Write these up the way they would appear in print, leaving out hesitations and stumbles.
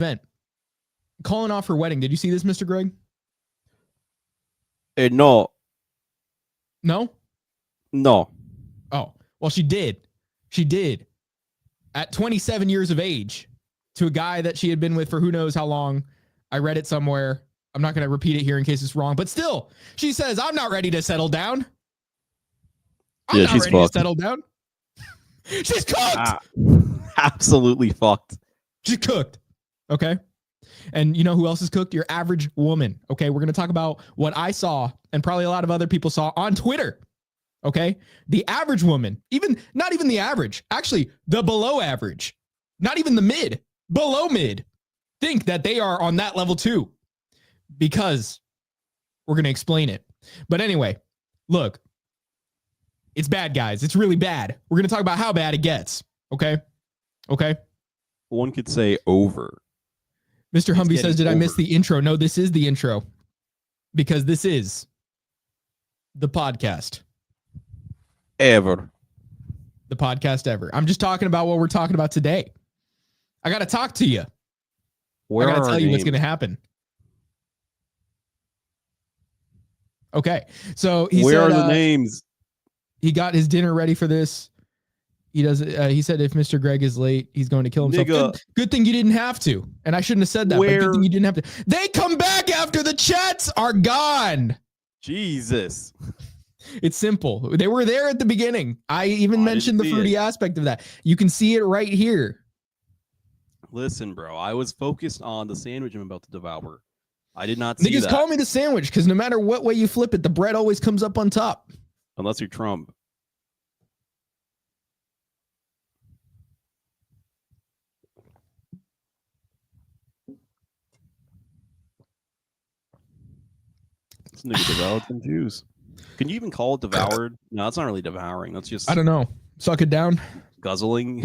event. Calling off her wedding. Did you see this, Mr. Greg? No. No? No. Oh, well, she did. She did. At 27 years of age, to a guy that she had been with for who knows how long. I read it somewhere. I'm not going to repeat it here in case it's wrong, but still, she says, I'm not ready to settle down. I'm not ready to settle down. She's cooked. Absolutely fucked. She's cooked. Okay. And you know who else is cooked? Your average woman. Okay. We're going to talk about what I saw and probably a lot of other people saw on Twitter. Okay. The average woman, not even the average, actually the below average, not even the mid, below mid, think that they are on that level too, because we're going to explain it. But anyway, look, it's bad, guys. It's really bad. We're going to talk about how bad it gets. Okay. Okay. One could say over. Mr. Humby says, did I miss the intro? No, this is the intro, because this is the podcast. Ever. The podcast ever. I'm just talking about what we're talking about today. I got to talk to you. I got to tell you what's going to happen. Okay. So where are the names? He got his dinner ready for this. He does. He said if Mr. Greg is late, he's going to kill himself. Good thing you didn't have to. And I shouldn't have said that. But good thing you didn't have to. They come back after the chats are gone. Jesus. It's simple. They were there at the beginning. I even mentioned the fruity aspect of that. You can see it right here. Listen, bro. I was focused on the sandwich I'm about to devour. I did not see that. Niggas call me the sandwich because no matter what way you flip it, the bread always comes up on top. Unless you're Trump. This nigga devoured some Jews. Can you even call it devoured? No, that's not really devouring. That's just... I don't know. Suck it down. Guzzling.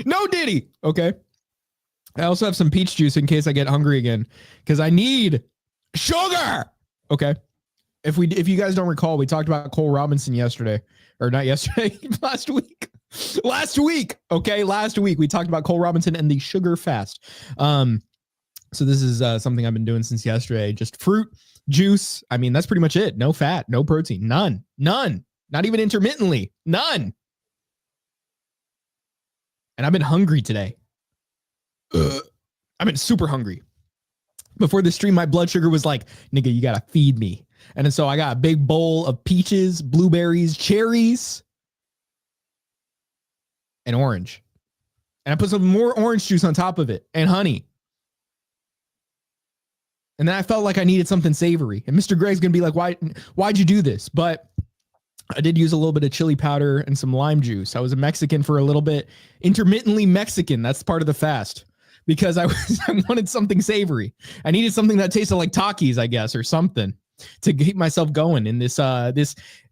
No Diddy. Okay. I also have some peach juice in case I get hungry again, because I need sugar. Okay. If you guys don't recall, we talked about Cole Robinson yesterday, or not yesterday, last week. Okay. Last week we talked about Cole Robinson and the sugar fast. So this is something I've been doing since yesterday. Just fruit, juice. I mean, that's pretty much it. No fat, no protein, none, not even intermittently, none. And I've been hungry today. I've been super hungry. Before the stream, my blood sugar was like, nigga, you gotta feed me. And so I got a big bowl of peaches, blueberries, cherries, and orange. And I put some more orange juice on top of it and honey. And then I felt like I needed something savory. And Mr. Greg's going to be like, why'd you do this? But I did use a little bit of chili powder and some lime juice. I was a Mexican for a little bit, intermittently Mexican. That's part of the fast, because I wanted something savory. I needed something that tasted like Takis, I guess, or something to keep myself going in this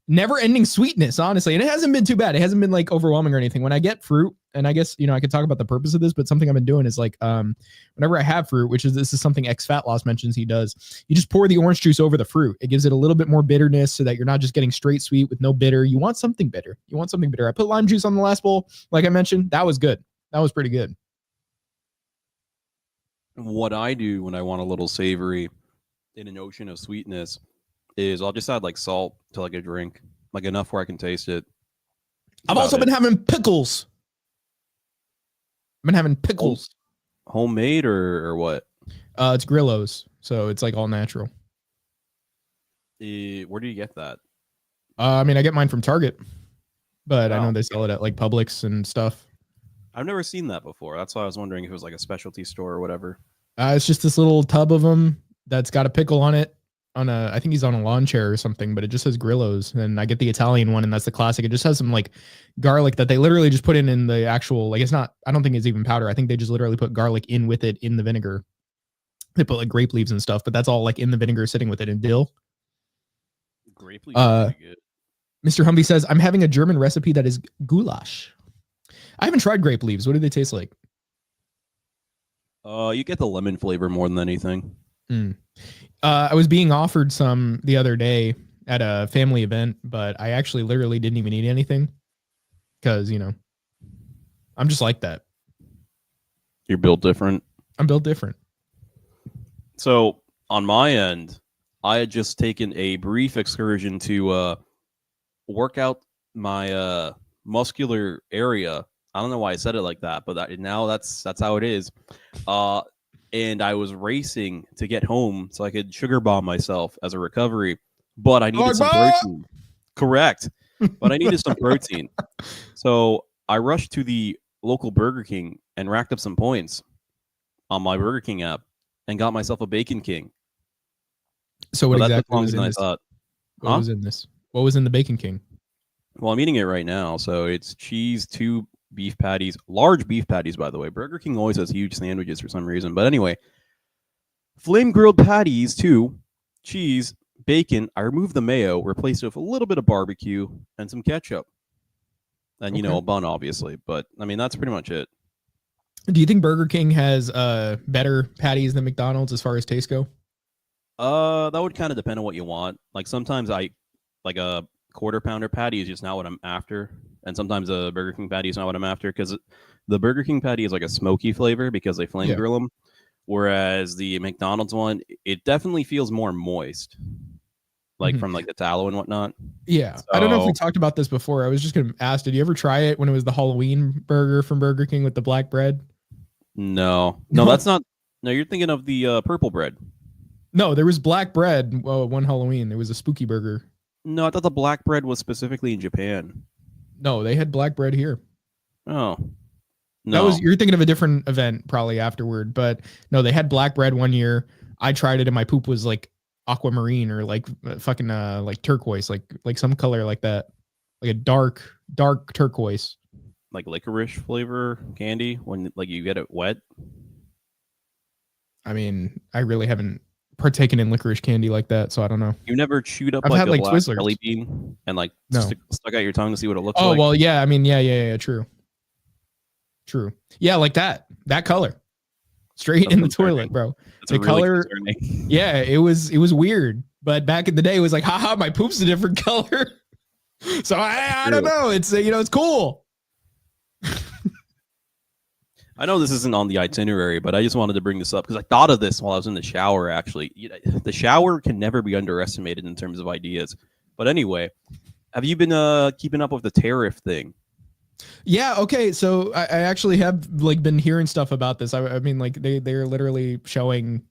never-ending sweetness, honestly. And it hasn't been too bad. It hasn't been like overwhelming or anything. When I get fruit, and I guess, I could talk about the purpose of this, but something I've been doing is like, whenever I have fruit, this is something X Fat Loss mentions he does, you just pour the orange juice over the fruit. It gives it a little bit more bitterness so that you're not just getting straight sweet with no bitter. You want something bitter. I put lime juice on the last bowl. Like I mentioned, that was good. That was pretty good. What I do when I want a little savory in an ocean of sweetness is I'll just add like salt to like a drink, like enough where I can taste it. I've also been having pickles. Homemade or what? It's Grillo's, so it's like all natural. Where do you get that? I mean, I get mine from Target, but I know they sell it at like Publix and stuff. I've never seen that before. That's why I was wondering if it was like a specialty store or whatever. It's just this little tub of them that's got a pickle on it. I think he's on a lawn chair or something, but it just says Grillo's, and I get the Italian one, and that's the classic. It just has some like garlic that they literally just put in the actual, like, it's not, I don't think it's even powder. I think they just literally put garlic in with it in the vinegar. They put like grape leaves and stuff, but that's all like in the vinegar sitting with it, and dill. Grape leaves are pretty good. Mr. Humby says, I'm having a German recipe that is goulash. I haven't tried grape leaves. What do they taste like? You get the lemon flavor more than anything. I was being offered some the other day at a family event, but I actually literally didn't even eat anything because, I'm just like that. You're built different. I'm built different. So on my end, I had just taken a brief excursion to work out my muscular area. I don't know why I said it like that, but now that's how it is. And I was racing to get home so I could sugar bomb myself as a recovery, but I needed some protein. Correct. But I needed some protein. So I rushed to the local Burger King and racked up some points on my Burger King app and got myself a Bacon King. So what exactly was in in this? this? What was in this? What was in the Bacon King? Well, I'm eating it right now. So it's cheese, 2 beef patties, large beef patties, by the way. Burger King always has huge sandwiches for some reason. But anyway, flame grilled patties, 2, cheese, bacon. I removed the mayo, replaced it with a little bit of barbecue and some ketchup. And, a bun, obviously. But, I mean, that's pretty much it. Do you think Burger King has better patties than McDonald's as far as taste go? That would kind of depend on what you want. Like, sometimes a quarter pounder patty is just not what I'm after. And sometimes a Burger King patty is not what I'm after, because the Burger King patty is like a smoky flavor because they flame grill them. Whereas the McDonald's one, it definitely feels more moist, like from like the tallow and whatnot. Yeah. So, I don't know if we talked about this before. I was just going to ask, did you ever try it when it was the Halloween burger from Burger King with the black bread? No, that's not. No, you're thinking of the purple bread. No, there was black bread one Halloween. It was a spooky burger. No, I thought the black bread was specifically in Japan. No, they had black bread here. Oh. No. You're thinking of a different event probably afterward, but no, they had black bread one year. I tried it and my poop was like aquamarine or like fucking like turquoise, like some color like that. Like a dark turquoise. Like licorice flavor candy when like you get it wet. I mean, I really haven't partaken in licorice candy like that, so I don't know. You never chewed up I've like had, a like black Twizzlers. jelly bean and like stuck out your tongue to see what it looks like? Oh, well, yeah. I mean, yeah. True. Yeah, like that color. Straight in the toilet, bro. The color. Yeah, it was weird. But back in the day, it was like, haha, my poop's a different color. So I don't know. It's it's cool. I know this isn't on the itinerary, but I just wanted to bring this up because I thought of this while I was in the shower, actually. The shower can never be underestimated in terms of ideas. But anyway, have you been keeping up with the tariff thing? Yeah, okay. So I actually have like been hearing stuff about this. I mean, like they're literally showing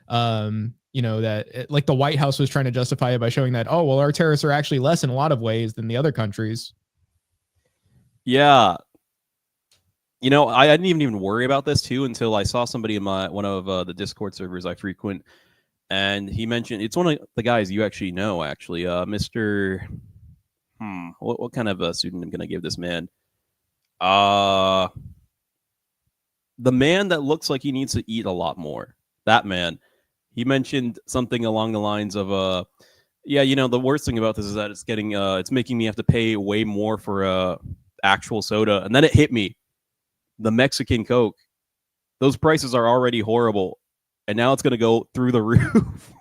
that like the White House was trying to justify it by showing that, oh, well, our tariffs are actually less in a lot of ways than the other countries. Yeah. I didn't even worry about this too until I saw somebody in one of the Discord servers I frequent, and he mentioned it's one of the guys you actually know, Mr. What kind of a pseudonym can I give this man? The man that looks like he needs to eat a lot more. That man. He mentioned something along the lines of the worst thing about this is that it's making me have to pay way more for actual soda, and then it hit me. The Mexican Coke, those prices are already horrible, and now it's going to go through the roof.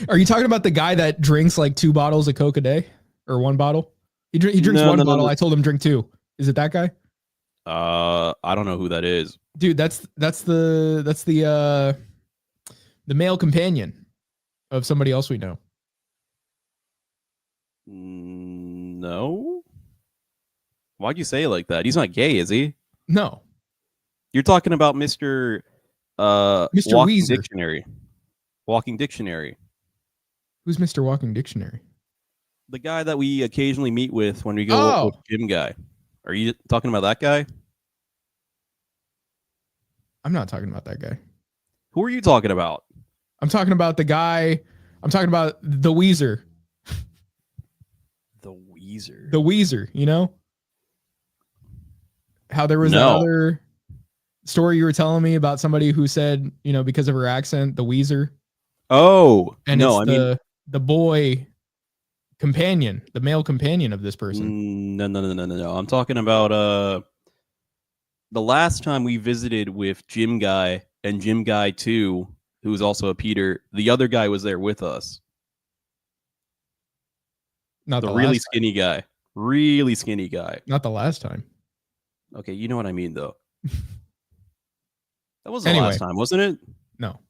Are you talking about the guy that drinks like 2 bottles of Coke a day or 1 bottle? He drinks one bottle. No. I told him drink 2. Is it that guy? I don't know who that is, dude. That's the male companion of somebody else we know. No. Why'd you say it like that? He's not gay, is he? No. You're talking about Mr. Walking Weezer. Dictionary. Walking Dictionary. Who's Mr. Walking Dictionary? The guy that we occasionally meet with when we go with Gym Guy. Are you talking about that guy? I'm not talking about that guy. Who are you talking about? I'm talking about the guy. I'm talking about the Weezer. The Weezer. The Weezer, How there was another story you were telling me about somebody who said, because of her accent, the Weezer. Oh, and no, it's the boy companion, the male companion of this person. No. I'm talking about the last time we visited with Gym Guy and Gym Guy 2, who was also a Peter. The other guy was there with us. Not the really skinny guy. Really skinny guy. Not the last time. Okay, you know what I mean, though. That was the Anyway. last time, wasn't it? No.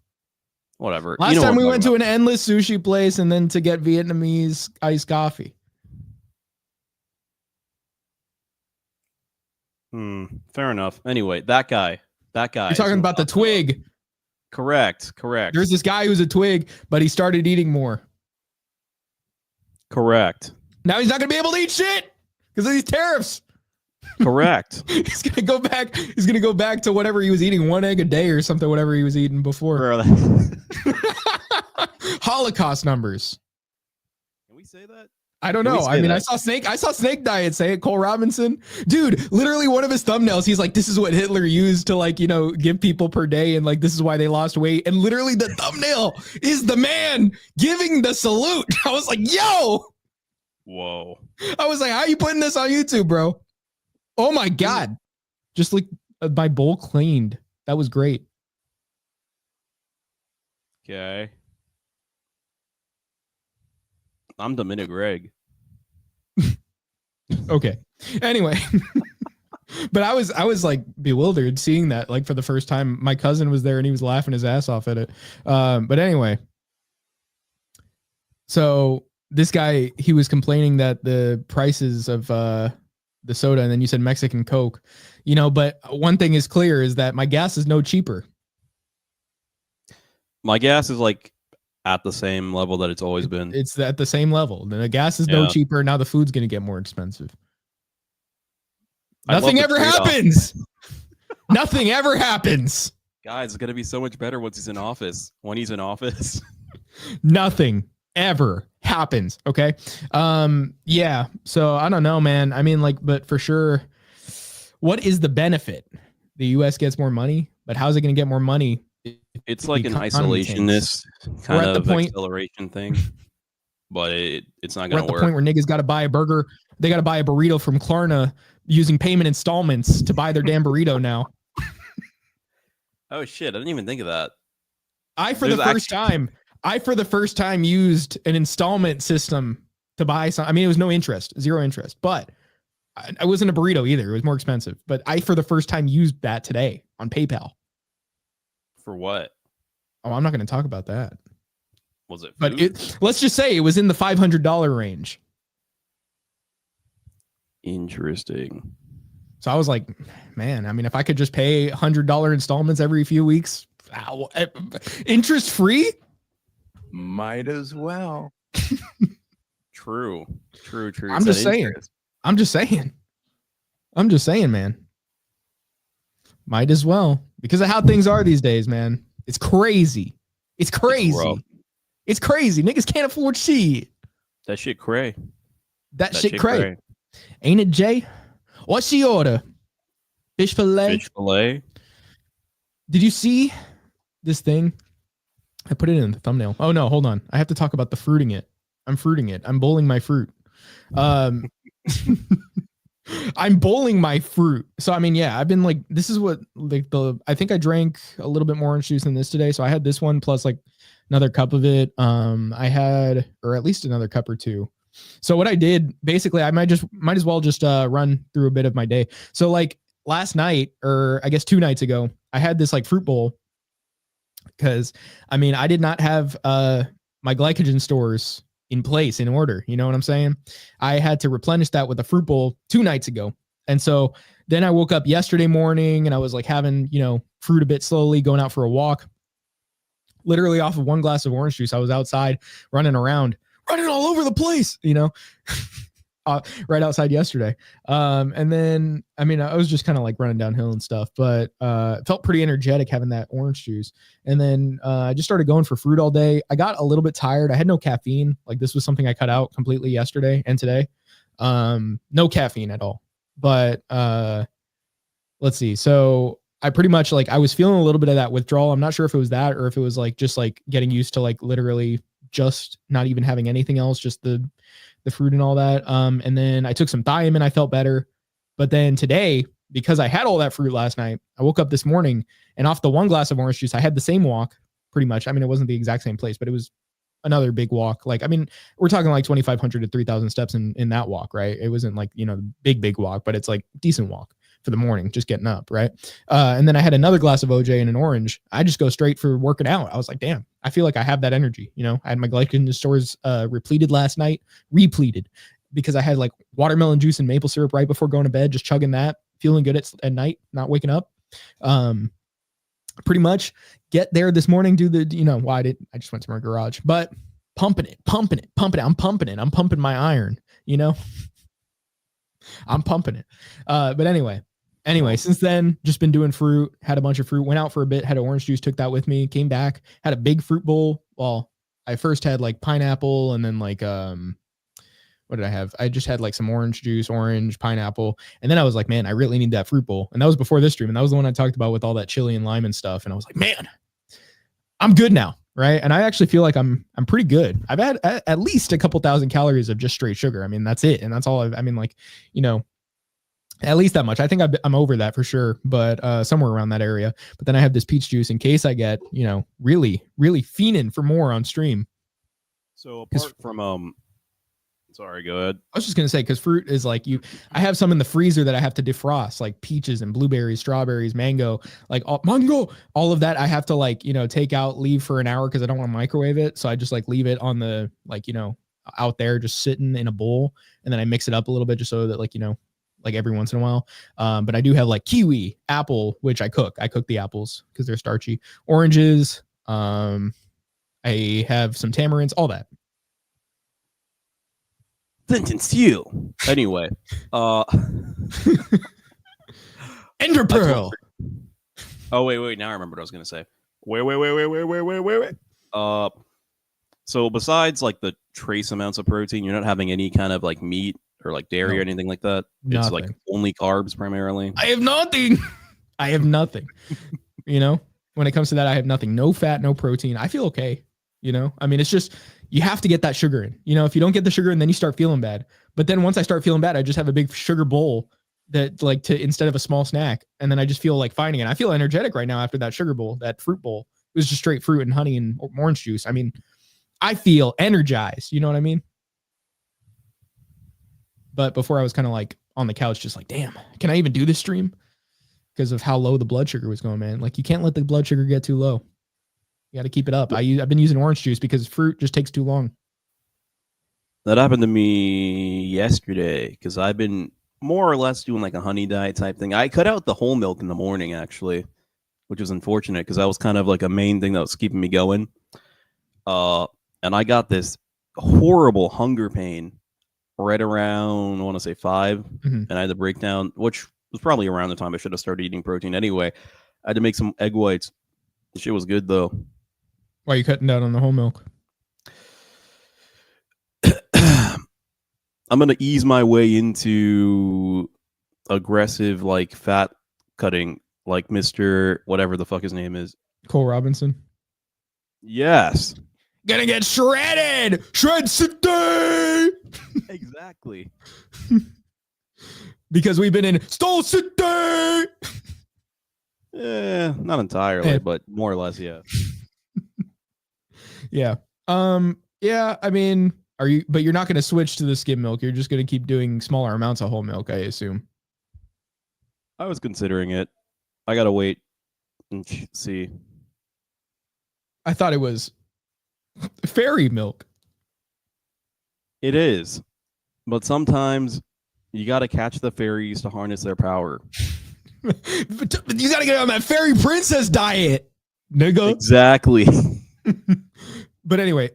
Whatever. Last You know time what we I'm went talking to an endless sushi place and then to get Vietnamese iced coffee. about. Fair enough. Anyway, that guy. You're is talking who about the I'm talking about. twig. Correct. There's this guy who's a twig, but he started eating more. Correct. Now he's not going to be able to eat shit because of these tariffs. Correct. He's going to go back. He's going to go back to whatever he was eating, 1 egg a day or something, whatever he was eating before. Bro, Can Holocaust numbers. we say that? I don't Can we know. say I mean, that? I saw Snake Diet say it. Cole Robinson, dude, literally one of his thumbnails. He's like, this is what Hitler used to like, give people per day. And like, this is why they lost weight. And literally the thumbnail is the man giving the salute. I was like, yo, Whoa. I was like, how are you putting this on YouTube, bro? Oh my God. Just like my bowl cleaned. That was great. Okay. I'm Dominic Greg. Okay. Anyway, but I was like bewildered seeing that like for the first time. My cousin was there and he was laughing his ass off at it. But anyway, so this guy, he was complaining that the prices of the soda, and then you said Mexican Coke, but one thing is clear is that my gas is no cheaper. My gas is like at the same level that it's always been. It's at the same level. The gas is no cheaper. Now the food's going to get more expensive. Nothing ever happens. Nothing ever happens. Guys, it's going to be so much better once he's in office. When he's in office. Nothing ever happens. Okay. Yeah. So I don't know, man. I mean, like, but for sure, what is the benefit? The US gets more money, but how's it going to get more money? It's like an isolationist kind of acceleration thing, but it's not going to work. We're at the point where niggas got to buy a burger. They got to buy a burrito from Klarna using payment installments to buy their damn burrito now. Oh shit! I didn't even think of that. I for the first time used an installment system to buy some. I mean, it was no interest, zero interest, but I wasn't a burrito either. It was more expensive, but I for the first time used that today on PayPal. For what? Oh, I'm not going to talk about that. Was it? But let's just say it was in the $500 range. Interesting. So I was like, man, I mean, if I could just pay $100 installments every few weeks, interest free, might as well. True. I'm just saying, man. Might as well, because of how things are these days, man. It's crazy. It's crazy. Niggas can't afford shit. That shit cray. That shit cray. Ain't it, Jay? What's the order? Fish fillet? Fish fillet? Did you see this thing? I put it in the thumbnail. Oh, no, hold on. I have to talk about the fruiting it. I'm fruiting it. I'm bowling my fruit. I'm bowling my fruit. So, I mean, yeah, I've been like, this is what like I think I drank a little bit more orange juice than this today. So I had this one plus like another cup of it. I had, or at least another cup or two. So what I did, basically, I might as well just run through a bit of my day. So like last night, or I guess 2 nights ago, I had this like fruit bowl because I mean, I did not have my glycogen stores in place in order. You know what I'm saying? I had to replenish that with a fruit bowl 2 nights ago. And so then I woke up yesterday morning and I was like having, fruit a bit slowly, going out for a walk, literally off of 1 glass of orange juice. I was outside running around, running all over the place, right outside yesterday. And then, I mean, I was just kind of like running downhill and stuff, but it felt pretty energetic having that orange juice. And then I just started going for fruit all day. I got a little bit tired. I had no caffeine. Like this was something I cut out completely yesterday and today. No caffeine at all. But let's see. So I pretty much like, I was feeling a little bit of that withdrawal. I'm not sure if it was that or if it was like, just like getting used to like literally just not even having anything else, just the fruit and all that. And then I took some thiamine. I felt better. But then today, because I had all that fruit last night, I woke up this morning and off the 1 glass of orange juice, I had the same walk pretty much. I mean, it wasn't the exact same place, but it was another big walk. Like, I mean, we're talking like 2,500 to 3,000 steps in that walk, right? It wasn't like, big walk, but it's like decent walk for the morning, just getting up, right? And then I had another glass of OJ and an orange. I just go straight for working out. I was like, damn, I feel like I have that energy. I had my glycogen stores repleted last night, because I had like watermelon juice and maple syrup right before going to bed, just chugging that, feeling good at night, not waking up. Pretty much get there this morning, do the, I just went to my garage, but pumping it. I'm pumping it. I'm pumping my iron, I'm pumping it. But anyway, since then, just been doing fruit, had a bunch of fruit, went out for a bit, had an orange juice, took that with me, came back, had a big fruit bowl. Well, I first had like pineapple and then like, what did I have? I just had like some orange juice, orange, pineapple. And then I was like, man, I really need that fruit bowl. And that was before this stream. And that was the one I talked about with all that chili and lime and stuff. And I was like, man, I'm good now. Right. And I actually feel like I'm pretty good. I've had at least a couple thousand calories of just straight sugar. I mean, that's it. And that's all at least that much. I think I'm over that for sure, but somewhere around that area. But then I have this peach juice in case I get, really, really fiending for more on stream. So apart from, sorry, go ahead. I was just going to say, because fruit is like I have some in the freezer that I have to defrost, like peaches and blueberries, strawberries, mango, all of that. I have to take out, leave for an hour because I don't want to microwave it. So I just leave it on the, out there, just sitting in a bowl. And then I mix it up a little bit just so that, every once in a while. But I do have kiwi, apple, which I cook. I cook the apples because they're starchy. Oranges. I have some tamarinds, all that. Sentence you. Anyway, Ender Pearl. Oh wait. Now I remember what I was gonna say. Wait. So besides the trace amounts of protein, you're not having any kind of meat or dairy or anything like that. Nothing. It's only carbs primarily. I have nothing. When it comes to that, I have nothing. No fat, no protein. I feel okay. I mean, it's just, you have to get that sugar in. If you don't get the sugar in, then you start feeling bad. But then once I start feeling bad, I just have a big sugar bowl that instead of a small snack. And then I just feel like finding it. I feel energetic right now after that sugar bowl, that fruit bowl. It was just straight fruit and honey and orange juice. I mean, I feel energized. You know what I mean? But before I was kind of on the couch, just damn, can I even do this stream? Because of how low the blood sugar was going, man. You can't let the blood sugar get too low. You got to keep it up. I've been using orange juice because fruit just takes too long. That happened to me yesterday because I've been more or less doing a honey diet type thing. I cut out the whole milk in the morning, actually, which was unfortunate because that was kind of a main thing that was keeping me going. And I got this horrible hunger pain right around, I want to say 5. Mm-hmm. And I had to break down, which was probably around the time I should have started eating protein anyway. I had to make some egg whites. The shit was good, though. Why are you cutting down on the whole milk? I'm going to ease my way into aggressive, fat cutting, Mr. whatever the fuck his name is. Cole Robinson? Yes. Gonna get shredded! Shred City! Exactly. Because we've been in Stole City! Not entirely, but more or less, yeah. Yeah. Yeah, I mean, but you're not going to switch to the skim milk. You're just going to keep doing smaller amounts of whole milk, I assume. I was considering it. I got to wait and see. I thought it was fairy milk. It is. But sometimes you got to catch the fairies to harness their power. But you got to get on that fairy princess diet, nigga. Exactly. But anyway,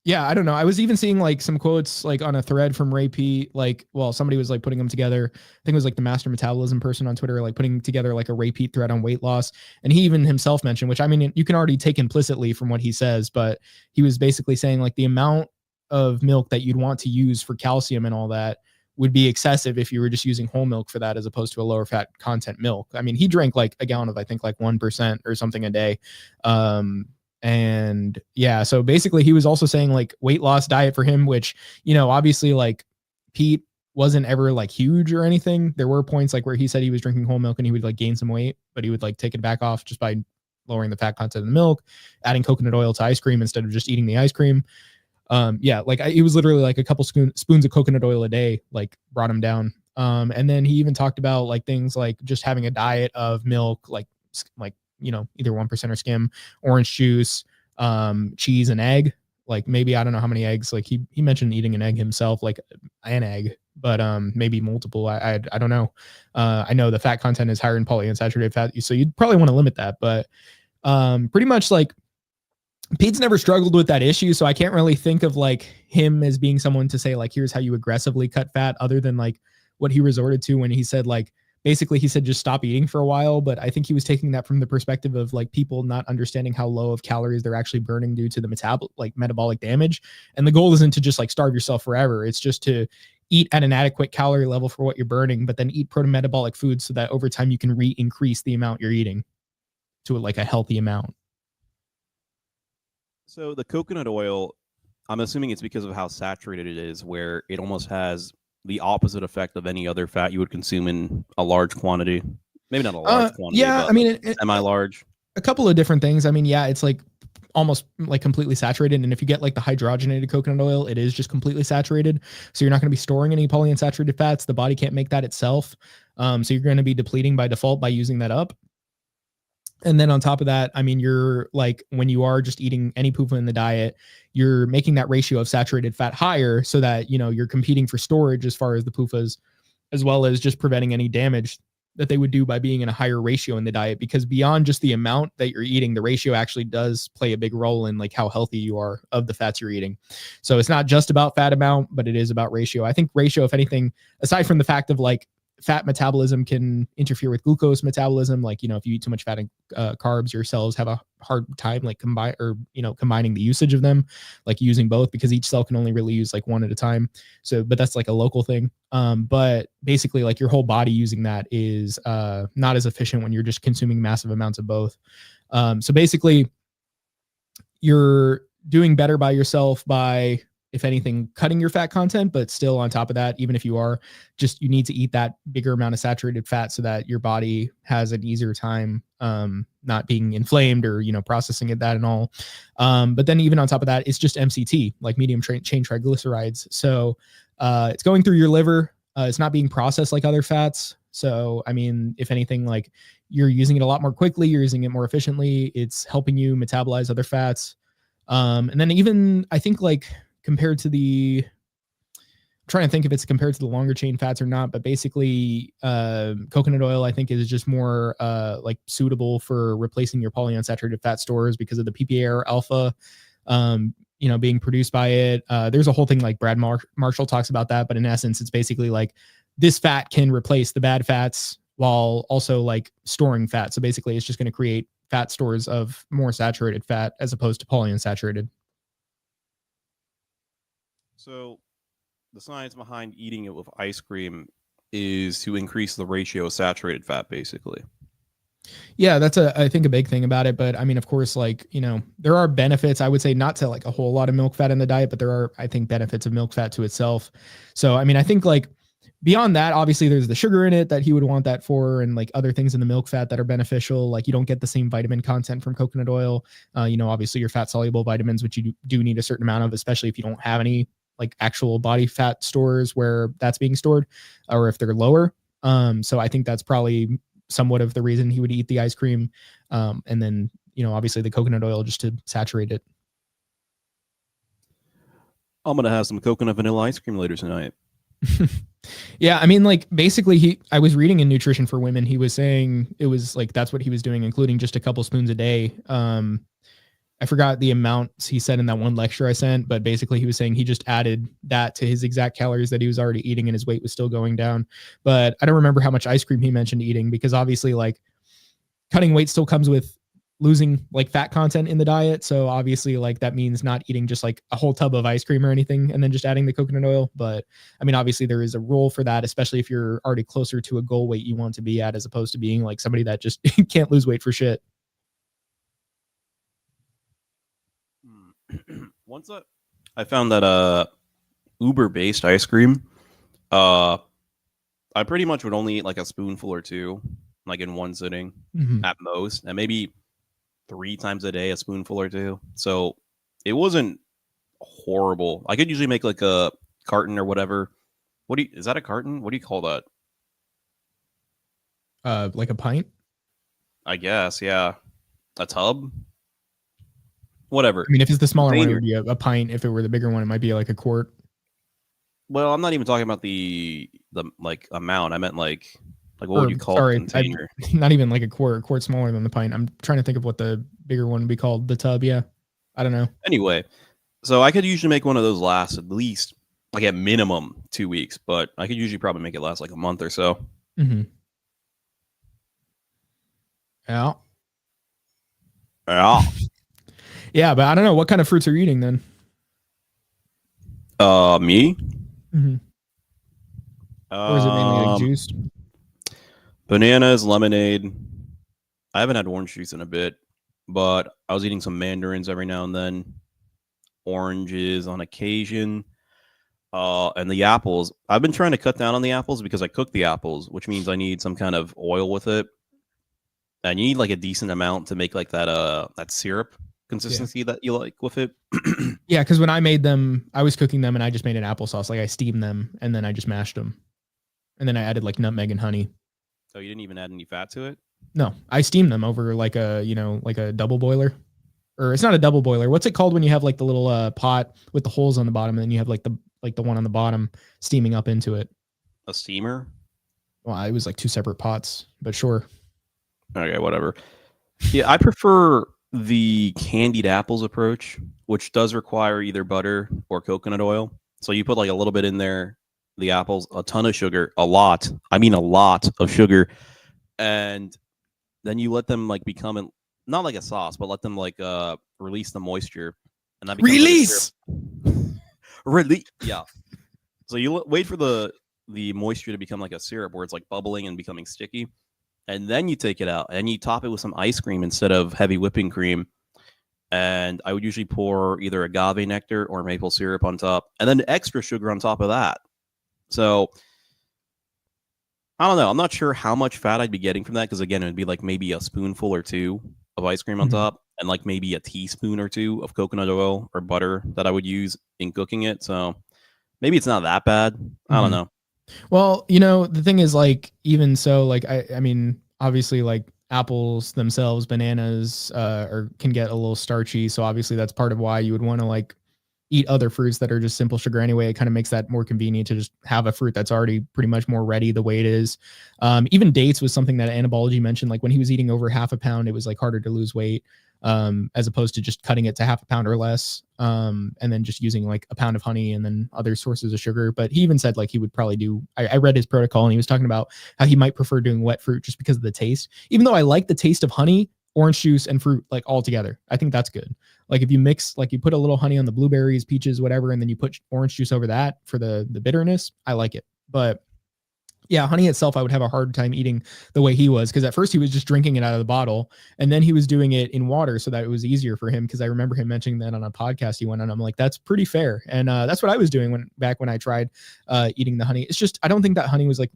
yeah, I don't know. I was even seeing some quotes on a thread from Ray P. Somebody was putting them together. I think it was the Master Metabolism person on Twitter, putting together a Ray P thread on weight loss. And he even himself mentioned, which I mean, you can already take implicitly from what he says, but he was basically saying the amount of milk that you'd want to use for calcium and all that would be excessive if you were just using whole milk for that as opposed to a lower fat content milk. I mean, he drank a gallon of, I think 1% or something a day. And yeah, so basically he was also saying weight loss diet for him, which, obviously Pete wasn't ever huge or anything. There were points where he said he was drinking whole milk and he would gain some weight, but he would take it back off just by lowering the fat content of the milk, adding coconut oil to ice cream instead of just eating the ice cream. Yeah, it was literally a couple spoons of coconut oil a day, brought him down. And then he even talked about like things like just having a diet of milk, like either 1% or skim, orange juice, cheese and egg. Like maybe I don't know how many eggs. Like he mentioned eating an egg himself, like an egg, but maybe multiple. I don't know. I know the fat content is higher in polyunsaturated fat, so you'd probably want to limit that. But pretty much like Pete's never struggled with that issue, so I can't really think of like him as being someone to say like here's how you aggressively cut fat, other than like what he resorted to when he said like basically he said just stop eating for a while. But I think he was taking that from the perspective of like people not understanding how low of calories they're actually burning due to the metabolic damage. And the goal isn't to just like starve yourself forever. It's just to eat at an adequate calorie level for what you're burning, but then eat proto-metabolic foods so that over time you can increase the amount you're eating to like a healthy amount. So the coconut oil, I'm assuming it's because of how saturated it is, where it almost has the opposite effect of any other fat you would consume in a large quantity. Maybe not a large quantity. Yeah, but I mean, semi-large. A couple of different things. I mean, yeah, it's like almost like completely saturated. And if you get like the hydrogenated coconut oil, it is just completely saturated. So you're not going to be storing any polyunsaturated fats. The body can't make that itself. So you're going to be depleting by default by using that up. And then on top of that, I mean, you're like, when you are just eating any PUFA in the diet, you're making that ratio of saturated fat higher so that, you know, you're competing for storage as far as the PUFAs, as well as just preventing any damage that they would do by being in a higher ratio in the diet. Because beyond just the amount that you're eating, the ratio actually does play a big role in like how healthy you are of the fats you're eating. So it's not just about fat amount, but it is about ratio. I think ratio, if anything, aside from the fact of like fat metabolism can interfere with glucose metabolism. Like, you know, if you eat too much fat and carbs, your cells have a hard time like combining the usage of them, like using both, because each cell can only really use like one at a time. So, but that's like a local thing. But basically like your whole body using that is not as efficient when you're just consuming massive amounts of both. So basically you're doing better by yourself by, if anything, cutting your fat content, but still on top of that, even if you are just, you need to eat that bigger amount of saturated fat so that your body has an easier time not being inflamed or, you know, processing it that and all. But then even on top of that, it's just MCT, like medium chain triglycerides. So it's going through your liver. It's not being processed like other fats. So, I mean, if anything, like you're using it a lot more quickly, you're using it more efficiently. It's helping you metabolize other fats. And then even, I think like, compared to the, I'm trying to think if it's compared to the longer chain fats or not, but basically coconut oil, I think, is just more like suitable for replacing your polyunsaturated fat stores because of the PPA or alpha, you know, being produced by it. There's a whole thing like Brad Marshall talks about that, but in essence, it's basically like this fat can replace the bad fats while also like storing fat. So basically it's just going to create fat stores of more saturated fat as opposed to polyunsaturated. So the science behind eating it with ice cream is to increase the ratio of saturated fat, basically. Yeah, that's I think a big thing about it. But I mean, of course, like, you know, there are benefits. I would say not to like a whole lot of milk fat in the diet, but there are, I think, benefits of milk fat to itself. So, I mean, I think like beyond that, obviously there's the sugar in it that he would want that for, and like other things in the milk fat that are beneficial. Like you don't get the same vitamin content from coconut oil. You know, obviously your fat soluble vitamins, which you do need a certain amount of, especially if you don't have any like actual body fat stores where that's being stored, or if they're lower. So I think that's probably somewhat of the reason he would eat the ice cream. And then, you know, obviously the coconut oil just to saturate it. I'm going to have some coconut vanilla ice cream later tonight. Yeah, I mean, like basically I was reading in Nutrition for Women, he was saying it was like that's what he was doing, including just a couple spoons a day. I forgot the amounts he said in that one lecture I sent, but basically he was saying he just added that to his exact calories that he was already eating and his weight was still going down. But I don't remember how much ice cream he mentioned eating, because obviously like cutting weight still comes with losing like fat content in the diet. So obviously like that means not eating just like a whole tub of ice cream or anything and then just adding the coconut oil. But I mean, obviously there is a role for that, especially if you're already closer to a goal weight you want to be at, as opposed to being like somebody that just can't lose weight for shit. Once I found that Uber based ice cream, I pretty much would only eat like a spoonful or two, like in one sitting at most, and maybe 3 times a day, a spoonful or two. So it wasn't horrible. I could usually make like a carton or whatever Is that a carton? What do you call that? Like a pint. I guess, yeah. A tub? Whatever. I mean, if it's the smaller one, it Container. would be a pint. If it were the bigger one, it might be like a quart. Well, I'm not even talking about the like amount. I meant like what would you call a container? Not even like a quart. A quart smaller than the pint. I'm trying to think of what the bigger one would be called. The tub. Yeah, I don't know. Anyway, so I could usually make one of those last at least like at minimum 2 weeks, but I could usually probably make it last like a month or so. Mm-hmm. Yeah. Yeah. Yeah, but I don't know what kind of fruits are you eating then. Me? Mm-hmm. Or is it mainly like juiced? Bananas, lemonade. I haven't had orange juice in a bit, but I was eating some mandarins every now and then. Oranges on occasion. And the apples. I've been trying to cut down on the apples because I cook the apples, which means I need some kind of oil with it. And you need like a decent amount to make like that syrup consistency that you like with it. Yeah, because when I made them, I was cooking them and I just made an applesauce. Like I steamed them and then I just mashed them. And then I added like nutmeg and honey. So you didn't even add any fat to it? No, I steamed them over like a, like a double boiler. Or it's not a double boiler. What's it called when you have like the little pot with the holes on the bottom and then you have like the one on the bottom steaming up into it? A steamer? Well, it was like 2 separate pots, but sure. Okay, whatever. Yeah, I prefer the candied apples approach, which does require either butter or coconut oil. So you put like a little bit in there, the apples, a ton of sugar, a lot of sugar, and then you let them like become not like a sauce, but let them like release the moisture, and that becomes release. Release, yeah. So you wait for the moisture to become like a syrup where it's like bubbling and becoming sticky. And then you take it out and you top it with some ice cream instead of heavy whipping cream. And I would usually pour either agave nectar or maple syrup on top and then extra sugar on top of that. So I don't know. I'm not sure how much fat I'd be getting from that because, again, it would be like maybe a spoonful or 2 of ice cream on top and like maybe a teaspoon or 2 of coconut oil or butter that I would use in cooking it. So maybe it's not that bad. I don't know. Well, the thing is, like, even so, like, I mean, obviously, like, apples themselves, bananas, can get a little starchy. So obviously that's part of why you would want to like eat other fruits that are just simple sugar anyway. It kind of makes that more convenient to just have a fruit that's already pretty much more ready the way it is. Even dates was something that Anabology mentioned. Like when he was eating over half a pound, it was like harder to lose weight. As opposed to just cutting it to half a pound or less, and then just using like a pound of honey and then other sources of sugar. But he even said like he would probably do, I read his protocol and he was talking about how he might prefer doing wet fruit just because of the taste, even though I like the taste of honey, orange juice, and fruit like all together. I think that's good. Like if you mix, like you put a little honey on the blueberries, peaches, whatever, and then you put orange juice over that for the bitterness, I like it. But yeah, honey itself, I would have a hard time eating the way he was, because at first he was just drinking it out of the bottle, and then he was doing it in water so that it was easier for him. Because I remember him mentioning that on a podcast he went on. I'm like, that's pretty fair, and that's what I was doing when I tried eating the honey. It's just I don't think that honey was like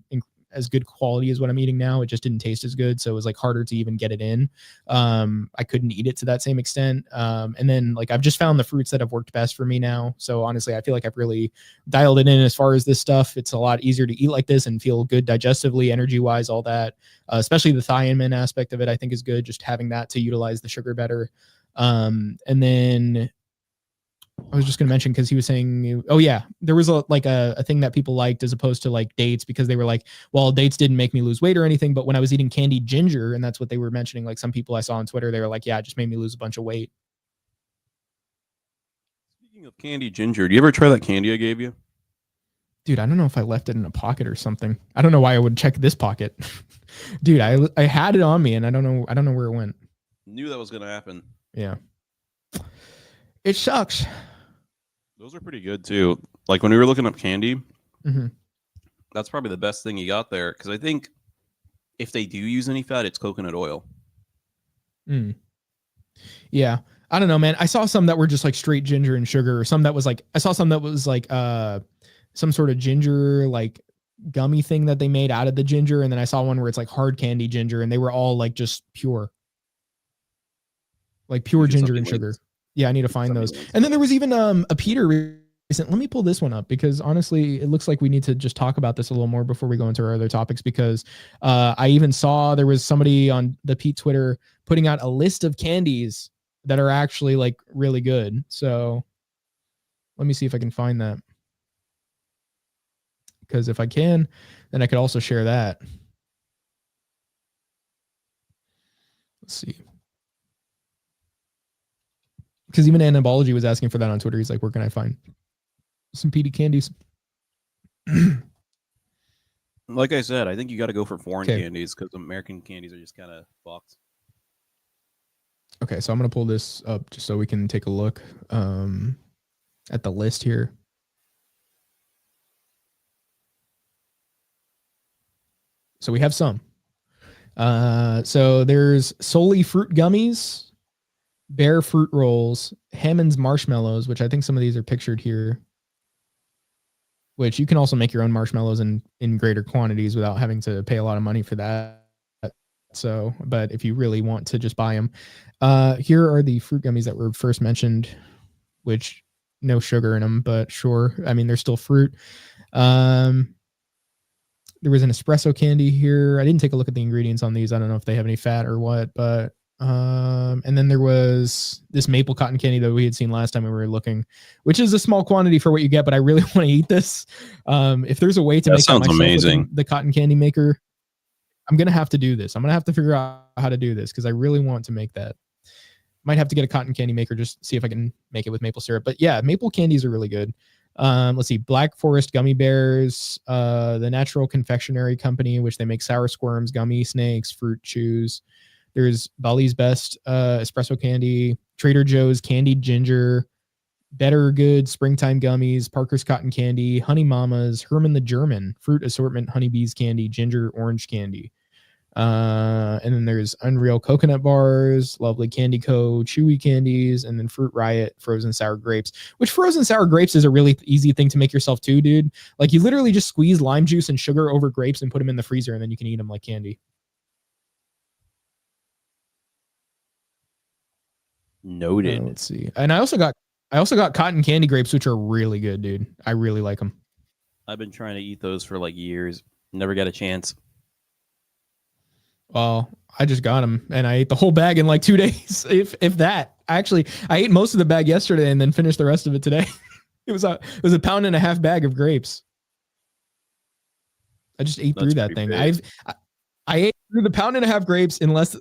as good quality as what I'm eating now. It just didn't taste as good, so it was like harder to even get it in. I couldn't eat it to that same extent. And then like I've just found the fruits that have worked best for me now. So honestly, I feel like I've really dialed it in as far as this stuff. It's a lot easier to eat like this and feel good digestively, energy wise, all that. Especially the thiamine aspect of it, I think is good. Just having that to utilize the sugar better. And then I was just going to mention, because he was saying, oh yeah, there was a thing that people liked as opposed to like dates, because they were like, well, dates didn't make me lose weight or anything, but when I was eating candied ginger, and that's what they were mentioning, like some people I saw on Twitter, they were like, yeah, it just made me lose a bunch of weight. Speaking of candied ginger, do you ever try that candy I gave you? Dude, I don't know if I left it in a pocket or something. I don't know why I would check this pocket. Dude, I had it on me and I don't know where it went. Knew that was going to happen. Yeah. It sucks. Those are pretty good too. Like when we were looking up candy, that's probably the best thing you got there. Because I think if they do use any fat, it's coconut oil. Yeah. I don't know, man. I saw some that were just like straight ginger and sugar, or some that was like, I saw some that was like some sort of ginger, like gummy thing that they made out of the ginger. And then I saw one where it's like hard candy ginger, and they were all like just pure. Like pure ginger and sugar. Yeah, I need to find those. And then there was even a Peter Let me pull this one up because honestly, it looks like we need to just talk about this a little more before we go into our other topics. Because I even saw there was somebody on the Pete Twitter putting out a list of candies that are actually like really good. So let me see if I can find that. Because if I can, then I could also share that. Let's see. Because even Anabology was asking for that on Twitter. He's like, where can I find some PD candies? Like I said, I think you got to go for foreign Okay. candies because American candies are just kind of fucked. Okay, so I'm going to pull this up just so we can take a look at the list here. So we have some. So there's Solely Fruit Gummies, Bear Fruit Rolls, Hammond's Marshmallows, which I think some of these are pictured here, which you can also make your own marshmallows in greater quantities without having to pay a lot of money for that. So, but if you really want to just buy them, here are the fruit gummies that were first mentioned, which no sugar in them, but sure. I mean, they're still fruit. There was an espresso candy here. I didn't take a look at the ingredients on these. I don't know if they have any fat or what, but and then there was this maple cotton candy that we had seen last time we were looking, which is a small quantity for what you get, but I really want to eat this. If there's a way to make sounds that myself amazing. with the cotton candy maker, I'm going to have to do this. I'm going to have to figure out how to do this because I really want to make that. Might have to get a cotton candy maker, just see if I can make it with maple syrup. But yeah, maple candies are really good. Let's see, Black Forest Gummy Bears, the Natural Confectionery Company, which they make sour squirms, gummy snakes, fruit chews. There's Bali's Best espresso candy, Trader Joe's candied ginger, Better Good Springtime Gummies, Parker's Cotton Candy, Honey Mamas, Herman the German, Fruit Assortment Honeybees Candy, Ginger Orange Candy. And then there's Unreal Coconut Bars, Lovely Candy Co., Chewy Candies, and then Fruit Riot, Frozen Sour Grapes, which frozen sour grapes is a really easy thing to make yourself too, dude. Like you literally just squeeze lime juice and sugar over grapes and put them in the freezer and then you can eat them like candy. Noted. Let's see. And I also got cotton candy grapes, which are really good, dude. I really like them. I've been trying to eat those for like years. Never got a chance. Well, I just got them and I ate the whole bag in like 2 days, if that. Actually, I ate most of the bag yesterday and then finished the rest of it today. It was a 1.5 pound bag of grapes. I just ate through that thing. Big. I ate through the 1.5 pound grapes in less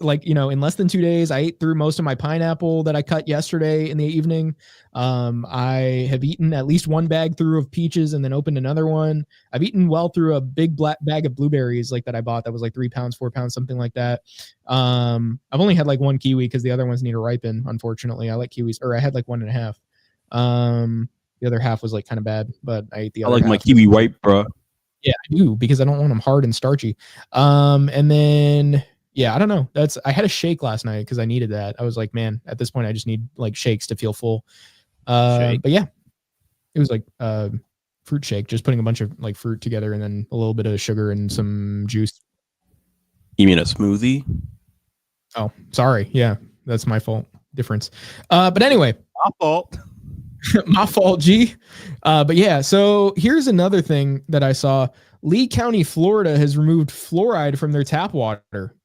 than 2 days. I ate through most of my pineapple that I cut yesterday in the evening. I have eaten at least one bag through of peaches and then opened another one. I've eaten well through a big black bag of blueberries like that I bought that was like 3 pounds, 4 pounds, something like that. I've only had like one kiwi because the other ones need to ripen. Unfortunately, I like kiwis, or I had like 1.5. The other half was like kind of bad, but I ate the other half. I like my kiwi white, bro. Yeah, I do because I don't want them hard and starchy. And then yeah, I don't know. I had a shake last night because I needed that. I was like, man, at this point I just need like shakes to feel full. But yeah, it was like fruit shake, just putting a bunch of like fruit together and then a little bit of sugar and some juice. You mean a smoothie? Oh, sorry. Yeah, that's my fault. Difference. But anyway, My fault. my fault, G. But yeah, so here's another thing that I saw. Lee County, Florida has removed fluoride from their tap water.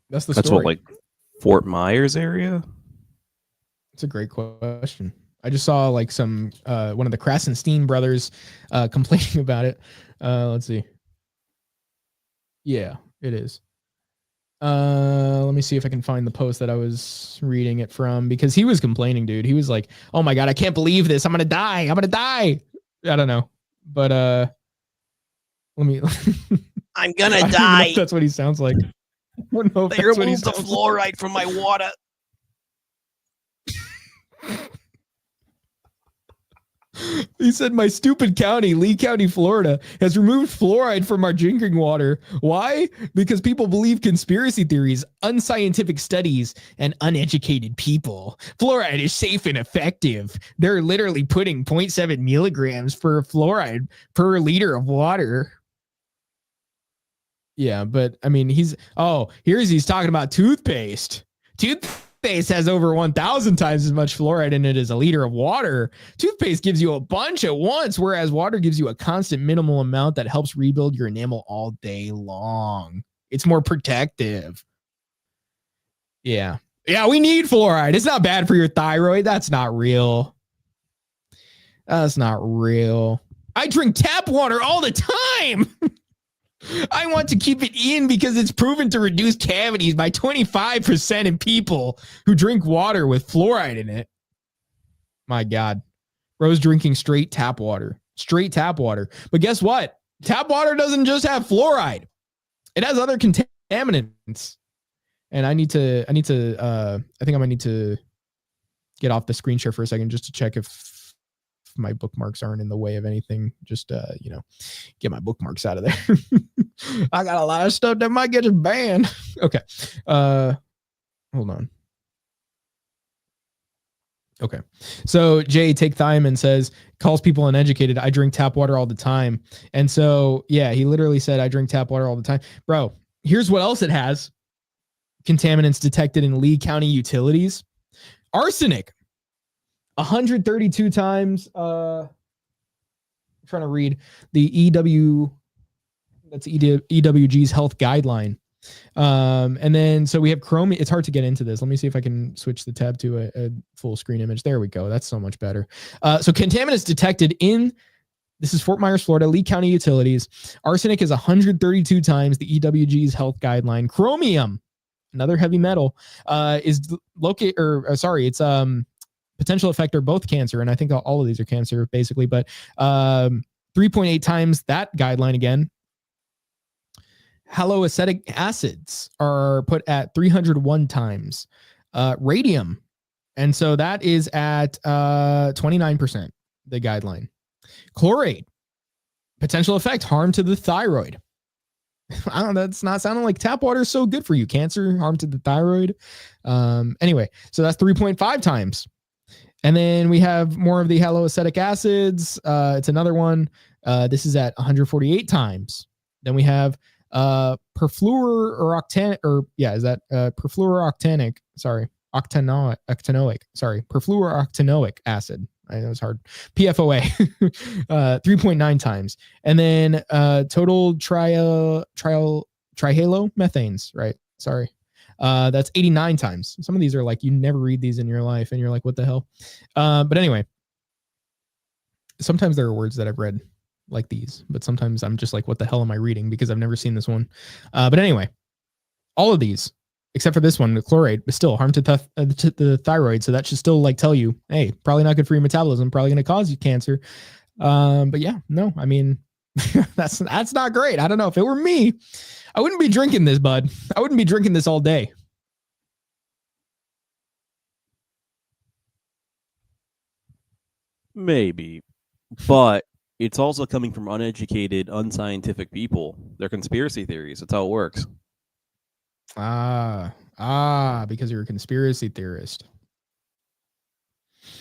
That's the story. What, like Fort Myers area? It's a great question. I just saw like some one of the Krasenstein brothers complaining about it. Let's see. Yeah, it is. Let me see if I can find the post that I was reading it from because he was complaining, dude. He was like, "Oh my god, I can't believe this. I'm gonna die. I'm gonna die." I don't know, but let me. I'm gonna I don't even know die. if that's what he sounds like. I don't know if They that's what he removed the sounds fluoride from my water. He said, my stupid county, Lee County, Florida, has removed fluoride from our drinking water. Why? Because people believe conspiracy theories, unscientific studies, and uneducated people. Fluoride is safe and effective. They're literally putting 0.7 milligrams for fluoride per liter of water. Yeah, but I mean, he's talking about toothpaste. Toothpaste has over 1,000 times as much fluoride in it as a liter of water. Toothpaste gives you a bunch at once, whereas water gives you a constant minimal amount that helps rebuild your enamel all day long. It's more protective. Yeah. Yeah, we need fluoride. It's not bad for your thyroid. That's not real. That's not real. I drink tap water all the time. I want to keep it in because it's proven to reduce cavities by 25% in people who drink water with fluoride in it. My God. Bro's drinking straight tap water. Straight tap water. But guess what? Tap water doesn't just have fluoride. It has other contaminants. And I think I might need to get off the screen share for a second just to check if my bookmarks aren't in the way of anything. Just get my bookmarks out of there. I got a lot of stuff that might get us banned. Okay. Hold on. Okay. So Jay Take Thiamine says, calls people uneducated. I drink tap water all the time. And so, yeah, he literally said, I drink tap water all the time. Bro, here's what else it has. Contaminants detected in Lee County utilities. Arsenic. 132 times. I'm trying to read the EWG's health guideline. And then so we have chromium. It's hard to get into this. Let me see if I can switch the tab to a full screen image. There we go. That's so much better. So contaminants detected in, this is Fort Myers, Florida, Lee County utilities. Arsenic is 132 times the EWG's health guideline. Chromium, another heavy metal, is located, it's potential effector, both cancer, and I think all of these are cancer basically, but 3.8 times that guideline again. Haloacetic acids are put at 301 times. Radium, and so that is at 29%, the guideline. Chlorate, potential effect, harm to the thyroid. I don't know, that's not sounding like tap water is so good for you. Cancer, harm to the thyroid. Anyway, so that's 3.5 times. And then we have more of the haloacetic acids. It's another one. This is at 148 times. Then we have perfluorooctanoic. Perfluorooctanoic acid. I know it's hard. PFOA, 3.9 times. And then total trihalomethanes, right? Sorry. That's 89 times. Some of these are like, you never read these in your life and you're like, what the hell? But anyway, sometimes there are words that I've read like these, but sometimes I'm just like, what the hell am I reading? Because I've never seen this one. But anyway, all of these, except for this one, the chlorate, but still harm to the thyroid. So that should still like tell you, hey, probably not good for your metabolism, probably going to cause you cancer. But yeah, no, I mean, that's not great. I don't know. If it were me, I wouldn't be drinking this, bud. I wouldn't be drinking this all day. Maybe, but it's also coming from uneducated, unscientific people. They're conspiracy theories. That's how it works. Because you're a conspiracy theorist.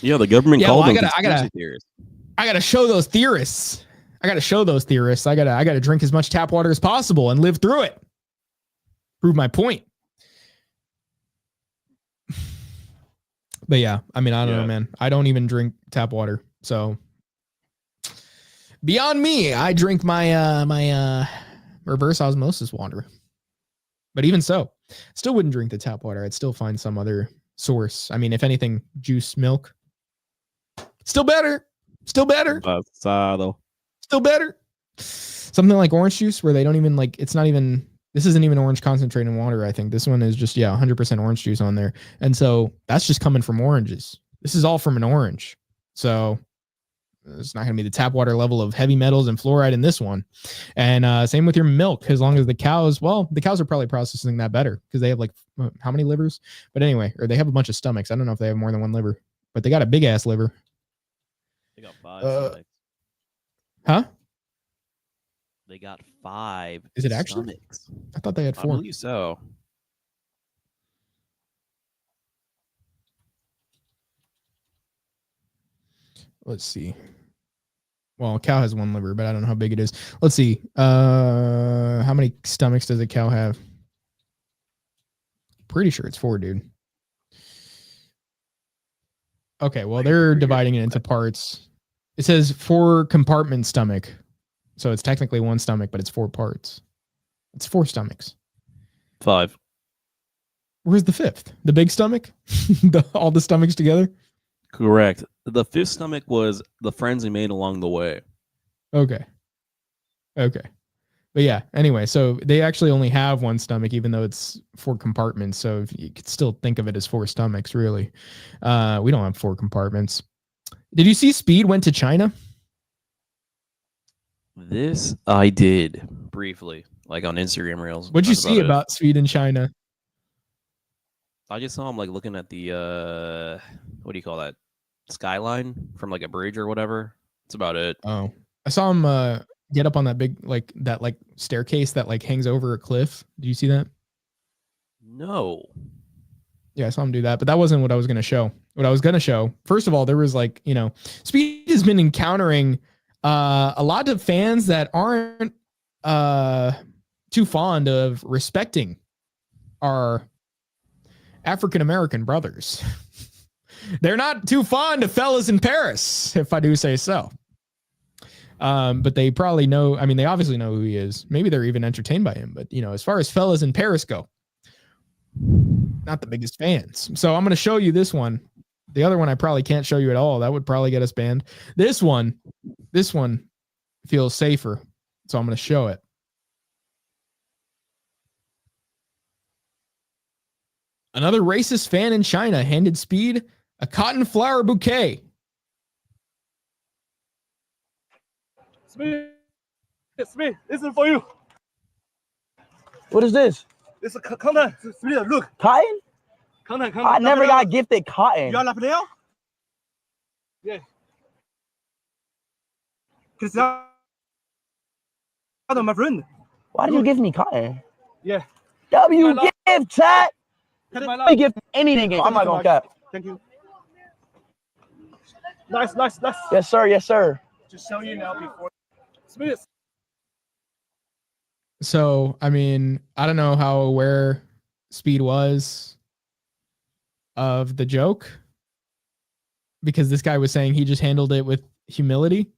Yeah, the government called them conspiracy theorists. I gotta show those theorists. I gotta drink as much tap water as possible and live through it. Prove my point. But yeah, I mean, I don't know, man. I don't even drink tap water. So beyond me, I drink my reverse osmosis water. But even so, still wouldn't drink the tap water. I'd still find some other source. I mean, if anything, juice, milk. Still better. Still better. Still better. Something like orange juice where they don't even like, it's not even, this isn't even orange concentrate in water. I think this one is just, 100% orange juice on there. And so that's just coming from oranges. This is all from an orange. So it's not going to be the tap water level of heavy metals and fluoride in this one. And same with your milk, as long as the cows are probably processing that better because they have like how many livers? But anyway, or they have a bunch of stomachs. I don't know if they have more than one liver, but they got a big ass liver. They got 5 stomachs. Huh? They got 5. Is it actually? Stomachs. I thought they had 4. I believe so. Let's see. Well, a cow has 1 liver, but I don't know how big it is. Let's see. How many stomachs does a cow have? Pretty sure it's 4, dude. Okay, well, they're dividing it into parts. It says 4 compartment stomach. So it's technically 1 stomach, but it's 4 parts. It's 4 stomachs. 5. Where's the 5th? The big stomach? All the stomachs together? Correct. The 5th stomach was the friends he made along the way. Okay. But yeah, anyway, so they actually only have 1 stomach, even though it's 4 compartments. So if you could still think of it as 4 stomachs, really. We don't have 4 compartments. Did you see Speed went to China? This I did briefly, like on Instagram Reels. What'd you That's see it. about Speed in China? I just saw him like looking at the what do you call that? Skyline from like a bridge or whatever. That's about it. Oh, I saw him get up on that big like staircase that like hangs over a cliff. Do you see that? No. Yeah, I saw him do that, but that wasn't what I was going to show. What I was going to show, first of all, there was like, Speed has been encountering a lot of fans that aren't too fond of respecting our African American brothers. They're not too fond of fellas in Paris, if I do say so. But they probably know, I mean, they obviously know who he is. Maybe they're even entertained by him, but as far as fellas in Paris go, not the biggest fans. So I'm going to show you this one. The other one I probably can't show you at all. That would probably get us banned. This one feels safer. So I'm going to show it. Another racist fan in China handed Speed a cotton flower bouquet. Smith, this is for you. What is this? It's a cotton. Smith, look. Cotton? Cotton. I never got gifted cotton. You are Lapidel? Yeah. Cristiano, my friend. Why did you give me cotton? Yeah. W give chat. I Give anything. I'm not gonna cap. Thank you. Nice. Yes, sir. Yes, sir. Just show you now before. Smith. So, I mean, I don't know how aware Speed was of the joke, because this guy was saying he just handled it with humility.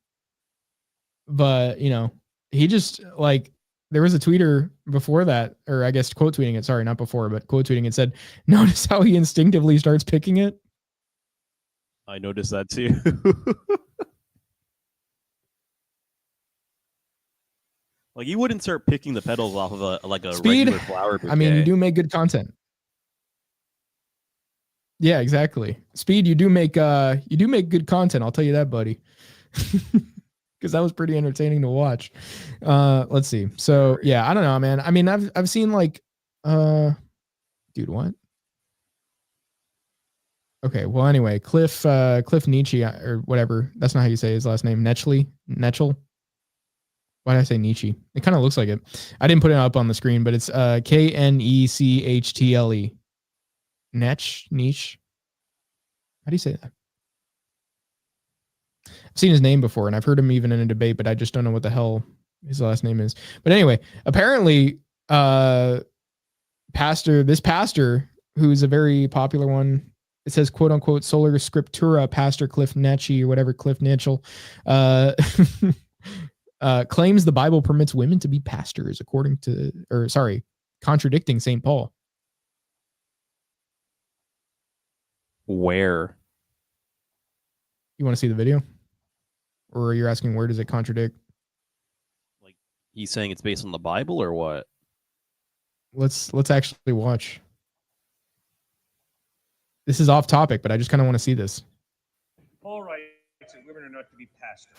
But, he just like, there was a tweeter before that, or I guess quote tweeting it. Sorry, not before, but quote tweeting it said, notice how he instinctively starts picking it. I noticed that too. Like you wouldn't start picking the petals off of a Speed, regular flower bouquet. I mean, you do make good content. Yeah, exactly. Speed, you do make good content. I'll tell you that, buddy. Because that was pretty entertaining to watch. Let's see. So yeah, I don't know, man. I mean, I've seen like, dude, what? Okay, well, anyway, Cliff Nietzsche or whatever. That's not how you say his last name. Netchel. Why did I say Nietzsche? It kind of looks like it. I didn't put it up on the screen, but it's Knechle. Niche. How do you say that? I've seen his name before, and I've heard him even in a debate, but I just don't know what the hell his last name is. But anyway, apparently, this pastor, who's a very popular one, it says, quote unquote, Solar Scriptura, Pastor Cliff Nietzsche, or whatever, Cliff Nietzsche, claims the Bible permits women to be pastors, contradicting St. Paul. Where? You want to see the video? Or you're asking where does it contradict? Like he's saying it's based on the Bible or what? Let's actually watch. This is off topic, but I just kind of want to see this. Paul writes that women are not to be pastors.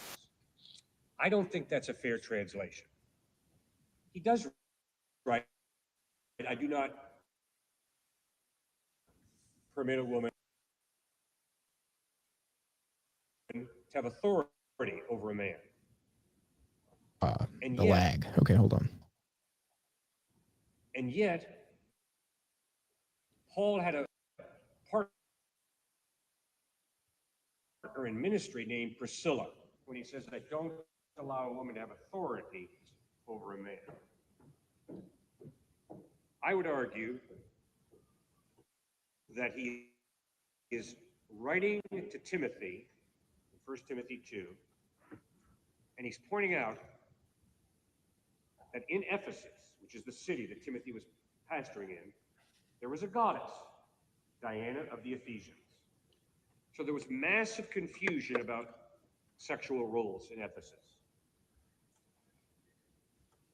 I don't think that's a fair translation. He does write, I do not permit a woman to have authority over a man. The lag. Okay, hold on. And yet, Paul had a partner in ministry named Priscilla when he says, I don't allow a woman to have authority over a man. I would argue that he is writing to Timothy, 1 Timothy 2, and he's pointing out that in Ephesus, which is the city that Timothy was pastoring in, there was a goddess, Diana of the Ephesians. So there was massive confusion about sexual roles in Ephesus.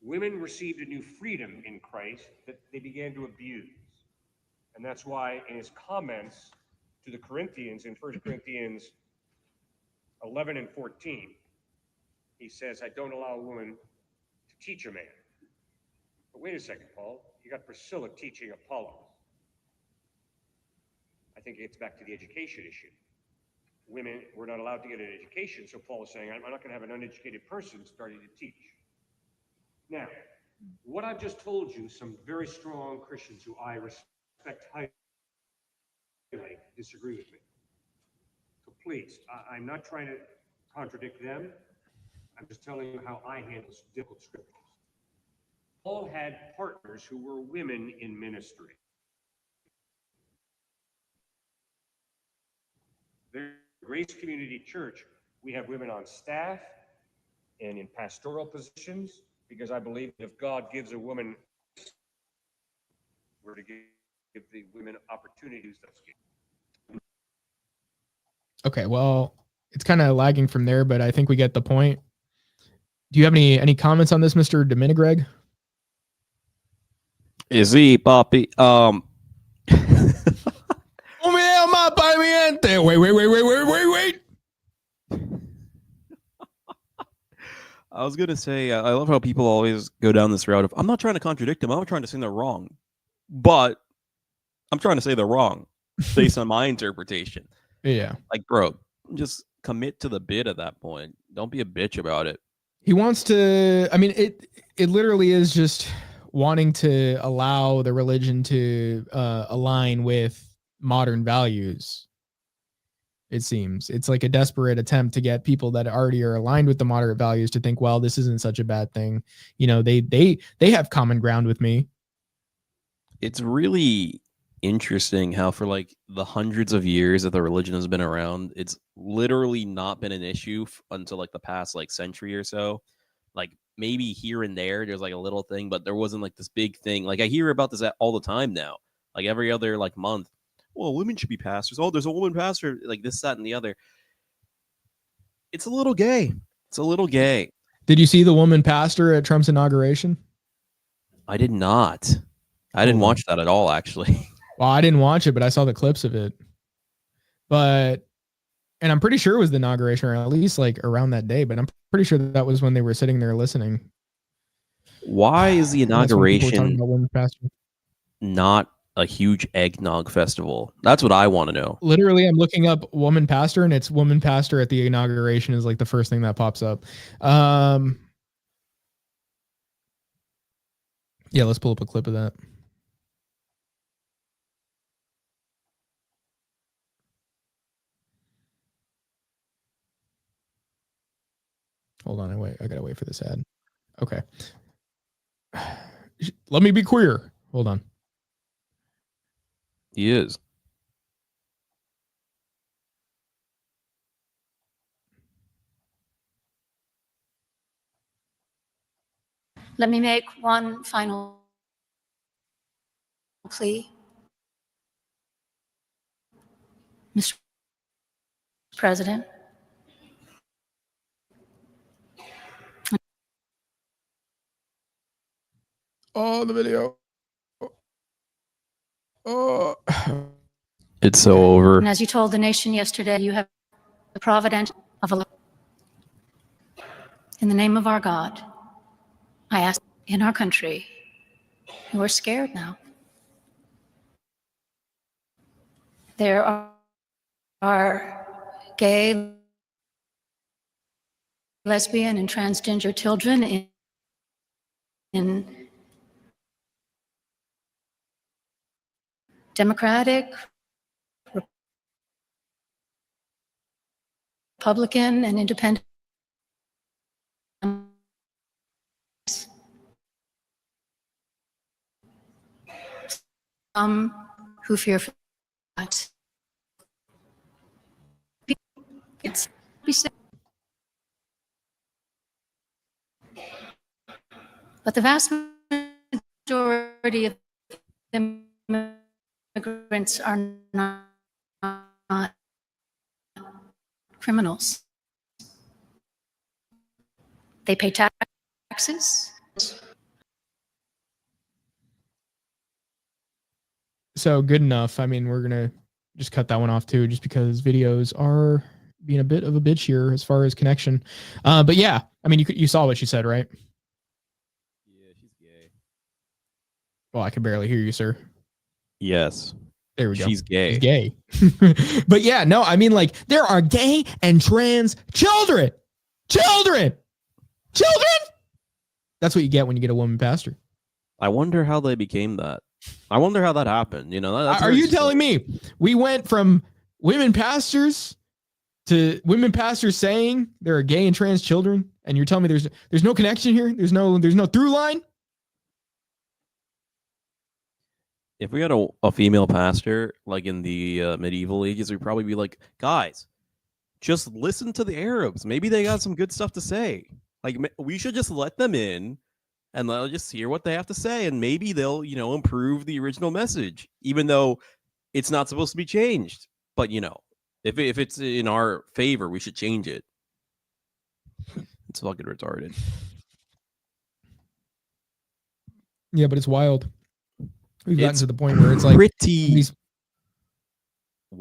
Women received a new freedom in Christ that they began to abuse. And that's why in his comments to the Corinthians in 1 Corinthians 11 and 14, he says, I don't allow a woman to teach a man. But wait a second, Paul. You got Priscilla teaching Apollos. I think it gets back to the education issue. Women were not allowed to get an education, so Paul is saying, I'm not going to have an uneducated person starting to teach. Now, what I've just told you, some very strong Christians who I respect highly disagree with me. So please, I'm not trying to contradict them. I'm just telling you how I handle difficult scriptures. Paul had partners who were women in ministry. The Grace Community Church, we have women on staff and in pastoral positions, because I believe if God gives a woman, we're to give the women opportunities. Okay, well, it's kind of lagging from there, but I think we get the point. Do you have any comments on this, Mr. Dominigreg? Is he, Poppy? Wait. I was gonna say, I love how people always go down this route of, I'm not trying to contradict them, I'm not trying to say they're wrong, but I'm trying to say they're wrong based on my interpretation. Yeah. Like, bro, just commit to the bit at that point. Don't be a bitch about it. He wants to, I mean, it literally is just wanting to allow the religion to align with modern values. It seems it's like a desperate attempt to get people that already are aligned with the moderate values to think, well, this isn't such a bad thing. You know, they have common ground with me. It's really interesting how for like the hundreds of years that the religion has been around, it's literally not been an issue until like the past like century or so. Like maybe here and there's like a little thing, but there wasn't like this big thing. Like I hear about this all the time now, like every other like month. Well, women should be pastors. Oh, there's a woman pastor, like this, that, and the other. It's a little gay. It's a little gay. Did you see the woman pastor at Trump's inauguration? I did not. I didn't watch that at all, actually. Well, I didn't watch it, but I saw the clips of it. And I'm pretty sure it was the inauguration, or at least like around that day, but I'm pretty sure that was when they were sitting there listening. Why is the inauguration pastor not a huge eggnog festival? That's what I want to know. Literally, I'm looking up woman pastor, and it's woman pastor at the inauguration is like the first thing that pops up. Yeah, let's pull up a clip of that. Hold on, I gotta wait for this ad. Okay. Let me be queer. Hold on. He is. Let me make one final plea. Mr. President, Oh, the video. Oh. It's so over. and as you told the nation yesterday, you have the providence of a. In the name of our God, I ask in our country who are scared now. There are gay, lesbian, and transgender children in Democratic, Republican, and Independent. Some who fear for that. be safe. But the vast majority of immigrants are not criminals. They pay taxes. So good enough. I mean, we're gonna just cut that one off too, just because videos are being a bit of a bitch here as far as connection. But yeah, I mean, you saw what she said, right? Yeah, she's gay. Well, I can barely hear you, sir. Yes. There we go. She's gay. She's gay. But yeah, no, I mean, like, there are gay and trans children. Children. That's what you get when you get a woman pastor. I wonder how they became that. I wonder how that happened. You know, that's Are you telling me we went from women pastors to women pastors saying there are gay and trans children, and you're telling me there's no connection here? There's no through line? If we had a female pastor like in the medieval ages, we'd probably be like, guys, just listen to the Arabs. Maybe they got some good stuff to say. Like, we should just let them in and let us just hear what they have to say, and maybe they'll, you know, improve the original message, even though it's not supposed to be changed. But, you know, if it's in our favor, we should change it. It's fucking retarded. Yeah, but it's wild. We've gotten to the point where it's like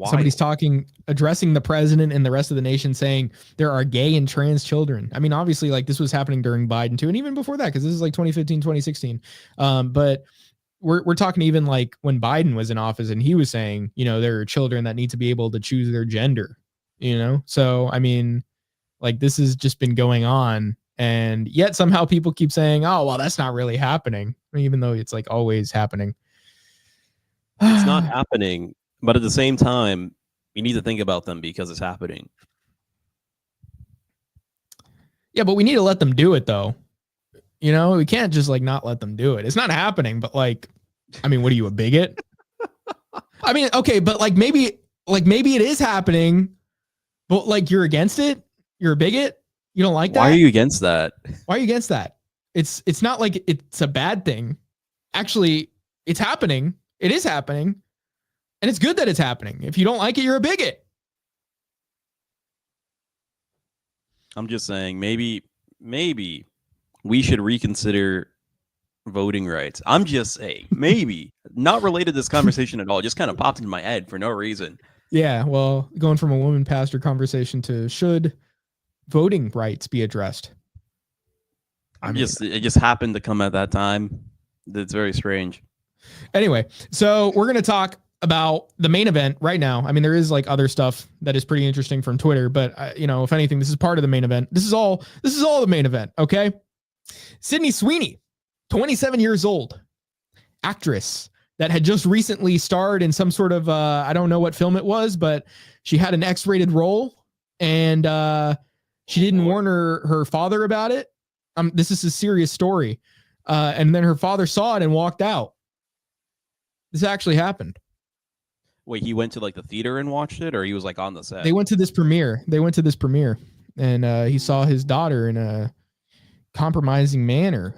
somebody's talking, addressing the president and the rest of the nation, saying there are gay and trans children. I mean, obviously, like, this was happening during Biden too, and even before that, because this is like 2015, 2016. But we're talking even like when Biden was in office, and he was saying, you know, there are children that need to be able to choose their gender. You know, so I mean, like, this has just been going on, and yet somehow people keep saying, "Oh, well, that's not really happening," even though it's like always happening. It's not happening. But at the same time, you need to think about them because it's happening. Yeah, but we need to let them do it, though. You know, we can't just like not let them do it. It's not happening, but like, I mean, what are you, a bigot? I mean, okay, but like maybe it is happening, but like you're against it. You're a bigot. You don't like that. Why are you against that? Why are you against that? It's not like it's a bad thing. Actually, it's happening. It is happening. And it's good that it's happening. If you don't like it, you're a bigot. I'm just saying, maybe we should reconsider voting rights. I'm just saying, maybe. Not related to this conversation at all. Just kind of popped into my head for no reason. Yeah, well, going from a woman pastor conversation to should voting rights be addressed? It just happened to come at that time. That's very strange. Anyway, so we're going to talk about the main event right now. I mean, there is like other stuff that is pretty interesting from Twitter, but you know, if anything, this is part of the main event. This is all the main event. Okay. Sydney Sweeney, 27 years old, actress that had just recently starred in some sort of, I don't know what film it was, but she had an X-rated role, and she didn't warn her father about it. This is a serious story. And then her father saw it and walked out. This actually happened. Wait, he went to like the theater and watched it, or he was like on the set? They went to this premiere. And he saw his daughter in a compromising manner.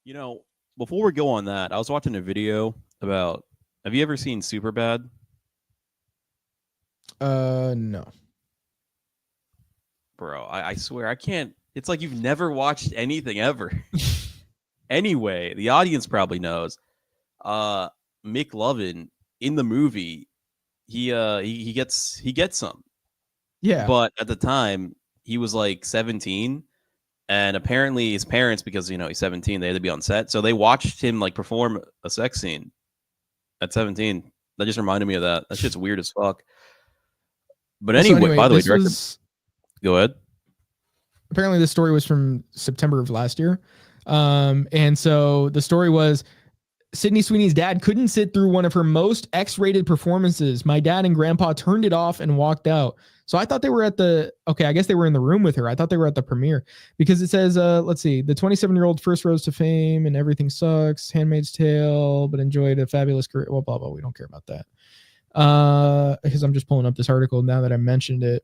You know, before we go on that, I was watching a video about, have you ever seen Superbad? No. Bro, I swear I can't. It's like you've never watched anything ever. Anyway, the audience probably knows. Mick Lovin in the movie, he gets some. Yeah. But at the time, he was like 17, and apparently his parents, because you know he's 17, they had to be on set, so they watched him like perform a sex scene at 17. That just reminded me of that. That shit's weird as fuck. But anyway, by the way, director, go ahead. Apparently, this story was from September of last year, and so the story was, Sydney Sweeney's dad couldn't sit through one of her most X-rated performances. My dad and grandpa turned it off and walked out. So I thought they were at I guess they were in the room with her. I thought they were at the premiere, because it says, let's see, the 27-year-old first rose to fame and Everything Sucks, Handmaid's Tale, but enjoyed a fabulous career. Well, blah, blah. We don't care about that. Because I'm just pulling up this article now that I mentioned it.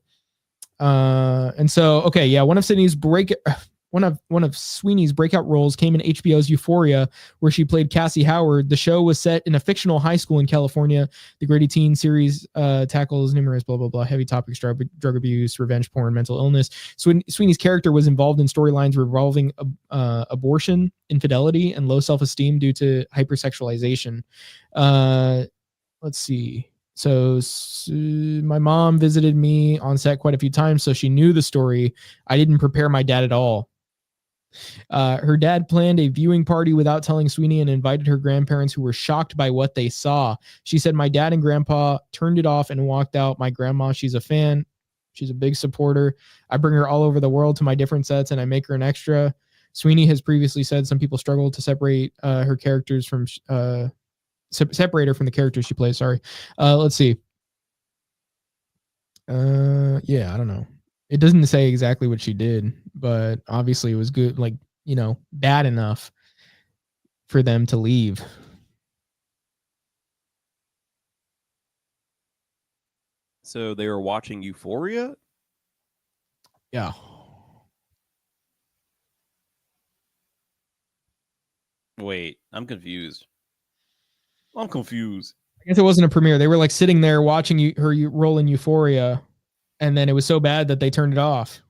And so, okay, yeah, one of Sweeney's breakout roles came in HBO's Euphoria, where she played Cassie Howard. The show was set in a fictional high school in California. The Grady teen series tackles numerous blah blah blah heavy topics: drug abuse, revenge porn, mental illness. Sweeney's character was involved in storylines revolving abortion, infidelity, and low self-esteem due to hypersexualization. Let's see. So my mom visited me on set quite a few times, so she knew the story. I didn't prepare my dad at all. Her dad planned a viewing party without telling Sweeney and invited her grandparents, who were shocked by what they saw. She said, my dad and grandpa turned it off and walked out. My grandma, she's a fan. She's a big supporter. I bring her all over the world to my different sets and I make her an extra. Sweeney has previously said some people struggle to separate her characters from separate her from the character she plays. Sorry. Let's see. Yeah, I don't know. It doesn't say exactly what she did, but obviously it was good, like, you know, bad enough for them to leave. So they were watching Euphoria? Yeah. Wait, I'm confused. I guess it wasn't a premiere. They were like sitting there watching her roll in Euphoria, and then it was so bad that they turned it off.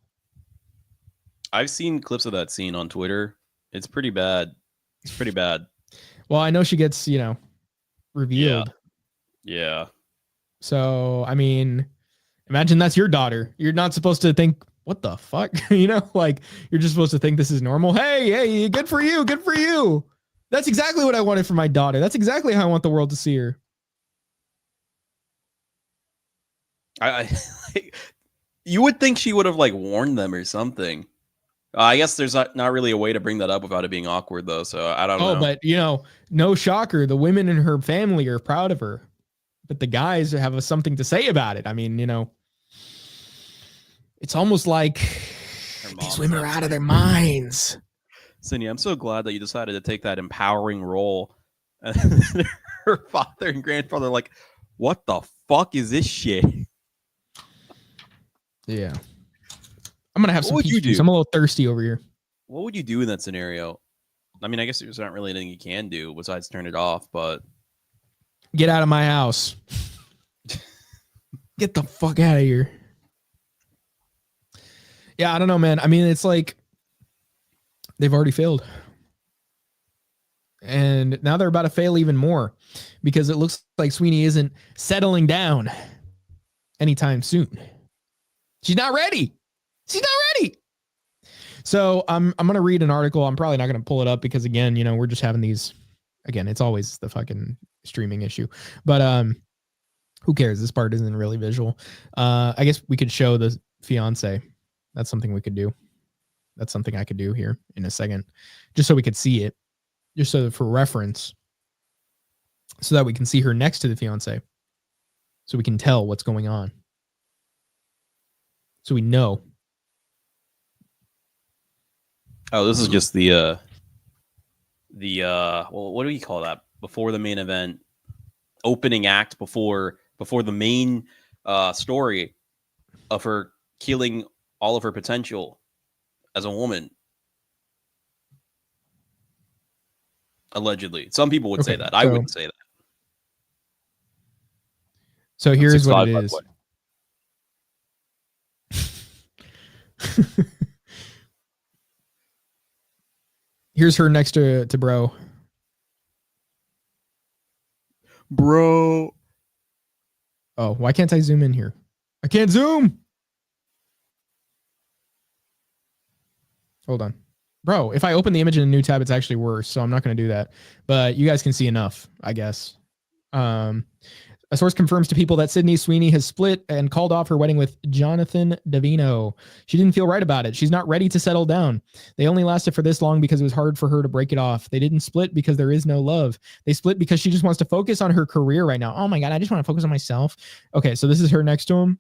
I've seen clips of that scene on Twitter. It's pretty bad. Well, I know she gets, you know, revealed. Yeah. So, I mean, imagine that's your daughter. You're not supposed to think, what the fuck? You know, like, you're just supposed to think this is normal. Hey, good for you. Good for you. That's exactly what I wanted for my daughter. That's exactly how I want the world to see her. You would think she would have like warned them or something. I guess there's not really a way to bring that up without it being awkward, though. So I don't know. Oh, but you know, no shocker. The women in her family are proud of her, but the guys have something to say about it. I mean, you know, it's almost like these women are out of their minds. Cindy, I'm so glad that you decided to take that empowering role. And her father and grandfather are like, what the fuck is this shit? Yeah. I'm going to have some peach juice. I'm a little thirsty over here. What would you do in that scenario? I mean, I guess there's not really anything you can do besides turn it off, but... Get out of my house. Get the fuck out of here. Yeah, I don't know, man. I mean, it's like they've already failed. And now they're about to fail even more because it looks like Sweeney isn't settling down anytime soon. She's not ready. She's not ready. So I'm going to read an article. I'm probably not going to pull it up because, again, you know, we're just having these. Again, it's always the fucking streaming issue. But who cares? This part isn't really visual. I guess we could show the fiance. That's something we could do. That's something I could do here in a second, just so we could see it, just so for reference, so that we can see her next to the fiance, so we can tell what's going on, so we know. Oh, this is just the well, what do we call that? Before the main event, opening act before the main story of her killing all of her potential as a woman. Allegedly. Some people would say that. I wouldn't say that. So here's what it is. Here's her next to bro. Bro. Oh, why can't I zoom in here? I can't zoom. Hold on. Bro, if I open the image in a new tab, it's actually worse. So I'm not going to do that. But you guys can see enough, I guess. A source confirms to people that Sydney Sweeney has split and called off her wedding with Jonathan Davino. She didn't feel right about it. She's not ready to settle down. They only lasted for this long because it was hard for her to break it off. They didn't split because there is no love. They split because she just wants to focus on her career right now. Oh my God, I just want to focus on myself. Okay, so this is her next to him.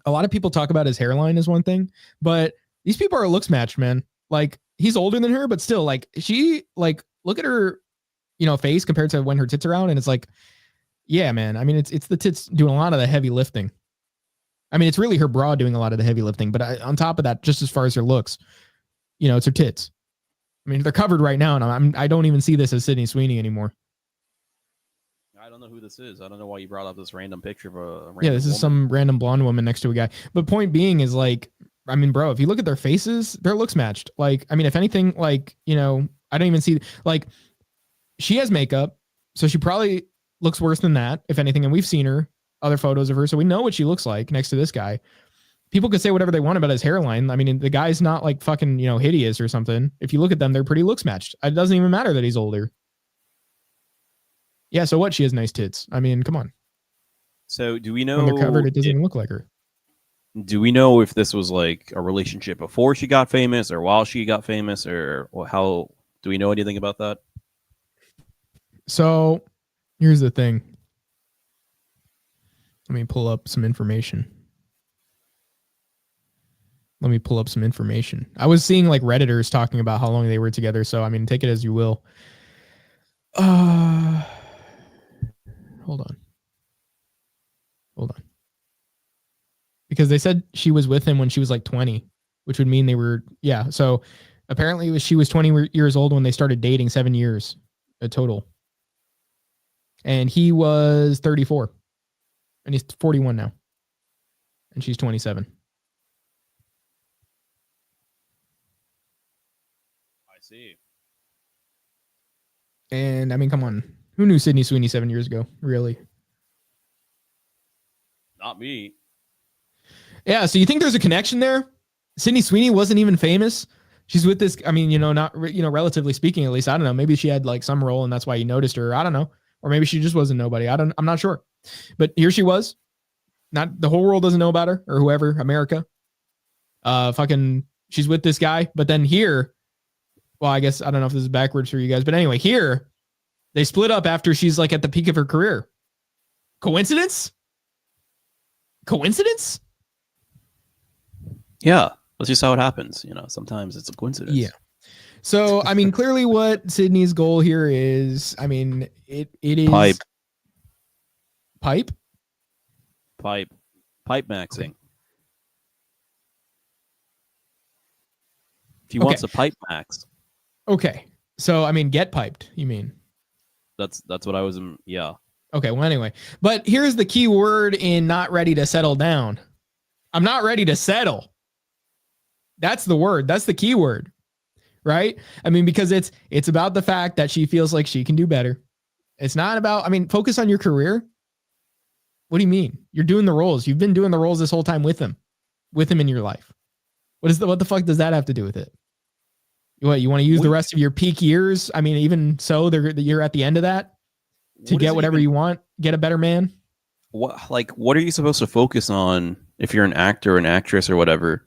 A lot of people talk about his hairline as one thing, but these people are looks matched, man. Like, he's older than her, but still, like, she, like, look at her, you know, face compared to when her tits are out, and it's like, yeah, man. I mean, it's the tits doing a lot of the heavy lifting. I mean, it's really her bra doing a lot of the heavy lifting, but on top of that, just as far as her looks, you know, it's her tits. I mean, they're covered right now, and I don't even see this as Sydney Sweeney anymore. I don't know who this is. I don't know why you brought up this random picture of a random Yeah, this is woman. some random blonde woman next to a guy. But point being is like, I mean, bro, if you look at their faces, their looks matched. Like, I mean, if anything, like, you know, I don't even see, like, she has makeup, so she probably looks worse than that, if anything. And we've seen her, other photos of her, so we know what she looks like next to this guy. People could say whatever they want about his hairline. I mean, the guy's not like fucking, you know, hideous or something. If you look at them, they're pretty looks matched. It doesn't even matter that he's older. Yeah, so what? She has nice tits. I mean, come on. So do we know When they're covered, it doesn't even look like her. Do we know if this was like a relationship before she got famous or while she got famous, or how do we know anything about that? So here's the thing. Let me pull up some information. I was seeing like Redditors talking about how long they were together. So, I mean, take it as you will. Hold on. Because they said she was with him when she was like 20, which would mean they were, yeah. So apparently she was 20 years old when they started dating, 7 years total. And he was 34 and he's 41 now. And she's 27. I see. And I mean, come on. Who knew Sydney Sweeney 7 years ago? Really? Not me. Yeah. So you think there's a connection there? Sydney Sweeney wasn't even famous. She's with this. I mean, you know, not, you know, relatively speaking, at least, I don't know. Maybe she had like some role and that's why you noticed her. I don't know. Or maybe she just wasn't nobody. I'm not sure. But here she was. Not the whole world doesn't know about her or whoever, America. She's with this guy. But then here, well, I guess I don't know if this is backwards for you guys, but anyway, here they split up after she's like at the peak of her career. Coincidence? Yeah, that's just how it happens. You know, sometimes it's a coincidence. Yeah. So, I mean, clearly what Sydney's goal here is, I mean, it is Pipe maxing. Okay. If he wants a pipe max. Okay. So, I mean, get piped, you mean? That's what I was, yeah. Okay, well, anyway. But here's the key word in not ready to settle down. I'm not ready to settle. That's the word. That's the key word. Right? I mean, because it's about the fact that she feels like she can do better. It's not about, I mean, focus on your career. What do you mean? You're doing the roles. You've been doing the roles this whole time with him in your life. What the fuck does that have to do with it? What, you want to use the rest of your peak years? I mean, even so, you're at the end of that to get whatever you want, get a better man. What are you supposed to focus on if you're an actor or an actress or whatever?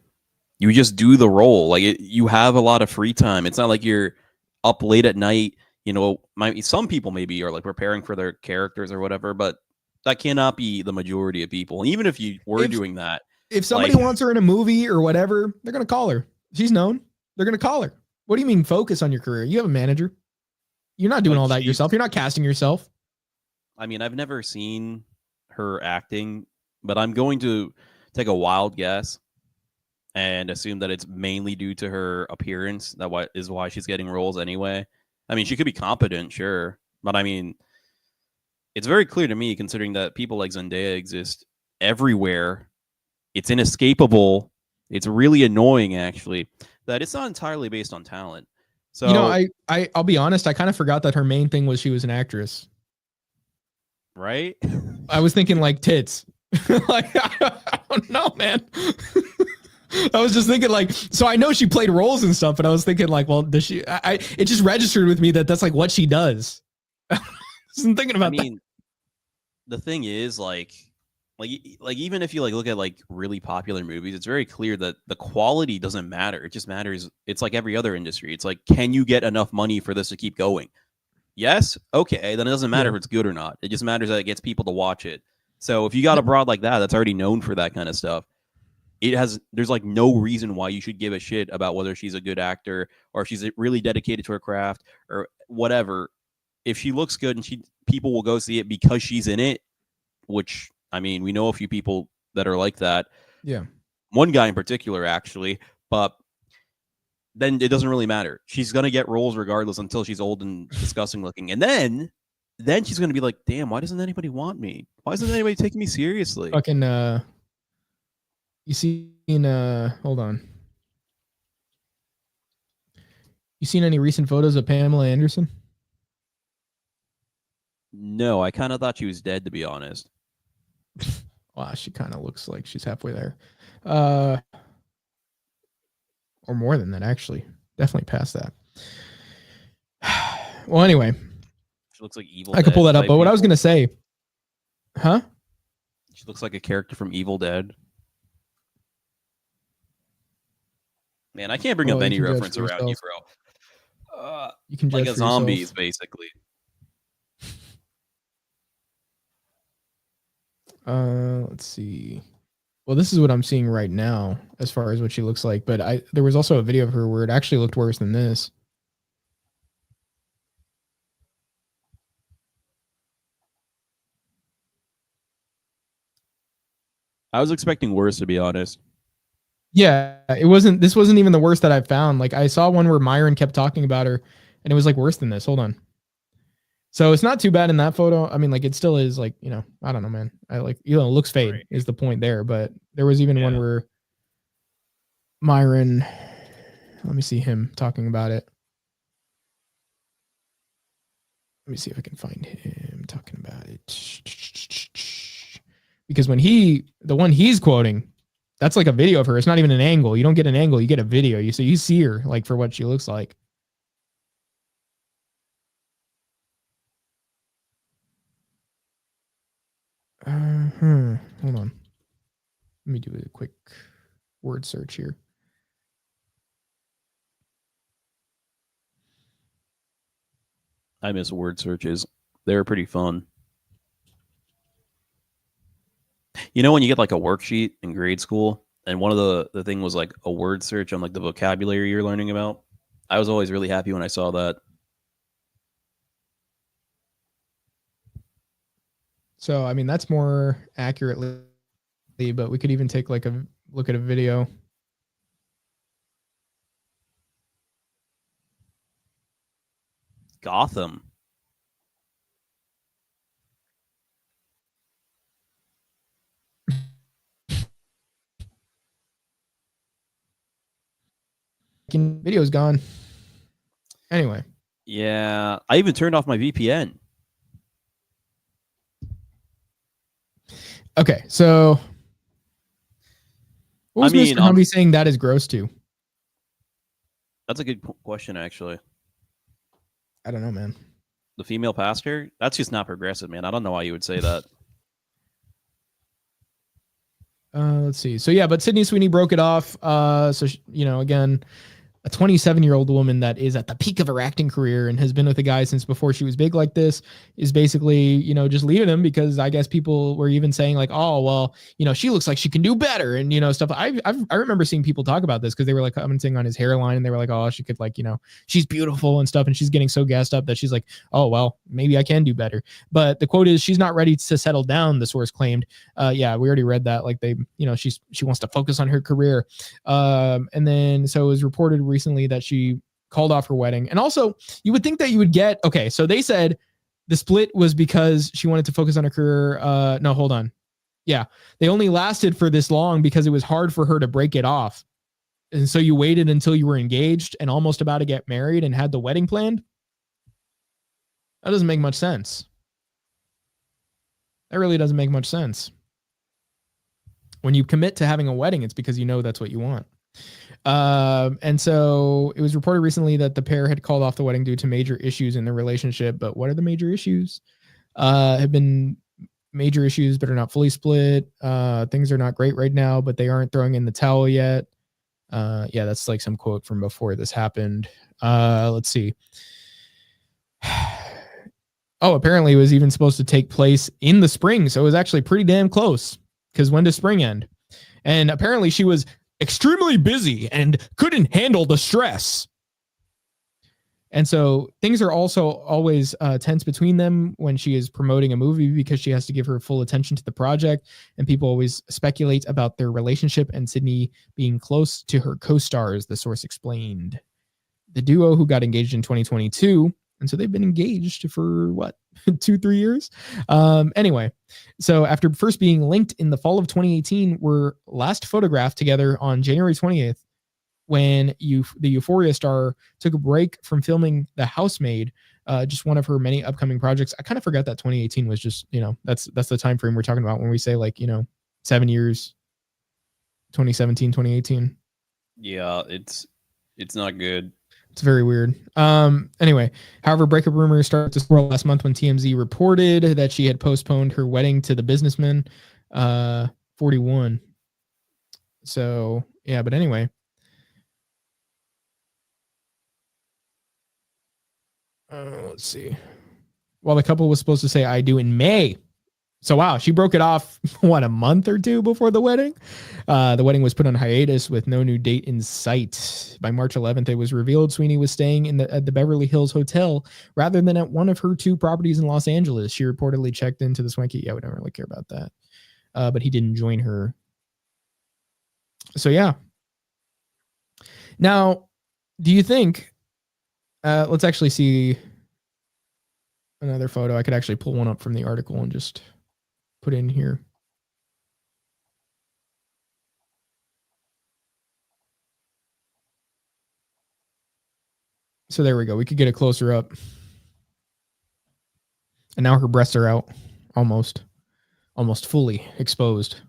You just do the role. Like you have a lot of free time. It's not like you're up late at night. You know, some people maybe are like preparing for their characters or whatever, but that cannot be the majority of people. And even if you were doing that, if somebody wants her in a movie or whatever, they're going to call her. She's known. They're going to call her. What do you mean focus on your career? You have a manager. You're not doing all that yourself. You're not casting yourself. I mean, I've never seen her acting, but I'm going to take a wild guess and assume that it's mainly due to her appearance. That is why she's getting roles anyway. I mean, she could be competent, sure, but I mean, it's very clear to me, considering that people like Zendaya exist everywhere. It's inescapable. It's really annoying, actually, that it's not entirely based on talent. So, you know, I'll be honest. I kind of forgot that her main thing was she was an actress. Right? I was thinking like tits. Like, I don't know, man. I was just thinking like, so I know she played roles and stuff, but I was thinking like, well, does she, it just registered with me that that's like what she does. I wasn't thinking about that. The thing is like even if you like look at like really popular movies, it's very clear that the quality doesn't matter. It just matters. It's like every other industry. It's like, can you get enough money for this to keep going? Yes. Okay. Then it doesn't matter if it's good or not. It just matters that it gets people to watch it. So if you got a broad like that, that's already known for that kind of stuff. There's like no reason why you should give a shit about whether she's a good actor or if she's really dedicated to her craft or whatever. If she looks good and people will go see it because she's in it, which, I mean, we know a few people that are like that. Yeah. One guy in particular, actually, but then it doesn't really matter. She's gonna get roles regardless until she's old and disgusting looking, and then she's gonna be like, "Damn, why doesn't anybody want me? Why isn't anybody taking me seriously?" Fucking you seen hold on. You seen any recent photos of Pamela Anderson? No, I kind of thought she was dead, to be honest. Wow, she kind of looks like she's halfway there. Or more than that, actually. Definitely past that. Well, anyway. She looks like Evil I could pull Dead that up, type but what I was people. going to say. Huh? She looks like a character from Evil Dead. Man, I can't bring Well, up you any can judge reference for around you, yourself. bro. You can Like judge a for zombies, yourself. basically. Let's see. Well, this is what I'm seeing right now as far as what she looks like, but there was also a video of her where it actually looked worse than this. I was expecting worse, to be honest. Yeah, this wasn't even the worst that I found. Like I saw one where Myron kept talking about her and it was like worse than this. Hold on. So it's not too bad in that photo. I mean, like it still is like, I don't know, man. I like, looks fade Right. is the point there, but there was even one where Myron, let me see him talking about it. Let me see if I can find him talking about it. Because when the one he's quoting, that's like a video of her. It's not even an angle. You don't get an angle. You get a video. You see her like for what she looks like. Hold on. Let me do a quick word search here. I miss word searches. They're pretty fun. You know when you get like a worksheet in grade school and one of the thing was like a word search on like the vocabulary you're learning about? I was always really happy when I saw that. So, I mean, that's more accurately, but we could even take like a look at a video. Gotham. Video's gone. Anyway. Yeah, I even turned off my VPN. Okay, so what was Mr. Humvee saying that is gross to? That's a good question, actually. I don't know, man. The female pastor? That's just not progressive, man. I don't know why you would say that. Let's see. So yeah, but Sydney Sweeney broke it off. So again, a 27-year-old woman that is at the peak of her acting career and has been with a guy since before she was big like this is basically, just leaving him because I guess people were even saying like, oh, well, she looks like she can do better and, stuff. I remember seeing people talk about this because they were like commenting on his hairline and they were like, oh, she could like, she's beautiful and stuff. And she's getting so gassed up that she's like, oh, well, maybe I can do better. But the quote is she's not ready to settle down, the source claimed. Yeah, we already read that. Like she wants to focus on her career. And then so it was reported recently that she called off her wedding. And also you would think that you would get, okay, so they said the split was because she wanted to focus on her career. No, hold on. Yeah. They only lasted for this long because it was hard for her to break it off. And so you waited until you were engaged and almost about to get married and had the wedding planned. That doesn't make much sense. That really doesn't make much sense. When you commit to having a wedding, it's because that's what you want. And so it was reported recently that the pair had called off the wedding due to major issues in the relationship. But what are the major issues? Have been major issues, but are not fully split. Things are not great right now, but they aren't throwing in the towel yet. Yeah, that's like some quote from before this happened. Let's see. Oh, apparently it was even supposed to take place in the spring. So it was actually pretty damn close because when does spring end? And apparently she was extremely busy and couldn't handle the stress. And so things are also always tense between them when she is promoting a movie because she has to give her full attention to the project. And people always speculate about their relationship and Sydney being close to her co-stars, the source explained. The duo who got engaged in 2022. And so they've been engaged for what, 2-3 years? Anyway, so after first being linked in the fall of 2018, were last photographed together on January 20th when the Euphoria star took a break from filming The Housemaid, just one of her many upcoming projects. I kind of forgot that 2018 was just, that's the time frame we're talking about when we say 7 years, 2017, 2018. Yeah, it's not good. It's very weird. Anyway, however, breakup rumors started to swirl last month when TMZ reported that she had postponed her wedding to the businessman, 41. So, yeah, but anyway. Let's see. Well, the couple was supposed to say "I do" in May. So wow, she broke it off a month or two before the wedding. The wedding was put on hiatus with no new date in sight. By March 11th, it was revealed Sweeney was staying at the Beverly Hills Hotel rather than at one of her 2 properties in Los Angeles. She reportedly checked into the swanky. Yeah, we don't really care about that. But he didn't join her. So yeah. Now, do you think? Let's actually see another photo. I could actually pull one up from the article and just put in here. So there we go. We could get a closer up. And now her breasts are out. Almost fully exposed.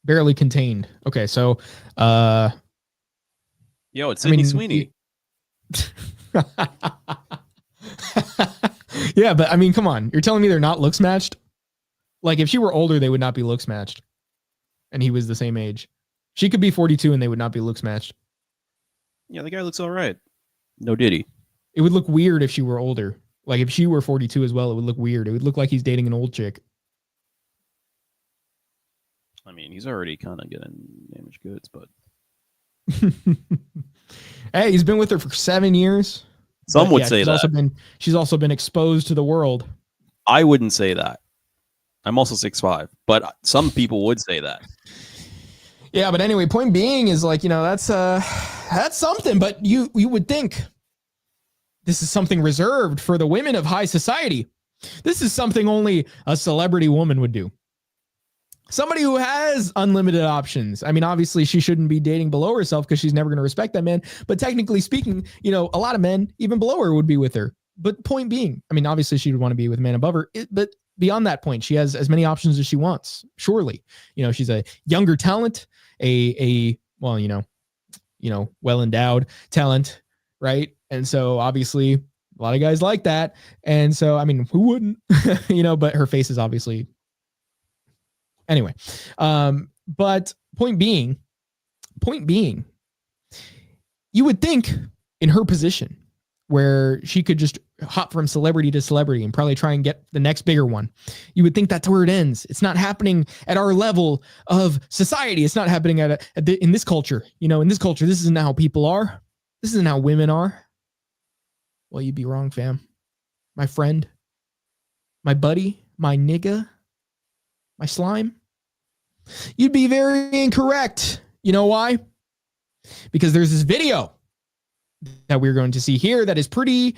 Barely contained. Okay, so Yo, it's Sydney Sweeney. Yeah, but I mean, come on. You're telling me they're not looks matched? Like, if she were older, they would not be looks matched. And he was the same age. She could be 42 and they would not be looks matched. Yeah, the guy looks all right. No diddy. It would look weird if she were older. Like, if she were 42 as well, it would look weird. It would look like he's dating an old chick. I mean, he's already kind of getting damaged goods, but... Hey, he's been with her for 7 years. Some would say that. She's also been exposed to the world. I wouldn't say that. I'm also 6'5", but some people would say that. Yeah, but anyway, point being is that's something. But you would think this is something reserved for the women of high society. This is something only a celebrity woman would do. Somebody who has unlimited options. I mean, obviously, she shouldn't be dating below herself because she's never going to respect that man. But technically speaking, a lot of men, even below her, would be with her. But point being, I mean, obviously, she would want to be with a man above her. But beyond that point, she has as many options as she wants. Surely, she's a younger talent, well endowed talent, right? And so obviously, a lot of guys like that. And so, I mean, who wouldn't? But her face is obviously. Anyway, but point being, you would think in her position where she could just hop from celebrity to celebrity and probably try and get the next bigger one. You would think that's where it ends. It's not happening at our level of society. It's not happening in this culture. In this culture, this isn't how people are. This isn't how women are. Well, you'd be wrong, fam. My friend, my buddy, my nigga. My slime? You'd be very incorrect. You know why? Because there's this video that we're going to see here that is pretty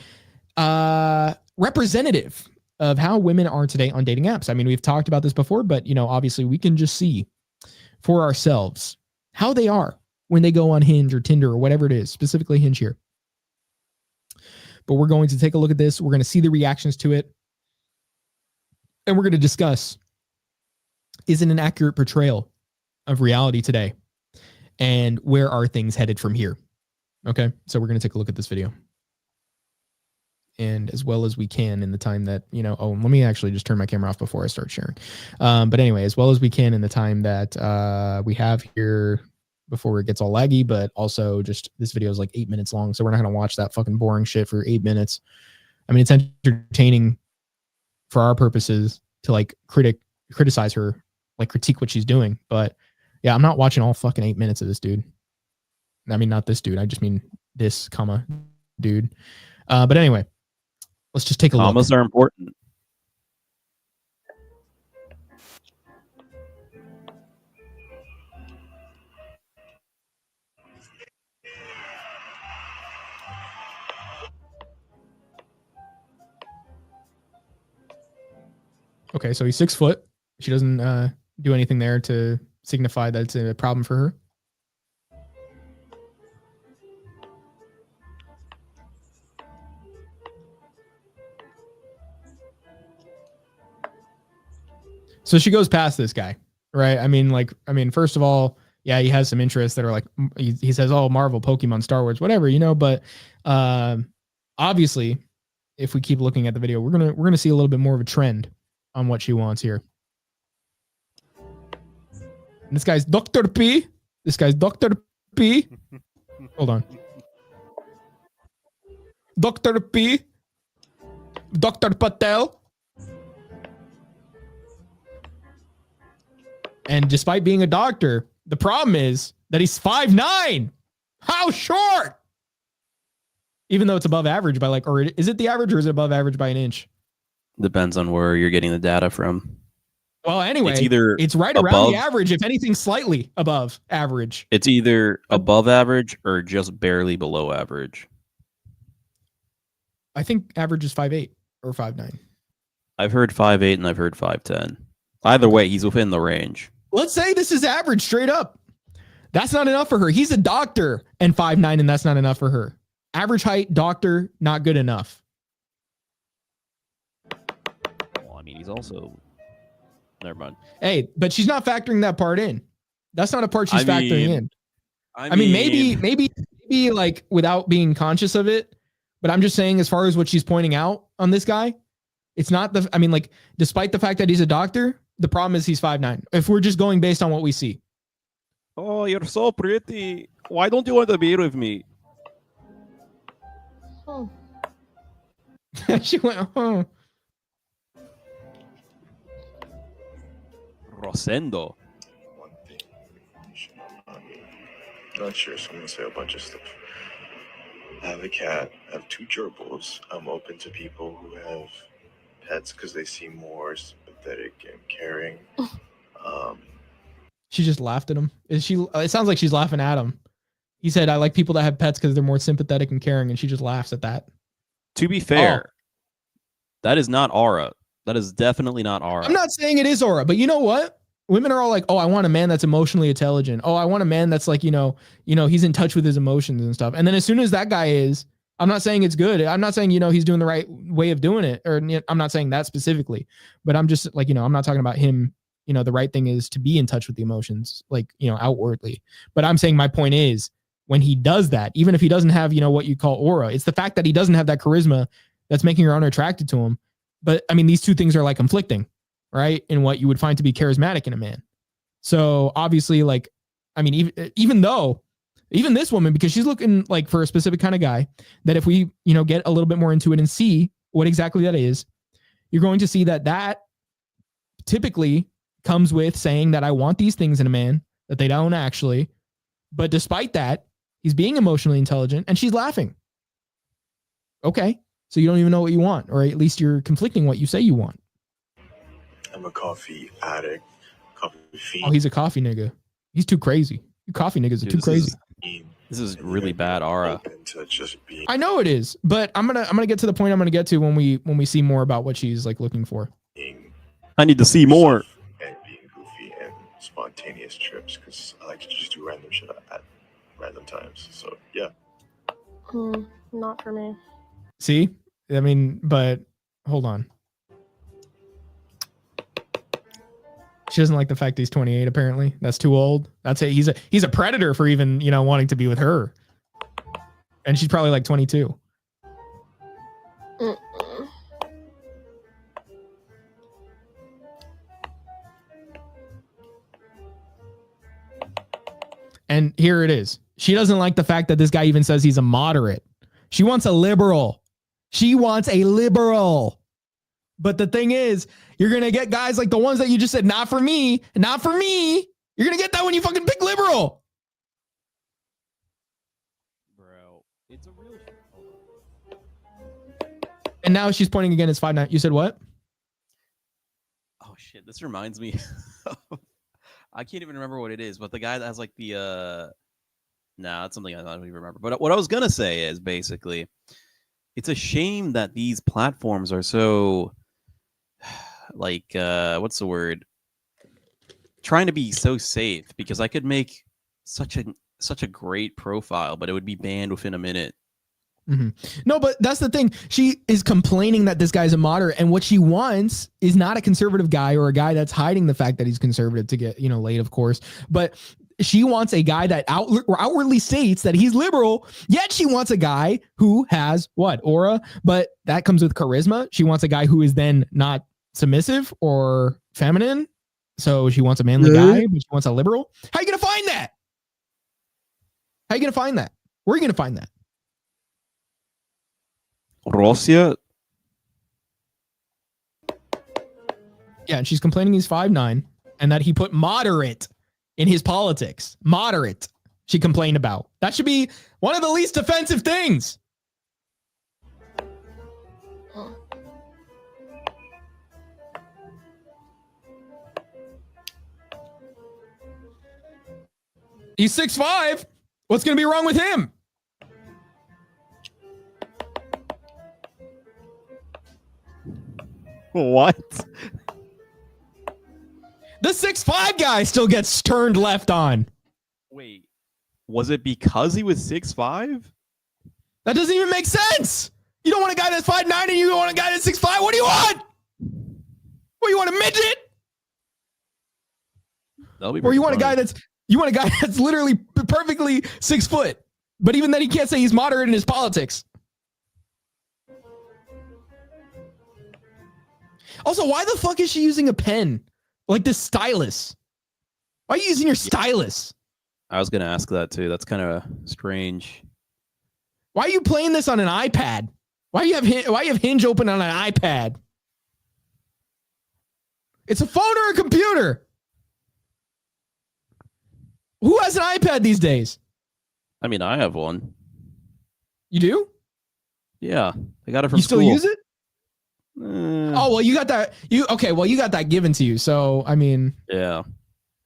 representative of how women are today on dating apps. I mean, we've talked about this before, but obviously we can just see for ourselves how they are when they go on Hinge or Tinder or whatever it is, specifically Hinge here. But we're going to take a look at this. We're going to see the reactions to it. And we're going to discuss, is it an accurate portrayal of reality today? And where are things headed from here? Okay, so we're going to take a look at this video. And as well as we can in the time that, let me actually just turn my camera off before I start sharing. But anyway, as well as we can in the time that we have here before it gets all laggy, but also just this video is like 8 minutes long. So we're not going to watch that fucking boring shit for 8 minutes. I mean, it's entertaining for our purposes to criticize her, critique what she's doing. But yeah, I'm not watching all fucking 8 minutes of this dude. I mean, not this dude. I just mean this, dude. But anyway, let's just take a look. Commas are important. Okay, so he's 6 foot. She doesn't do anything there to signify that it's a problem for her. So she goes past this guy, right? I mean, first of all, yeah, he has some interests that are like, he says, oh, Marvel, Pokemon, Star Wars, whatever, you know, but obviously, if we keep looking at the video, we're gonna see a little bit more of a trend on what she wants here. And this guy's Dr. P. This guy's Dr. P. Hold on. Dr. P. Dr. Patel. And despite being a doctor, the problem is that he's 5'9". How short? Even though it's above average by like, or is it the average or is it above average by an inch? Depends on where you're getting the data from. Well, anyway, it's right above, around the average, if anything, slightly above average. It's either above average or just barely below average. I think average is 5'8" or 5'9". I've heard 5'8" and I've heard 5'10". Either way, he's within the range. Let's say this is average straight up. That's not enough for her. He's a doctor and 5'9", and that's not enough for her. Average height, doctor, not good enough. Well, I mean, he's also... Never mind. Hey, but she's not factoring that part in. That's not a part she's factoring in. I mean, maybe like without being conscious of it, but I'm just saying as far as what she's pointing out on this guy, it's not the, I mean, like, despite the fact that he's a doctor, the problem is he's 5'9". If we're just going based on what we see. Oh, you're so pretty. Why don't you want to be with me? Oh. She went, oh. Rosendo. One thing. Not sure, so I'm gonna say a bunch of stuff. I have a cat. I have 2 gerbils. I'm open to people who have pets because they seem more sympathetic and caring. She just laughed at him. Is she? It sounds like she's laughing at him. He said, "I like people that have pets because they're more sympathetic and caring," and she just laughs at that. To be fair, that is not aura. That is definitely not aura. I'm not saying it is aura, but you know what? Women are all like, "Oh, I want a man that's emotionally intelligent. Oh, I want a man that's like, you know, he's in touch with his emotions and stuff." And then as soon as that guy is, I'm not saying it's good. I'm not saying, he's doing the right way of doing it, or I'm not saying that specifically, but I'm just like, I'm not talking about him. The right thing is to be in touch with the emotions, like, outwardly. But I'm saying my point is when he does that, even if he doesn't have, what you call aura, it's the fact that he doesn't have that charisma that's making her unattracted to him. But I mean, these two things are like conflicting, right? In what you would find to be charismatic in a man. So obviously, like, I mean, even this woman, because she's looking like for a specific kind of guy, that if we, get a little bit more into it and see what exactly that is, you're going to see that typically comes with saying that I want these things in a man that they don't actually. But despite that, he's being emotionally intelligent and she's laughing. Okay. So you don't even know what you want, or at least you're conflicting what you say you want. I'm a coffee addict, coffee fiend. Oh, he's a coffee nigga. He's too crazy. You coffee niggas are too crazy. This is really bad aura. I know it is, but I'm gonna get to the point I'm gonna get to when we see more about what she's like looking for. I need to see more. And being goofy and spontaneous trips, because I like to just do random shit at random times. So yeah. Not for me. See, I mean, but hold on. She doesn't like the fact that he's 28. Apparently, that's too old. That's it. He's a predator for even wanting to be with her, and she's probably like 22. And here it is. She doesn't like the fact that this guy even says he's a moderate. She wants a liberal. She wants a liberal. But the thing is, you're going to get guys like the ones that you just said, not for me, not for me. You're going to get that when you fucking pick liberal. Bro, it's a real... And now she's pointing again as 5'9". You said what? Oh shit! This reminds me. I can't even remember what it is, but the guy that has like the nah, that's something I don't even remember. But what I was gonna say is basically, it's a shame that these platforms are so like what's the word? Trying to be so safe, because I could make such a great profile, but it would be banned within a minute. Mm-hmm. No, but that's the thing. She is complaining that this guy's a moderate, and what she wants is not a conservative guy or a guy that's hiding the fact that he's conservative to get, laid, of course. But she wants a guy that outwardly states that he's liberal, yet she wants a guy who has what? Aura, but that comes with charisma. She wants a guy who is then not submissive or feminine. So she wants a manly guy, but she wants a liberal. How are you going to find that? How are you going to find that? Where are you going to find that? Rosia? Yeah, and she's complaining he's 5'9", and that he put moderate in his politics. Moderate, she complained about. That should be one of the least offensive things. He's 6'5". What's going to be wrong with him? What? The 6'5" guy still gets turned left on. Wait, was it because he was 6'5"? That doesn't even make sense. You don't want a guy that's 5'9" and you want a guy that's 6'5". What do you want? What, you want a midget? Or you want a guy that's literally perfectly 6 foot, but even then he can't say he's moderate in his politics. Also, why the fuck is she using a pen? Like this stylus? Why are you using your stylus? I was going to ask that too. That's kind of strange. Why are you playing this on an iPad? Why do you have Hinge open on an iPad? It's a phone or a computer. Who has an iPad these days? I mean, I have one. You do? Yeah, I got it from You still school. use it? Oh, well, you got that. You got that given to you. So, I mean, yeah.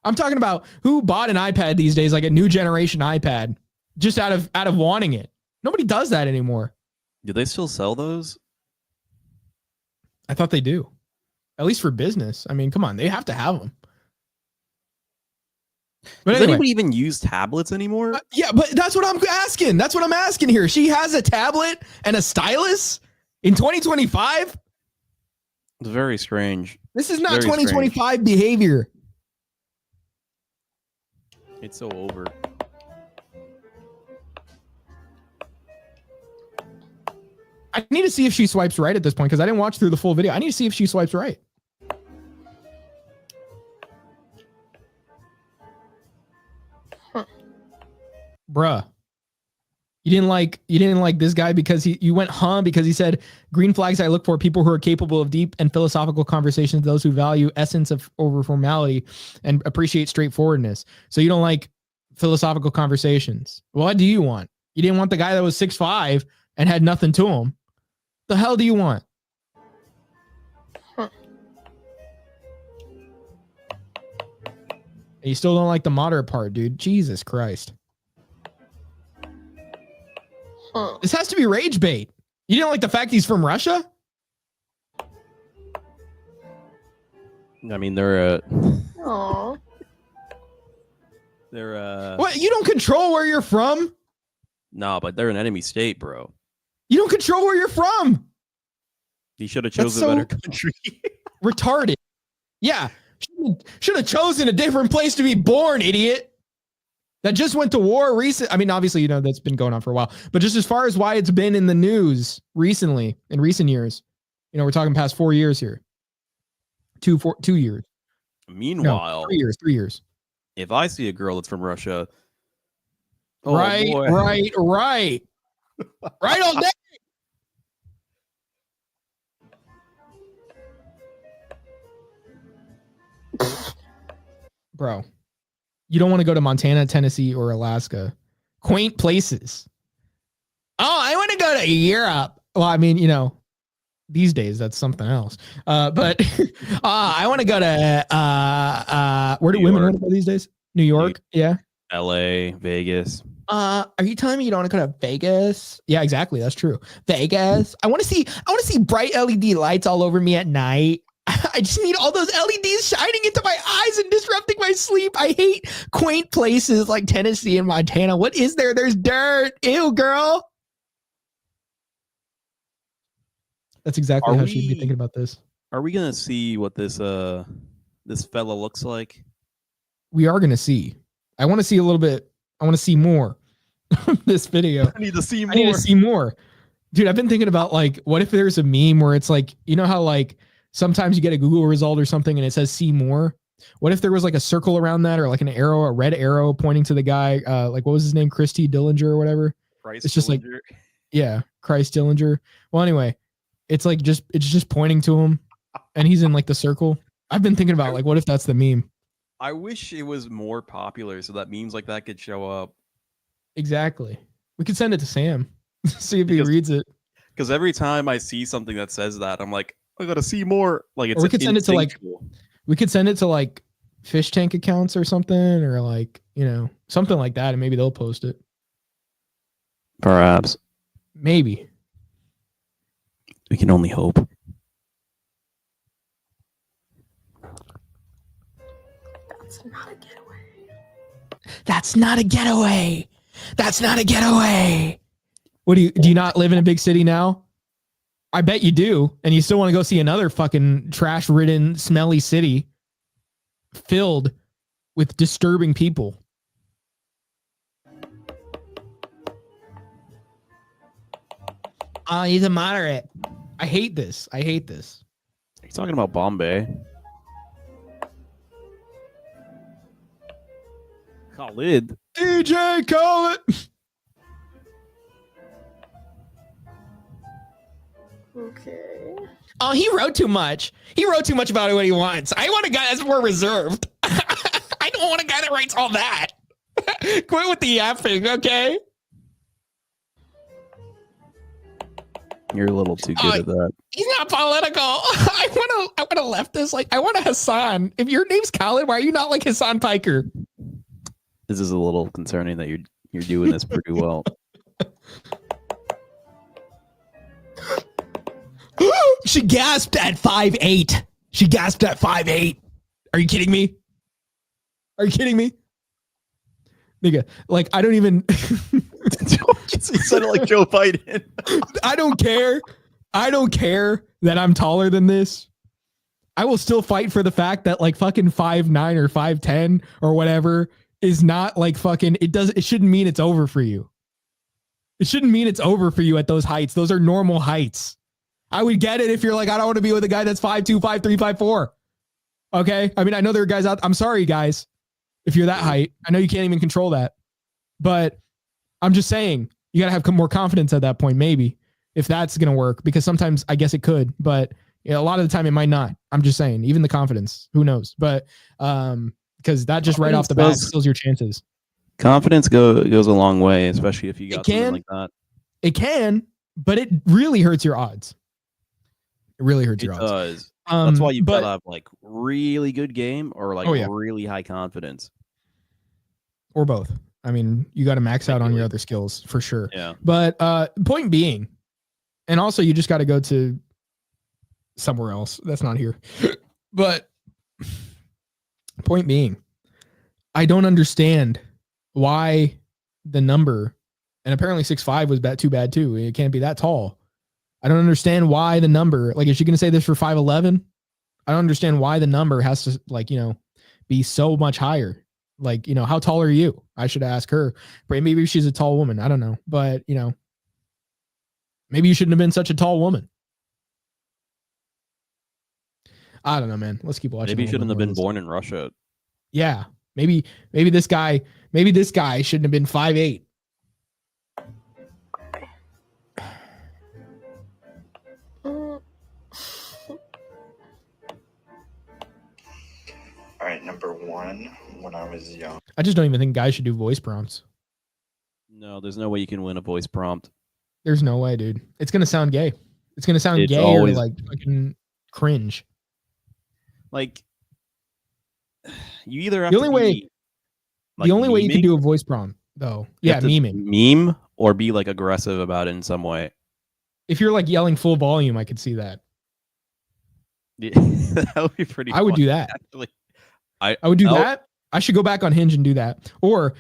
I'm talking about who bought an iPad these days, like a new generation iPad, just out of wanting it. Nobody does that anymore. Do they still sell those? I thought they do. At least for business. I mean, come on, they have to have them. But Does anyway, anybody even use tablets anymore? yeah, but that's what I'm asking. That's what I'm asking here. She has a tablet and a stylus in 2025. It's very strange. This is not Very 2025 behavior. It's so over. I need to see if she swipes right at this point because I didn't watch through the full video. I need to see if she swipes right. Bruh. You didn't like this guy because you went because he said green flags I look for people who are capable of deep and philosophical conversations, those who value essence over formality and appreciate straightforwardness. So you don't like philosophical conversations. What do you want? You didn't want the guy that was 6'5" and had nothing to him. The hell do you want? And you still don't like the moderate part, dude. Jesus Christ. This has to be rage bait. You didn't like the fact he's from Russia? I mean, they're Aww. What? You don't control where you're from? no, but they're an enemy state, bro. You don't control where you're from. He should have That's chosen a better country. Retarded. Yeah. Should have chosen a different place to be born, idiot. That just went to war recent. I mean, obviously, that's been going on for a while, but just as far as why it's been in the news recently, in recent years, we're talking past 4 years here. 2 years. Meanwhile, no, 3 years. If I see a girl that's from Russia, oh, right, boy. right all day. Bro, you don't want to go to Montana, Tennessee, or Alaska. Quaint places. Oh, I want to go to Europe. Well, I mean, these days that's something else. But I want to go to where do New women York. want to go these days? New York, yeah. LA, Vegas. Are you telling me you don't want to go to Vegas? Yeah, exactly. That's true. Vegas. I want to see bright LED lights all over me at night. I just need all those LEDs shining into my eyes and disrupting my sleep. I hate quaint places like Tennessee and Montana. What is there? There's dirt. Ew, girl. That's exactly how she'd be thinking about this. Are we gonna see what this this fella looks like? We are gonna see. I want to see a little bit. I want to see more of this video. I need to see more. I need to see more. Dude, I've been thinking about like, what if there's a meme where it's like, you know how like sometimes you get a Google result or something and it says see more? What if there was like a circle around that or like an arrow, a red arrow pointing to the guy, like what was his name? Christy Dillinger or whatever. Bryce It's just like, Dillinger. yeah, Christ Dillinger. Well, anyway, it's like it's just pointing to him and he's in like the circle. I've been thinking about like, what if that's the meme? I wish it was more popular so that memes like that could show up. Exactly. We could send it to Sam. See if he reads it. Because every time I see something that says that, I'm like, I gotta see more. Like it's Or we could send it to like instinctual. we could send it to like fish tank accounts or something, or like, you know, something like that, and maybe they'll post it. Perhaps. Maybe. We can only hope. That's not a getaway. That's not a getaway. That's not a getaway. What do you not live in a big city now? I bet you do, and you still want to go see another fucking trash-ridden, smelly city filled with disturbing people. He's a moderate. I hate this. I hate this. Are you talking about Bombay? Khalid. DJ Khaled. Okay. Oh, he wrote too much. He wrote too much about what he wants. I want a guy that's more reserved. I don't want a guy that writes all that. Quit with the yapping, okay? You're a little too good at that. He's not political. I want a leftist. Like, I want a Hassan. If your name's Khaled, why are you not like Hassan Piker? This is a little concerning that you're doing this pretty well. She gasped at 5'8". She gasped at 5'8". Are you kidding me? Are you kidding me? Nigga, like, I don't even... You said it like Joe Biden. I don't care. I don't care that I'm taller than this. I will still fight for the fact that like fucking 5'9" or 5'10" or whatever is not like fucking, it shouldn't mean it's over for you. It shouldn't mean it's over for you at those heights. Those are normal heights. I would get it if you're like, I don't want to be with a guy that's 5'2", 5'3", 5'4". Okay? I mean, I know there are guys out. I'm sorry, guys, if you're that height. I know you can't even control that. But I'm just saying, you got to have more confidence at that point, maybe, if that's going to work. Because sometimes I guess it could. But you know, a lot of the time it might not. I'm just saying, even the confidence, who knows? But because that just right off the bat kills your chances. Confidence goes a long way, especially if you got something like that. It can, but it really hurts your odds. It really hurts your odds. It does. That's why you gotta have like really good game or like really high confidence. Or both. I mean, you got to max out on your other skills for sure. Yeah. But point being, and also you just got to go to somewhere else. That's not here. But point being, I don't understand why the number, and apparently 6'5" was too bad too. It can't be that tall. I don't understand why the number, like, is she going to say this for 5'11"? I don't understand why the number has to, like, you know, be so much higher. Like, you know, how tall are you? I should ask her. Maybe she's a tall woman. I don't know. But, you know, maybe you shouldn't have been such a tall woman. I don't know, man. Let's keep watching. Maybe you shouldn't have been born in Russia. Yeah. Maybe this guy shouldn't have been 5'8". All right, number one, when I was young. I just don't even think guys should do voice prompts. No, there's no way you can win a voice prompt. There's no way, dude. It's going to sound gay. It's gonna sound It's gay always- or like fucking cringe. Like, you either have The to only way- be, like, the only way you can memeing, do a voice prompt, though, you yeah, have to memeing. meme or be like aggressive about it in some way. If you're like yelling full volume, I could see that. Yeah, that would be pretty. I would funny, do that. Actually, I would do I'll- that. I should go back on Hinge and do that. Or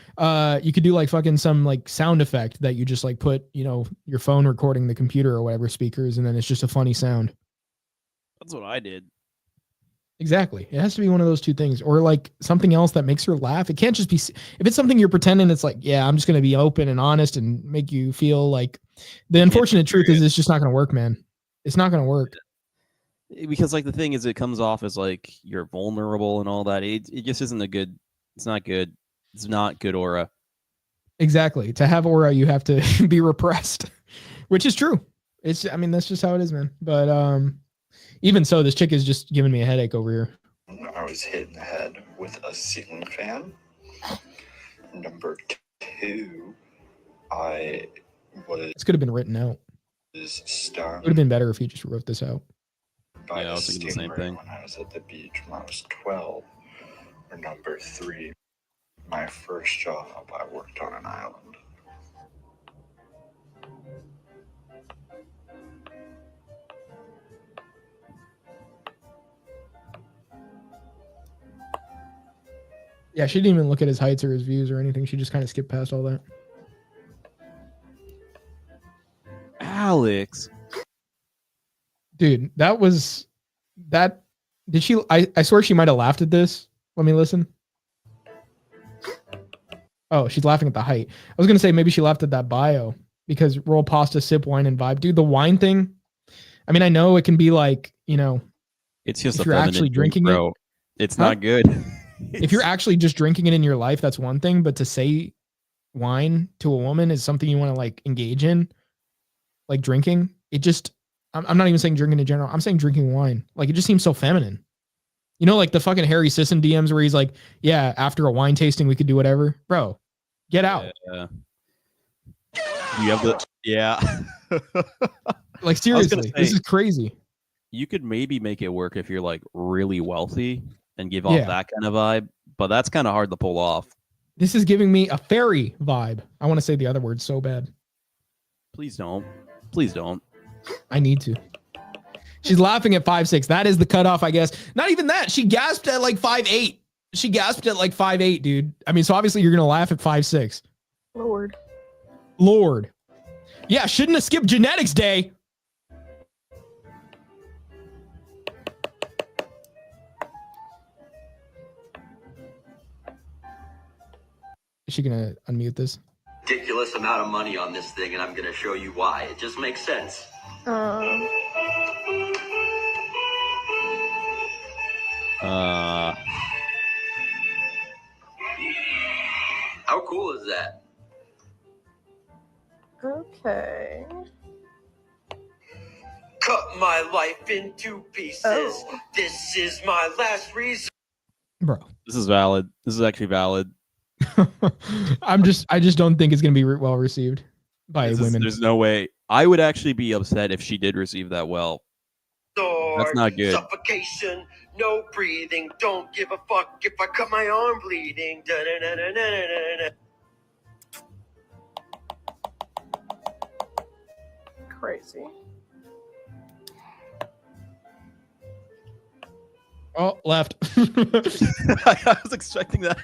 you could do like fucking some like sound effect that you just like put, you know, your phone recording the computer or whatever speakers, and then it's just a funny sound. That's what I did. Exactly. It has to be one of those two things, or like something else that makes her laugh. It can't just be if it's something you're pretending. It's like, yeah, I'm just going to be open and honest and make you feel like. The unfortunate truth is, it's just not going to work, man. It's not going to work. Because like the thing is, it comes off as like you're vulnerable and all that. It just isn't a good. It's not good. It's not good aura. Exactly. To have aura, you have to be repressed, which is true. It's. I mean, that's just how it is, man. But even so, this chick is just giving me a headache over here. I was hit in the head with a ceiling fan. Number 2, I was This could have been written out. stung It would have been better if you just wrote this out. by Yeah, I a was thinking the same stingray thing. when I was at the beach when I was 12. Or number 3, my first job, I worked on an island. Yeah, she didn't even look at his heights or his views or anything. She just kind of skipped past all that. Alex, Dude, that was that. Did she? I swear she might have laughed at this. Let me listen. Oh, she's laughing at the height. I was gonna say maybe she laughed at that bio because roll pasta, sip wine, and vibe. Dude, the wine thing. I mean, I know it can be like, you know, it's just If a you're feminine actually drink, drinking it- bro. It's Huh? not good. if you're actually just drinking it in your life, that's one thing. But to say wine to a woman is something you want to like engage in, like drinking. It just, I'm not even saying drinking in general. I'm saying drinking wine. Like it just seems so feminine. You know, like the fucking Harry Sisson DMs where he's like, yeah, after a wine tasting, we could do whatever. Bro, get out. Yeah. You have the Like seriously, this say- is crazy. You could maybe make it work if you're like really wealthy and give off Yeah. that kind of vibe, but that's kind of hard to pull off. This is giving me a fairy vibe. I want to say the other word so bad. Please don't. Please don't. I need to. She's laughing at 5'6". That is the cutoff, I guess. Not even that. She gasped at like 5'8". She gasped at like 5'8", dude. I mean, so obviously you're gonna laugh at 5'6". Lord. Lord. Yeah, shouldn't have skipped genetics day. Is she gonna unmute this? Ridiculous amount of money on this thing, and I'm going to show you why. It just makes sense. How cool is that? Okay. Cut my life into pieces. Oh. This is my last reason. Bro. This is valid. This is actually valid. I just don't think it's gonna be well received by women. There's no way. I would actually be upset if she did receive that well. That's not good. Suffocation, no breathing. Don't give a fuck if I cut my arm bleeding. Da-da-da-da-da-da-da. Crazy. Oh, left. I was expecting that.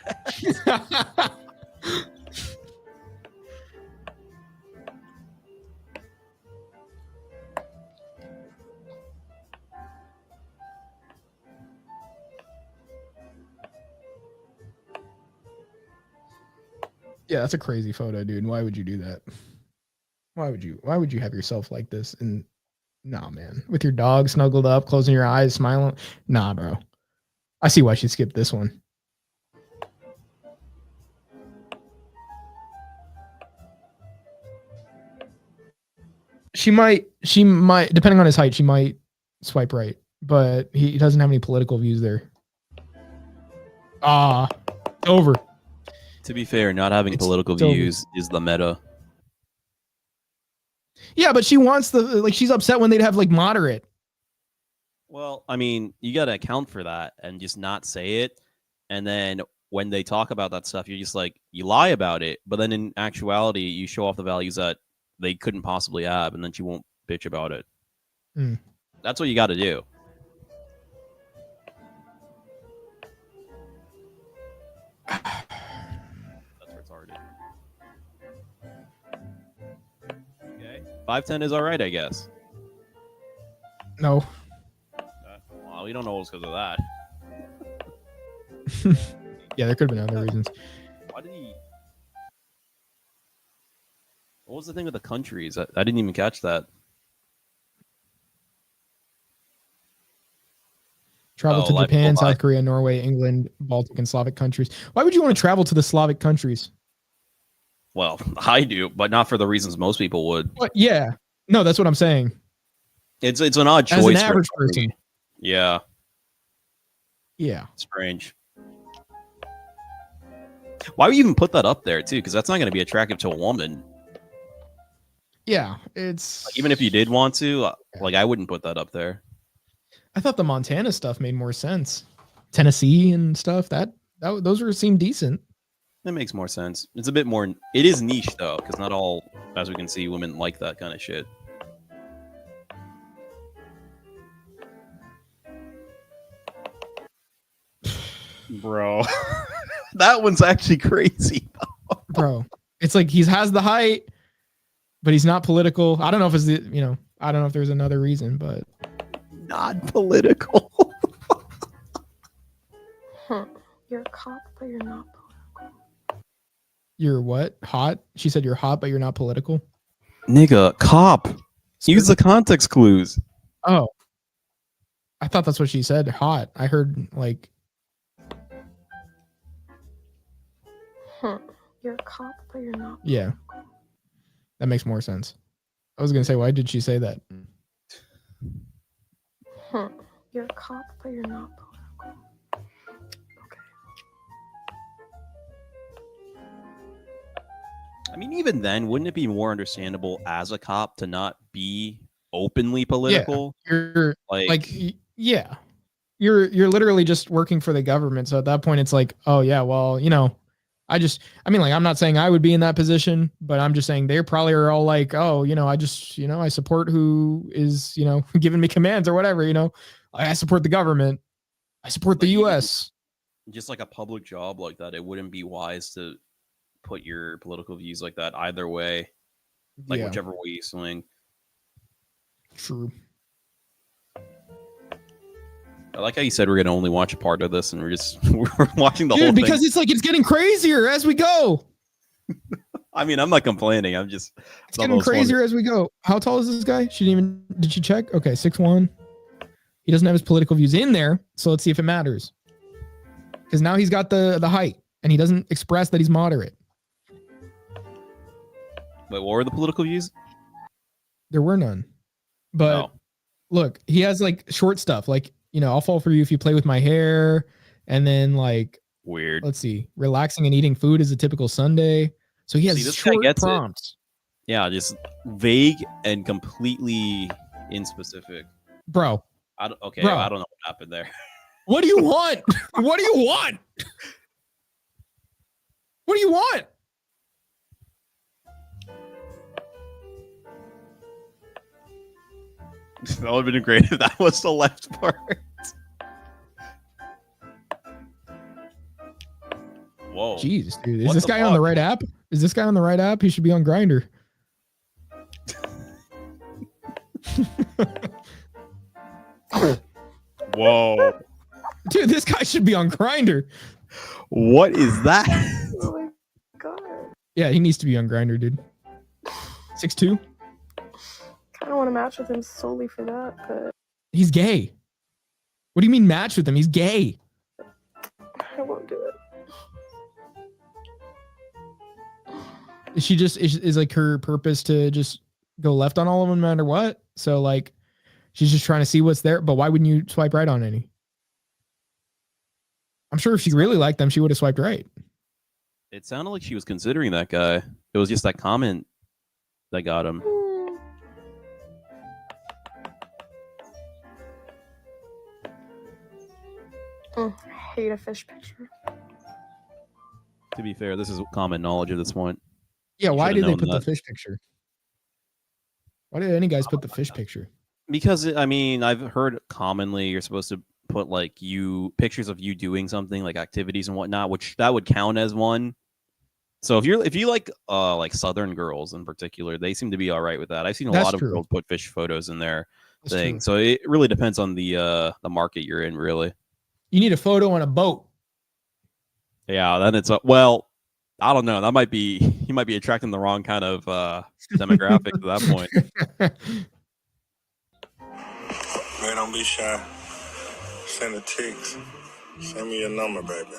Yeah, that's a crazy photo, dude. Why would you do that? Why would you have yourself like this? And nah, man, with your dog snuggled up, closing your eyes, smiling. Nah, bro. I see why she skipped this one. She might, depending on his height, she might swipe right, but he doesn't have any political views there. Over. To be fair, not having It's political so- views is the meta. Yeah, but she wants she's upset when they'd have like moderate. Well, I mean, you got to account for that and just not say it. And then when they talk about that stuff, you're just like, you lie about it. But then in actuality, you show off the values that they couldn't possibly have, and then she won't bitch about it. Mm. That's what you got to do. That's retarded. Okay. 5'10" is all right, I guess. No. Well, we don't know it's because of that. Yeah, there could have been other reasons. Why did he? What was the thing with the countries? I didn't even catch that. Travel to like, Japan, well, South Korea, Norway, England, Baltic, and Slavic countries. Why would you want to travel to the Slavic countries? Well, I do, but not for the reasons most people would. But yeah, no, that's what I'm saying. It's an odd choice. As an for average everybody. person. Yeah. Yeah. Strange. Why would you even put that up there too? Because that's not going to be attractive to a woman. Yeah, it's Like, even if you did want to, like, I wouldn't put that up there. I thought the Montana stuff made more sense. Tennessee and stuff those seemed decent. That makes more sense. It's a bit more. It is niche though, because not all, as we can see, women like that kind of shit. Bro, that one's actually crazy. Bro, it's like he has the height, but he's not political. I don't know if it's I don't know if there's another reason, but Not political. You're a cop, but you're not political. you're what? Hot? She said you're hot, but you're not political. Nigga, cop. Use the context clues. Oh, I thought that's what she said. Hot. I heard like. You're a cop, but you're not. Yeah, that makes more sense. I was gonna say, why did she say that? You're a cop, but you're not political. Okay. I mean, even then, wouldn't it be more understandable as a cop to not be openly political? You're yeah, you're literally just working for the government. So at that point, it's like, oh yeah, well, I'm not saying I would be in that position, but I'm just saying they probably are all like, oh, I support who is, giving me commands or whatever, I support the government. I support the U.S. Just like a public job like that, it wouldn't be wise to put your political views like that either way, like whichever way you swing. True. I like how you said we're gonna only watch a part of this, and we're watching the whole thing. Because it's like it's getting crazier as we go. I mean, I'm not complaining. I'm just it's getting crazier as we go. How tall is this guy? Did she check? Okay, 6'1". He doesn't have his political views in there, so let's see if it matters. Because now he's got the height, and he doesn't express that he's moderate. Wait, what were the political views? There were none. But look, he has like short stuff, like I'll fall for you if you play with my hair, and then like weird. Let's see, relaxing and eating food is a typical Sunday. So he has short prompts. Yeah, just vague and completely inspecific. Bro. I don't know what happened there. What do you want? What do you want? What do you want? That would have been great if that was the left part. Whoa. Jeez, dude. Is this guy on the right app? Is this guy on the right app? He should be on Grindr. Whoa. Dude, this guy should be on Grindr. What is that? Oh my god. Yeah, he needs to be on Grindr, dude. 6'2". Kind of want to match with him solely for that, but he's gay. What do you mean match with him? He's gay. I won't do it. She just is like her purpose to just go left on all of them no matter what. So like she's just trying to see what's there. But why wouldn't you swipe right on any? I'm sure if she really liked them, she would have swiped right. It sounded like she was considering that guy. It was just that comment that got him. I hate a fish picture. To be fair, this is common knowledge at this point. Yeah, You why should've did they known put the that. fish picture? Why did any guys put the fish picture? Because I mean, I've heard commonly you're supposed to put like pictures of you doing something like activities and whatnot, which that would count as one. So if you like Southern girls in particular, they seem to be all right with that. I've seen a That's lot of true. girls put fish photos in their That's thing. true. So it really depends on the market you're in, really. You need a photo on a boat. Yeah, then it's well, I don't know. That might be he might be attracting the wrong kind of demographic at that point. Man, don't be shy. Send a text. Send me your number, baby.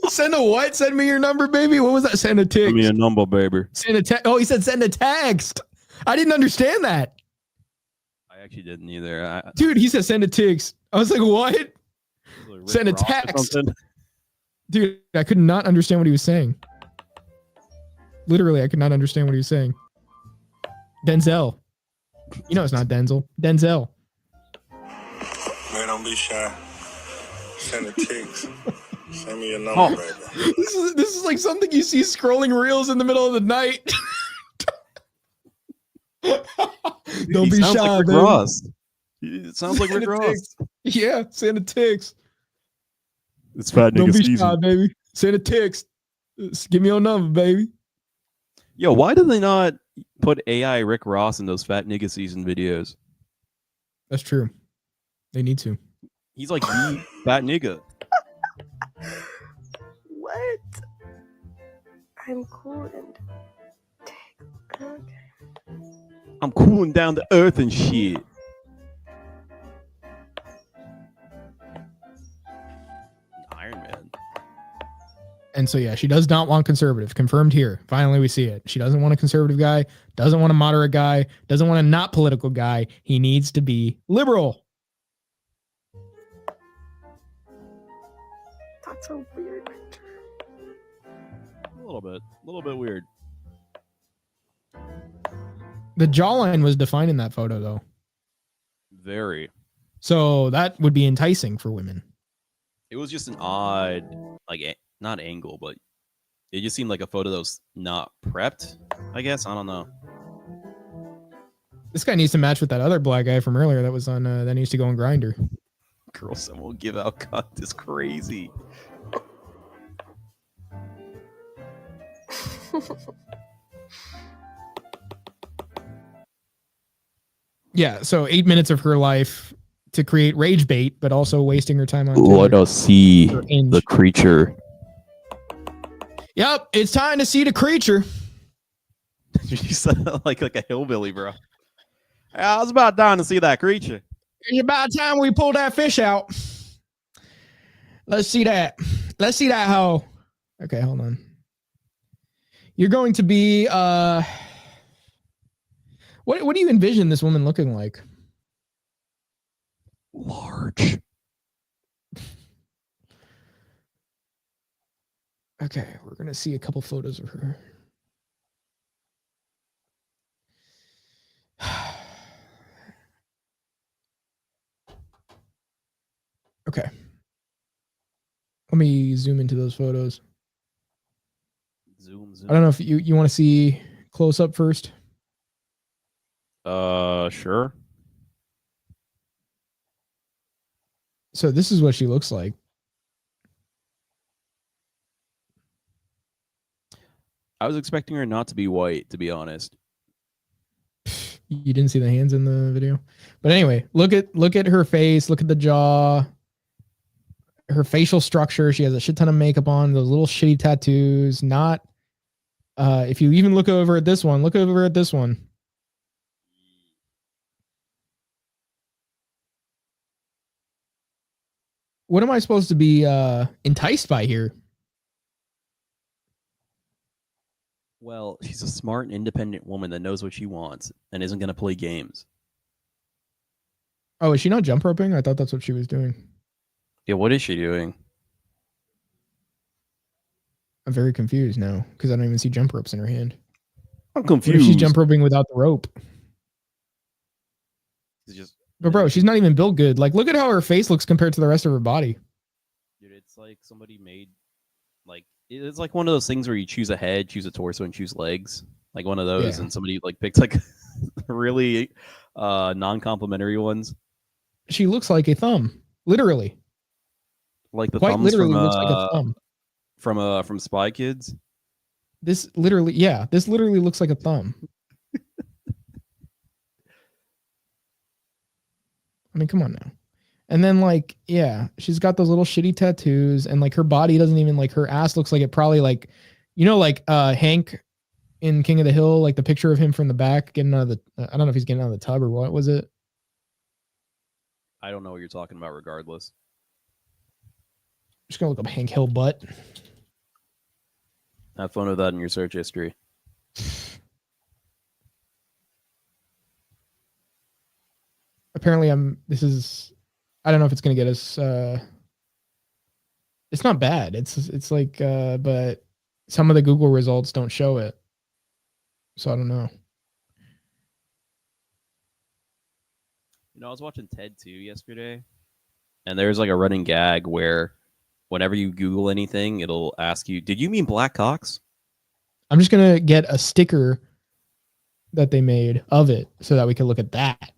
Send a what? Send me your number, baby. What was that? Send a text. Send me a number, baby. Send a text. Oh, he said send a text. I didn't understand that. I actually didn't either. Dude, he said send a text. I was like, what? Send a text. Dude, I could not understand what he was saying. Literally, I could not understand what he was saying. Denzel. You know it's not Denzel. Denzel. Man, don't be shy. Send a text. Send me your number, baby. This is like something you see scrolling reels in the middle of the night. Don't be shy, like Rick baby. Ross. It sounds like Rick Ross. Yeah, send a text. It's fat Don't nigga be season. shy, baby. Send a text. Just give me your number, baby. Yo, why did they not put AI Rick Ross in those fat nigga season videos? That's true. They need to. He's like the fat nigga. What? I'm cool and okay. I'm cooling down the earth and shit. Iron Man. And so, yeah, she does not want conservative. Confirmed here. Finally, we see it. She doesn't want a conservative guy, doesn't want a moderate guy, doesn't want a not political guy. He needs to be liberal. That's a weird picture. A little bit weird. The jawline was defined in that photo, though. Very. So that would be enticing for women. It was just an odd, not angle, but it just seemed like a photo that was not prepped, I guess. I don't know. This guy needs to match with that other black guy from earlier that was on, that needs to go on Grindr. Girls that will give out cunt is crazy. Yeah, so 8 minutes of her life to create rage bait, but also wasting her time on Let Tinder. us see Or Hinge. the creature. Yep, it's time to see the creature. You said that like a hillbilly, bro. I was about down to see that creature. It's about time we pull that fish out. Let's see that. Let's see that hoe. Okay, hold on. You're going to be what do you envision this woman looking like? Large. Okay, we're gonna see a couple photos of her. Okay. Let me zoom into those photos. Zoom. I don't know if you want to see close up first. Sure. So this is what she looks like. I was expecting her not to be white, to be honest. You didn't see the hands in the video, but anyway, look at her face. Look at the jaw. Her facial structure. She has a shit ton of makeup on. Those little shitty tattoos. Not. If you even look over at this one, look over at this one. What am I supposed to be enticed by here? Well, she's a smart and independent woman that knows what she wants and isn't going to play games. Oh, is she not jump roping? I thought that's what she was doing. Yeah, what is she doing? I'm very confused now because I don't even see jump ropes in her hand. I'm What confused. if she's jump roping without the rope? It's just But bro, she's not even built good. Like, look at how her face looks compared to the rest of her body. Dude, it's like somebody made like it's like one of those things where you choose a head, choose a torso, and choose legs. Like one of those, Yeah. and somebody like picked like really non-complimentary ones. She looks like a thumb, literally. Like the Quite thumbs literally looks like a thumb. from Spy Kids. This literally looks like a thumb. I mean, come on now. And then like, yeah, she's got those little shitty tattoos, and like her body doesn't even like her ass looks like it probably like, you know, like Hank in King of the Hill, like the picture of him from the back getting out of the I don't know if he's getting out of the tub or what was it. I don't know what you're talking about. Regardless, Just gonna look up Hank Hill butt. have fun with that in your search history. Apparently I don't know if it's gonna get us it's not bad. It's like but some of the Google results don't show it. So I don't know. You know, I was watching Ted 2 yesterday, and there's like a running gag where whenever you Google anything, it'll ask you, "Did you mean black cocks?" I'm just gonna get a sticker that they made of it so that we can look at that.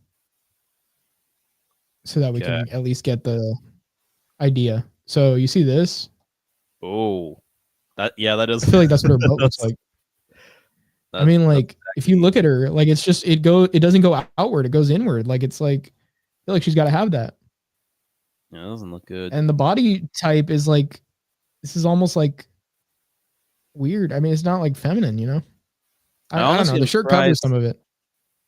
So that we can at least get the idea. So you see this? Oh, that is. I feel like that's what her butt looks like. I mean, like if you look at her, like it's just it doesn't go outward, it goes inward. Like it's like I feel like she's got to have that. Yeah, it doesn't look good. And the body type is like this is almost like weird. I mean, it's not like feminine, you know. I don't know. The shirt covers some of it.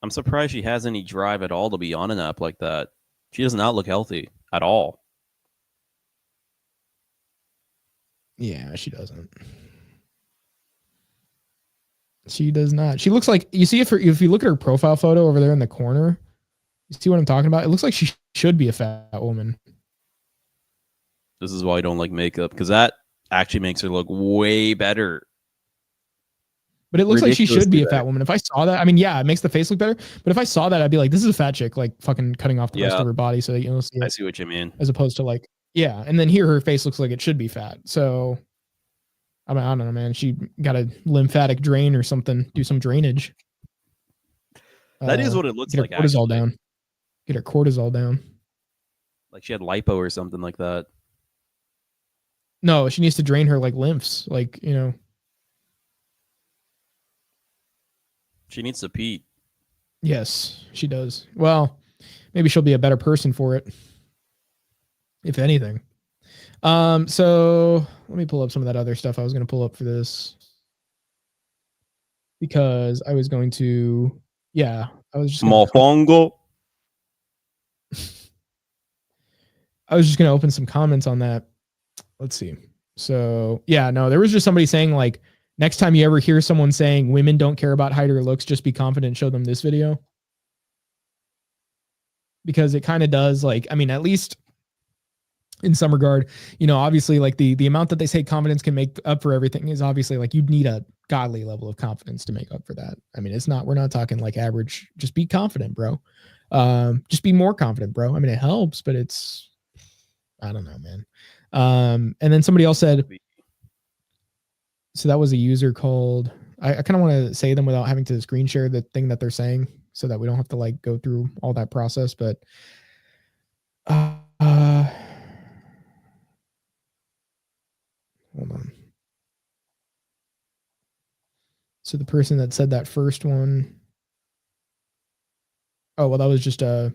I'm surprised she has any drive at all to be on an app like that. She does not look healthy at all. Yeah, she doesn't. She does not. She looks like you see if you look at her profile photo over there in the corner, you see what I'm talking about? It looks like she should be a fat woman. This is why I don't like makeup, because that actually makes her look way better. But it looks like she should be a fat woman. If I saw that, I mean, yeah, it makes the face look better. But if I saw that, I'd be like, this is a fat chick, like fucking cutting off the rest of her body so that you don't see it. I see what you mean. As opposed to like, yeah. And then here her face looks like it should be fat. So I mean, I don't know, man. She got a lymphatic drain or something, do some drainage. That is what it looks like. Get her cortisol down. Get her cortisol down. Like she had lipo or something like that. No, she needs to drain her like lymphs, like, you know. She needs to pee. Yes, she does. Well, maybe she'll be a better person for it, if anything. So let me pull up some of that other stuff I was going to pull up for this, because I was going to, yeah, I was just Mofongo. I was just going to open some comments on that. Let's see. So yeah, no, there was just somebody saying like, next time you ever hear someone saying women don't care about height or looks, just be confident, show them this video. Because it kind of does, like, I mean, at least in some regard, you know, obviously like the amount that they say confidence can make up for everything is obviously like you'd need a godly level of confidence to make up for that. I mean, we're not talking like average, just be confident, bro. Just be more confident, bro. I mean, it helps, but it's, I don't know, man. And then somebody else said, so that was a user called, I kind of want to say them without having to screen share the thing that they're saying so that we don't have to like go through all that process, but hold on. So the person that said that first one, oh, well, that was just the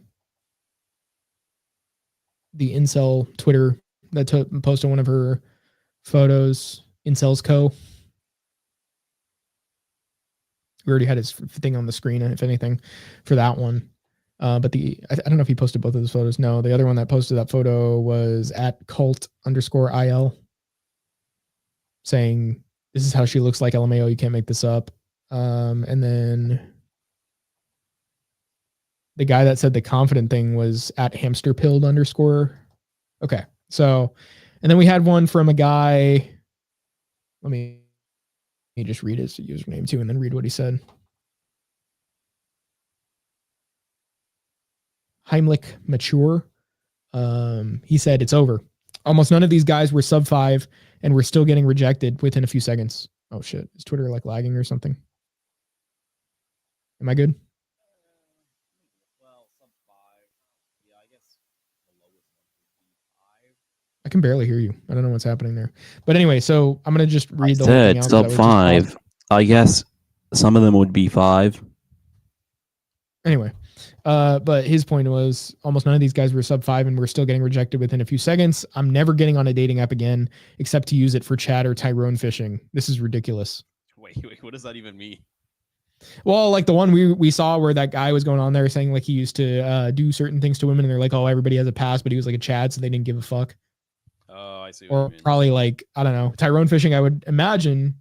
incel Twitter that posted one of her photos, Incels Co. We already had his thing on the screen, if anything, for that one. But I don't know if he posted both of those photos. No, the other one that posted that photo was at cult_il, saying this is how she looks like, LMAO, you can't make this up. And then the guy that said the confident thing was at hamsterpilled_. Okay. So, and then we had one from a guy. Let me just read his username too, and then read what he said. Heimlich Mature. He said it's over. Almost none of these guys were sub 5 and we're still getting rejected within a few seconds. Oh shit. Is Twitter like lagging or something? Am I good? I can barely hear you. I don't know what's happening there. But anyway, so I'm going to just read the whole thing out. Sub 5. I guess some of them would be 5. Anyway, but his point was almost none of these guys were sub 5 and we're still getting rejected within a few seconds. I'm never getting on a dating app again except to use it for chat or Tyrone fishing. This is ridiculous. Wait, what does that even mean? Well, like the one we saw where that guy was going on there saying like he used to do certain things to women and they're like, oh, everybody has a pass, but he was like a Chad, so they didn't give a fuck. Oh, I see. Or probably like, I don't know, Tyrone fishing, I would imagine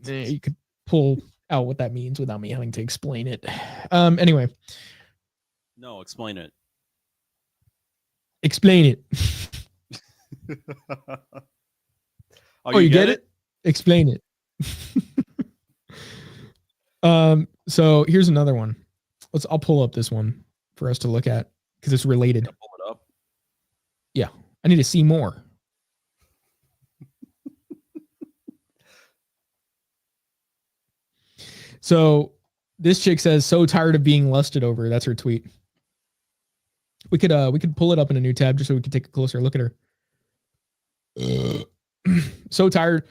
you could pull out what that means without me having to explain it. Anyway. No, explain it. Explain it. Oh, you get it? Explain it. So here's another one. I'll pull up this one for us to look at because it's related. Pull it up. Yeah. I need to see more. So this chick says, so tired of being lusted over. That's her tweet. We could pull it up in a new tab just so we could take a closer look at her. So tired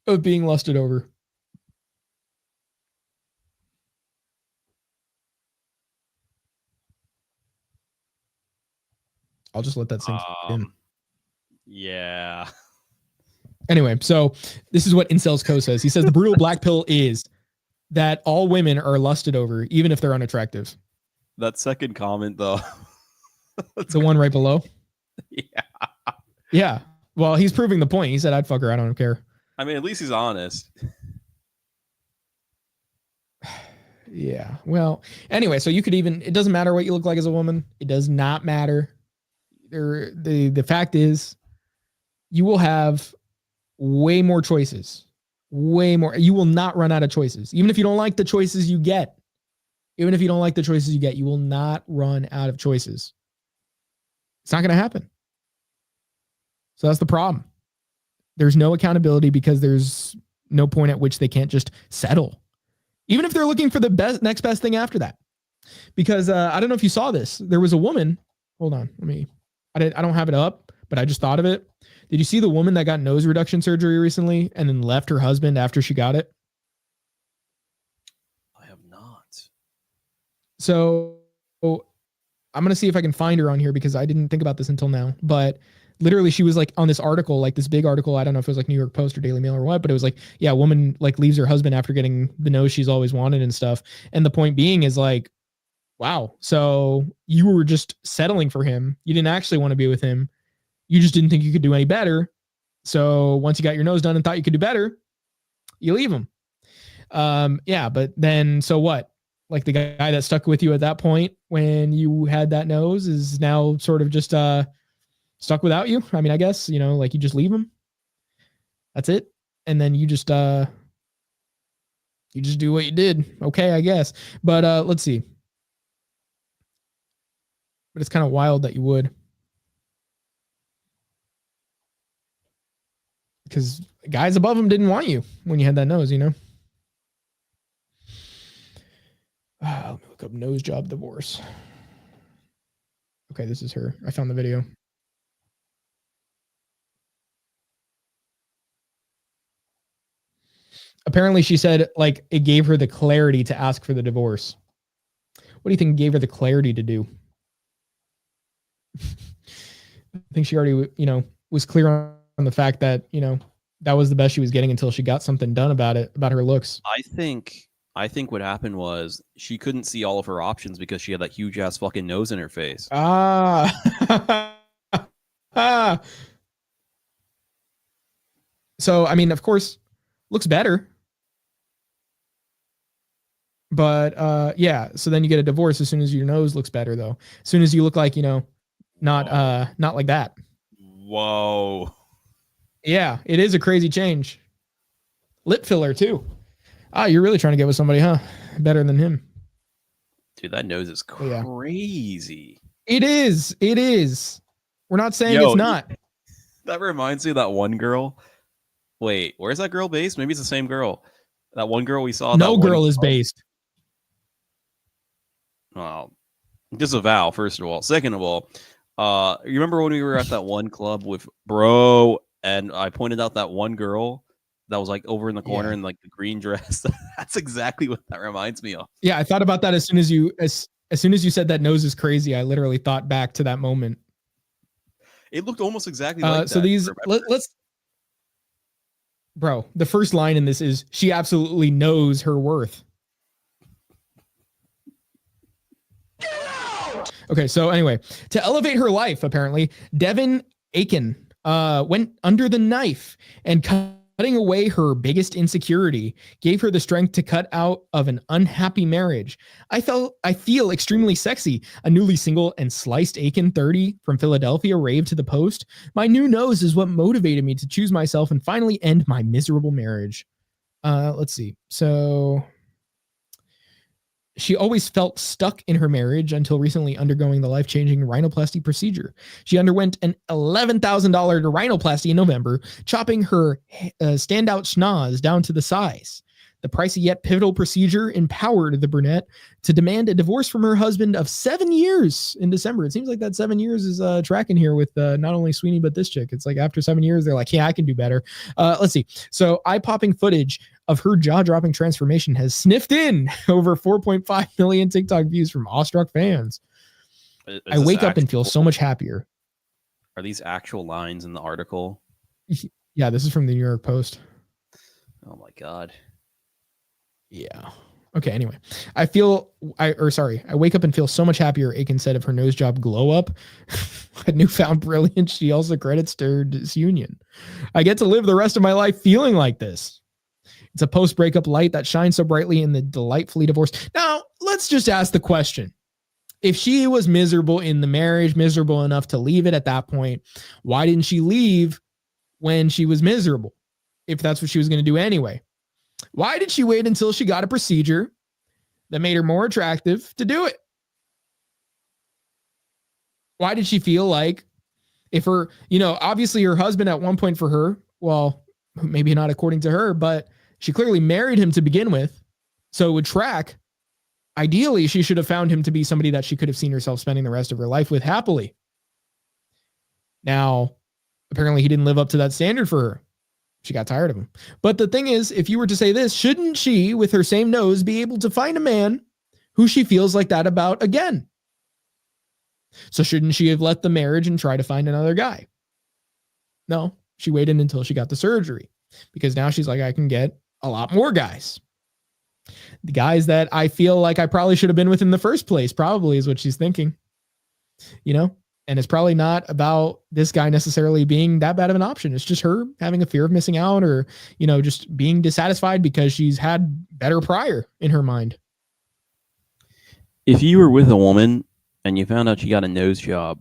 of being lusted over. I'll just let that sink in. Yeah. Anyway, so this is what Incels Co says. He says the brutal black pill is that all women are lusted over, even if they're unattractive. That second comment, though. The one right below? Yeah. Yeah. Well, he's proving the point. He said, I'd fuck her. I don't care. I mean, at least he's honest. Yeah. Well, anyway, so you could even, it doesn't matter what you look like as a woman. It does not matter. The fact is, you will have way more choices. Way more. You will not run out of choices. Even if you don't like the choices you get. Even if you don't like the choices you get, you will not run out of choices. It's not going to happen. So that's the problem. There's no accountability because there's no point at which they can't just settle. Even if they're looking for the next best thing after that. Because I don't know if you saw this. There was a woman. Hold on. I don't have it up, but I just thought of it. Did you see the woman that got nose reduction surgery recently and then left her husband after she got it? I have not. So I'm going to see if I can find her on here because I didn't think about this until now. But literally she was like on this article, like this big article. I don't know if it was like New York Post or Daily Mail or what, but it was like, yeah, a woman like leaves her husband after getting the nose she's always wanted and stuff. And the point being is like, wow. So you were just settling for him. You didn't actually want to be with him. You just didn't think you could do any better. So once you got your nose done and thought you could do better, you leave him. Yeah, but then so what? Like the guy that stuck with you at that point when you had that nose is now sort of just stuck without you. I mean, I guess, like you just leave him. That's it. And then you just do what you did. Okay, I guess. But let's see. But it's kind of wild that you would. Because guys above him didn't want you when you had that nose, Let me look up nose job divorce. Okay, this is her. I found the video. Apparently she said like it gave her the clarity to ask for the divorce. What do you think gave her the clarity to do? I think she already, was clear on the fact that, that was the best she was getting until she got something done about it, about her looks. I think what happened was she couldn't see all of her options because she had that huge ass fucking nose in her face. So, I mean, of course, looks better. But yeah, so then you get a divorce as soon as your nose looks better, though. As soon as you look like, not like that. Whoa. Yeah, it is a crazy change. Lip filler too. You're really trying to get with somebody, huh? Better than him. Dude, that nose is Yeah. crazy. It is. It is. We're not saying Yo, it's not. That reminds me of that one girl. Wait, where's that girl based? Maybe it's the same girl. That one girl we saw. No that girl one is based. Oh, disavow, first of all. Second of all, you remember when we were at that one club with bro, and I pointed out that one girl that was like over in the corner in like the green dress? That's exactly what that reminds me of. Yeah, I thought about that as soon as you said that nose is crazy. I literally thought back to that moment. It looked almost exactly like that. So these let's bro, the first line in this is she absolutely knows her worth. Okay, so anyway, to elevate her life, apparently, Devin Aiken went under the knife and cutting away her biggest insecurity gave her the strength to cut out of an unhappy marriage. I feel extremely sexy. A newly single and sliced Aiken 30 from Philadelphia raved to the Post. My new nose is what motivated me to choose myself and finally end my miserable marriage. Let's see. So she always felt stuck in her marriage until recently undergoing the life-changing rhinoplasty procedure. She underwent an $11,000 rhinoplasty in November, chopping her standout schnoz down to the size. The pricey yet pivotal procedure empowered the brunette to demand a divorce from her husband of 7 years in December. It seems like that 7 years is tracking here with not only Sweeney, but this chick. It's like after 7 years, they're like, yeah, I can do better. Let's see. So eye-popping footage of her jaw-dropping transformation has sniffed in over 4.5 million TikTok views from awestruck fans. I wake up and feel so much happier. Are these actual lines in the article? Yeah, this is from the New York Post. Oh my God. Yeah. Okay, anyway. I wake up and feel so much happier, Aiken said of her nose job glow up. A newfound brilliance she also credits to her disunion. I get to live the rest of my life feeling like this. It's a post-breakup light that shines so brightly in the delightfully divorced. Now, let's just ask the question. If she was miserable in the marriage, miserable enough to leave it at that point, why didn't she leave when she was miserable? If that's what she was going to do anyway. Why did she wait until she got a procedure that made her more attractive to do it? Why did she feel like if her, obviously her husband at one point for her, well, maybe not according to her, but she clearly married him to begin with. So it would track. Ideally, she should have found him to be somebody that she could have seen herself spending the rest of her life with happily. Now, apparently he didn't live up to that standard for her. She got tired of him. But the thing is, if you were to say this, shouldn't she, with her same nose, be able to find a man who she feels like that about again? So shouldn't she have left the marriage and try to find another guy? No, she waited until she got the surgery because now she's like, I can get a lot more guys. The guys that I feel like I probably should have been with in the first place, probably is what she's thinking, and it's probably not about this guy necessarily being that bad of an option. It's just her having a fear of missing out or, just being dissatisfied because she's had better prior in her mind. If you were with a woman and you found out she got a nose job,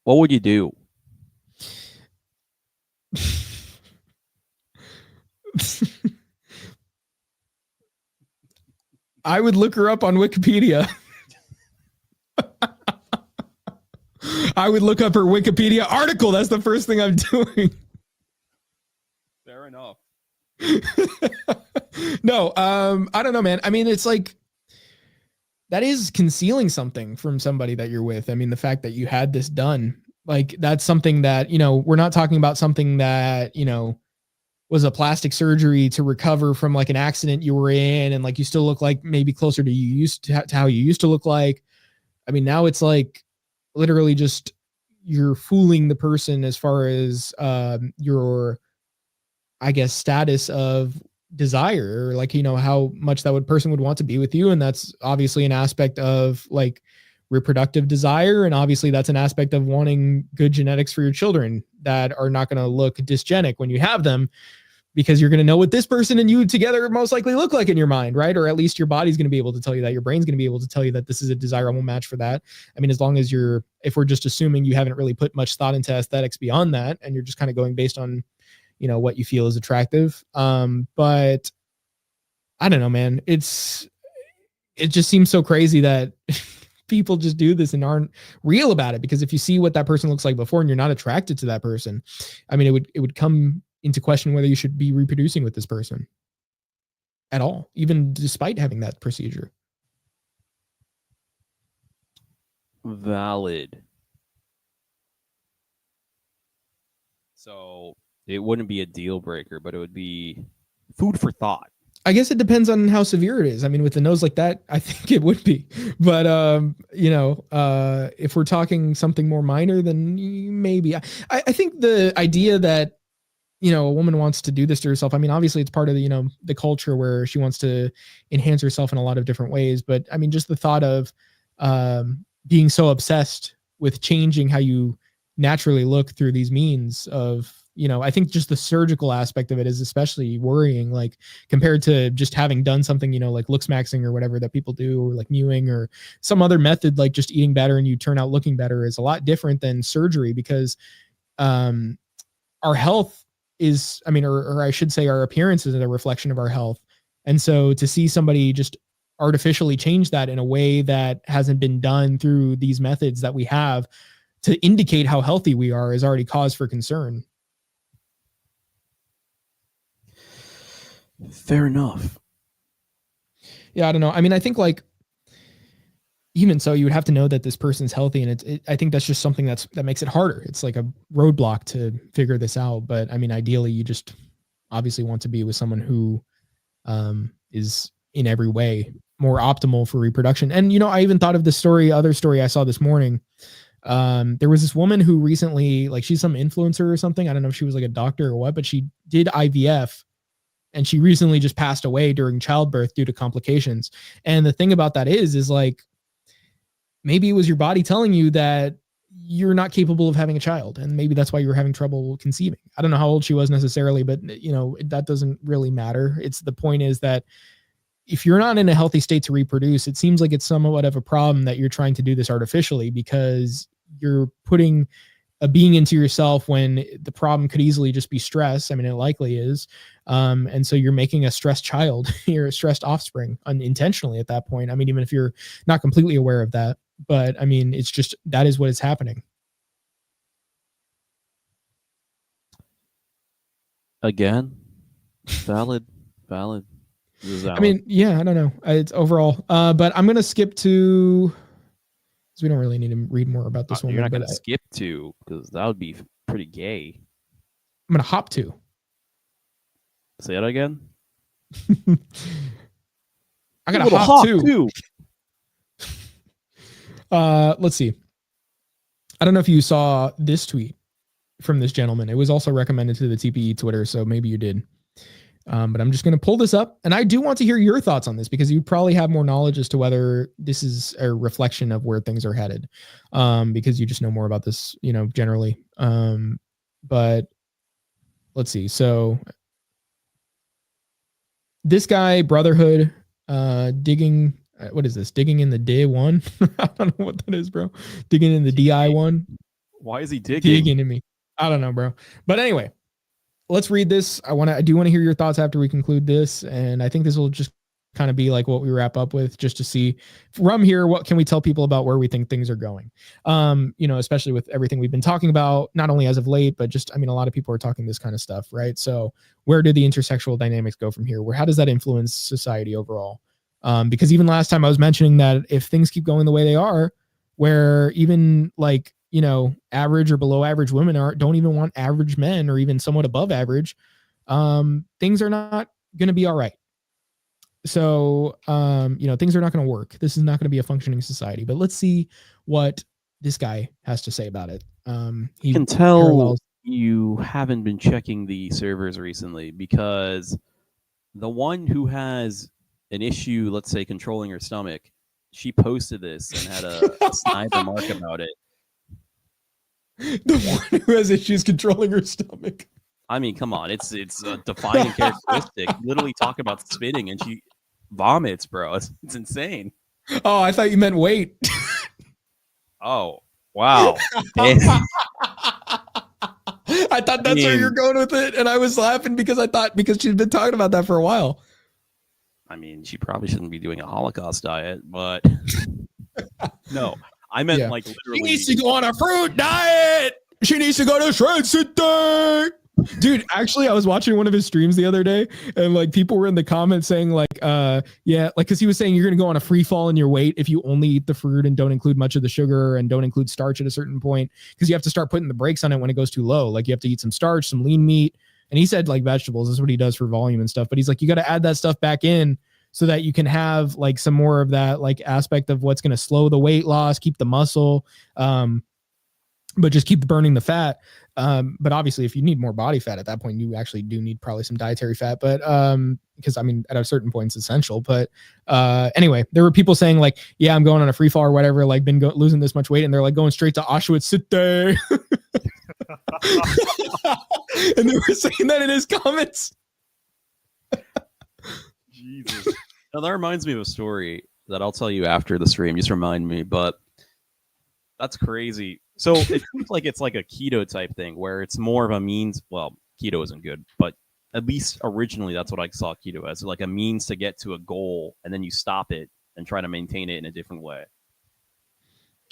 what would you do? I would look her up on Wikipedia. I would look up her Wikipedia article. That's the first thing I'm doing. Fair enough. No, I don't know, man. I mean, it's like that is concealing something from somebody that you're with. I mean, the fact that you had this done, like that's something that, we're not talking about something that, was a plastic surgery to recover from like an accident you were in. And like, you still look like maybe closer to how you used to look like. I mean, now it's like literally just you're fooling the person as far as your, I guess, status of desire, or like, how much that person would want to be with you. And that's obviously an aspect of like reproductive desire. And obviously that's an aspect of wanting good genetics for your children that are not going to look dysgenic when you have them, because you're going to know what this person and you together most likely look like in your mind, right? Or at least your body's going to be able to tell you that, your brain's going to be able to tell you that this is a desirable match for that. I mean, as long as if we're just assuming you haven't really put much thought into aesthetics beyond that, and you're just kind of going based on, what you feel is attractive. But I don't know, man, it just seems so crazy that people just do this and aren't real about it. Because if you see what that person looks like before and you're not attracted to that person, I mean, it would come into question whether you should be reproducing with this person at all, even despite having that procedure. Valid. So it wouldn't be a deal breaker, but it would be food for thought. I guess it depends on how severe it is. I mean, with a nose like that, I think it would be. But if we're talking something more minor, then maybe. I think the idea that a woman wants to do this to herself. I mean, obviously, it's part of the culture where she wants to enhance herself in a lot of different ways. But I mean, just the thought of being so obsessed with changing how you naturally look through these means of. I think just the surgical aspect of it is especially worrying, like compared to just having done something, like looks maxing or whatever that people do, or like mewing or some other method, like just eating better and you turn out looking better is a lot different than surgery because our health is, or I should say our appearance is a reflection of our health. And so to see somebody just artificially change that in a way that hasn't been done through these methods that we have to indicate how healthy we are is already cause for concern. Fair enough. Yeah, I don't know. I mean, I think like even so, you would have to know that this person's healthy, and I think that's just something that makes it harder. It's like a roadblock to figure this out. But I mean, ideally, you just obviously want to be with someone who is in every way more optimal for reproduction. And I even thought of the other story I saw this morning. There was this woman who recently, like, she's some influencer or something. I don't know if she was like a doctor or what, but she did IVF. And she recently just passed away during childbirth due to complications. And the thing about that is like, maybe it was your body telling you that you're not capable of having a child. And maybe that's why you were having trouble conceiving. I don't know how old she was necessarily, but that doesn't really matter. The point is that if you're not in a healthy state to reproduce, it seems like it's somewhat of a problem that you're trying to do this artificially because you're putting a being into yourself when the problem could easily just be stress. I mean, it likely is. And so you're making a stressed child, you're a stressed offspring unintentionally at that point. I mean, even if you're not completely aware of that, but I mean, it's just, that is what is happening. Again, valid. I mean, yeah, I don't know. It's overall, but I'm going to skip to, because we don't really need to read more about this one. You're not going to skip to, because that would be pretty gay. I'm going to hop to. Say that again. I got to hop to. Let's see. I don't know if you saw this tweet from this gentleman. It was also recommended to the TPE Twitter, so maybe you did. But I'm just going to pull this up, and I do want to hear your thoughts on this because you probably have more knowledge as to whether this is a reflection of where things are headed, because you just know more about this, generally. But let's see. So this guy, Brotherhood, digging. What is this? Digging in the day one? I don't know what that is, bro. Digging in the DI one. Why is he digging? Digging in me. I don't know, bro. But anyway. Let's read this. I do want to hear your thoughts after we conclude this. And I think this will just kind of be like what we wrap up with, just to see from here, what can we tell people about where we think things are going? Especially with everything we've been talking about, not only as of late, but just, a lot of people are talking this kind of stuff, right? So where do the intersexual dynamics go from here? How does that influence society overall? Because even last time I was mentioning that if things keep going the way they are, where even like, average or below average women don't even want average men or even somewhat above average, things are not going to be all right. So, things are not going to work. This is not going to be a functioning society, but let's see what this guy has to say about it. He can tell you haven't been checking the servers recently, because the one who has an issue, let's say controlling her stomach, she posted this and had a snide remark about it. The one who has issues controlling her stomach. I mean, come on, it's a defining characteristic. Literally talk about spitting and she vomits, bro. It's insane. Oh, I thought you meant weight. Oh, wow. I thought that's where you're going with it, and I was laughing because she's been talking about that for a while. I mean, she probably shouldn't be doing a Holocaust diet, but no, I meant Yeah. like She literally. needs to go on a fruit diet. She needs to go to Shred City. Dude, actually, I was watching one of his streams the other day, and like people were in the comments saying, like, yeah, like, because he was saying you're gonna go on a free fall in your weight if you only eat the fruit and don't include much of the sugar and don't include starch at a certain point, because you have to start putting the brakes on it when it goes too low. Like, you have to eat some starch, some lean meat, and he said like vegetables is what he does for volume and stuff. But he's like, you got to add that stuff back in so that you can have like some more of that like aspect of what's going to slow the weight loss, keep the muscle, but just keep burning the fat. But obviously if you need more body fat at that point, you actually do need probably some dietary fat, but because I mean at a certain point it's essential. But anyway, there were people saying like, yeah, I'm going on a free fall or whatever, like been losing this much weight, and they're like going straight to Auschwitz City. And they were saying that in his comments. Jesus. Now, that reminds me of a story that I'll tell you after the stream. Just remind me, but that's crazy. So it seems like it's like a keto type thing where it's more of a means. Well, keto isn't good, but at least originally that's what I saw keto as, like a means to get to a goal, and then you stop it and try to maintain it in a different way.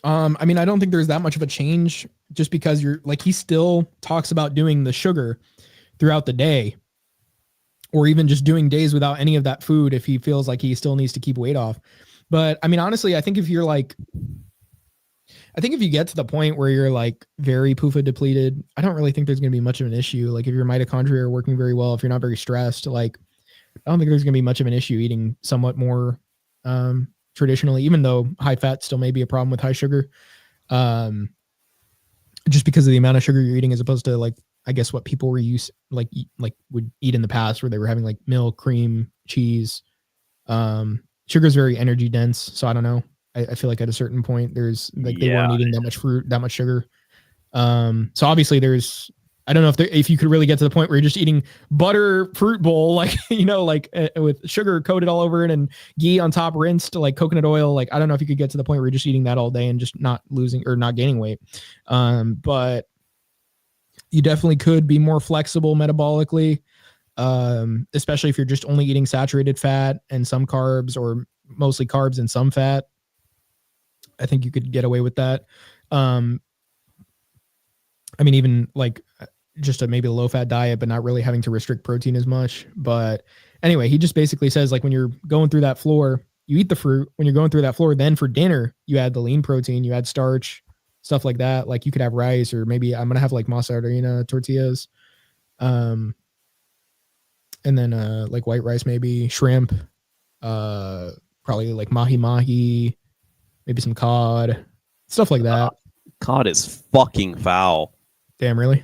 I mean, I don't think there's that much of a change, just because you're like, he still talks about doing the sugar throughout the day, or even just doing days without any of that food if he feels like he still needs to keep weight off. But I mean, honestly, I think if you get to the point where you're like very PUFA depleted, I don't really think there's going to be much of an issue. Like if your mitochondria are working very well, if you're not very stressed, like I don't think there's going to be much of an issue eating somewhat more traditionally, even though high fat still may be a problem with high sugar, just because of the amount of sugar you're eating, as opposed to like, I guess what people were used like would eat in the past, where they were having like milk, cream, cheese. Sugar is very energy dense, so I don't know. I feel like at a certain point there's like they weren't eating that much fruit, that much sugar. So obviously I don't know if you could really get to the point where you're just eating butter fruit bowl, like, you know, like with sugar coated all over it and ghee on top, rinsed, like coconut oil. Like, I don't know if you could get to the point where you're just eating that all day and just not losing or not gaining weight. But you definitely could be more flexible metabolically, especially if you're just only eating saturated fat and some carbs, or mostly carbs and some fat. I think you could get away with that. I mean, even like just maybe a low fat diet, but not really having to restrict protein as much. But anyway, he just basically says like when you're going through that floor, you eat the fruit. When you're going through that floor, then for dinner, you add the lean protein, you add starch, stuff like that. Like you could have rice, or maybe I'm going to have like mozzarella tortillas. And then like white rice, maybe shrimp, probably like mahi, maybe some cod, stuff like that. Cod is fucking foul. Damn, really?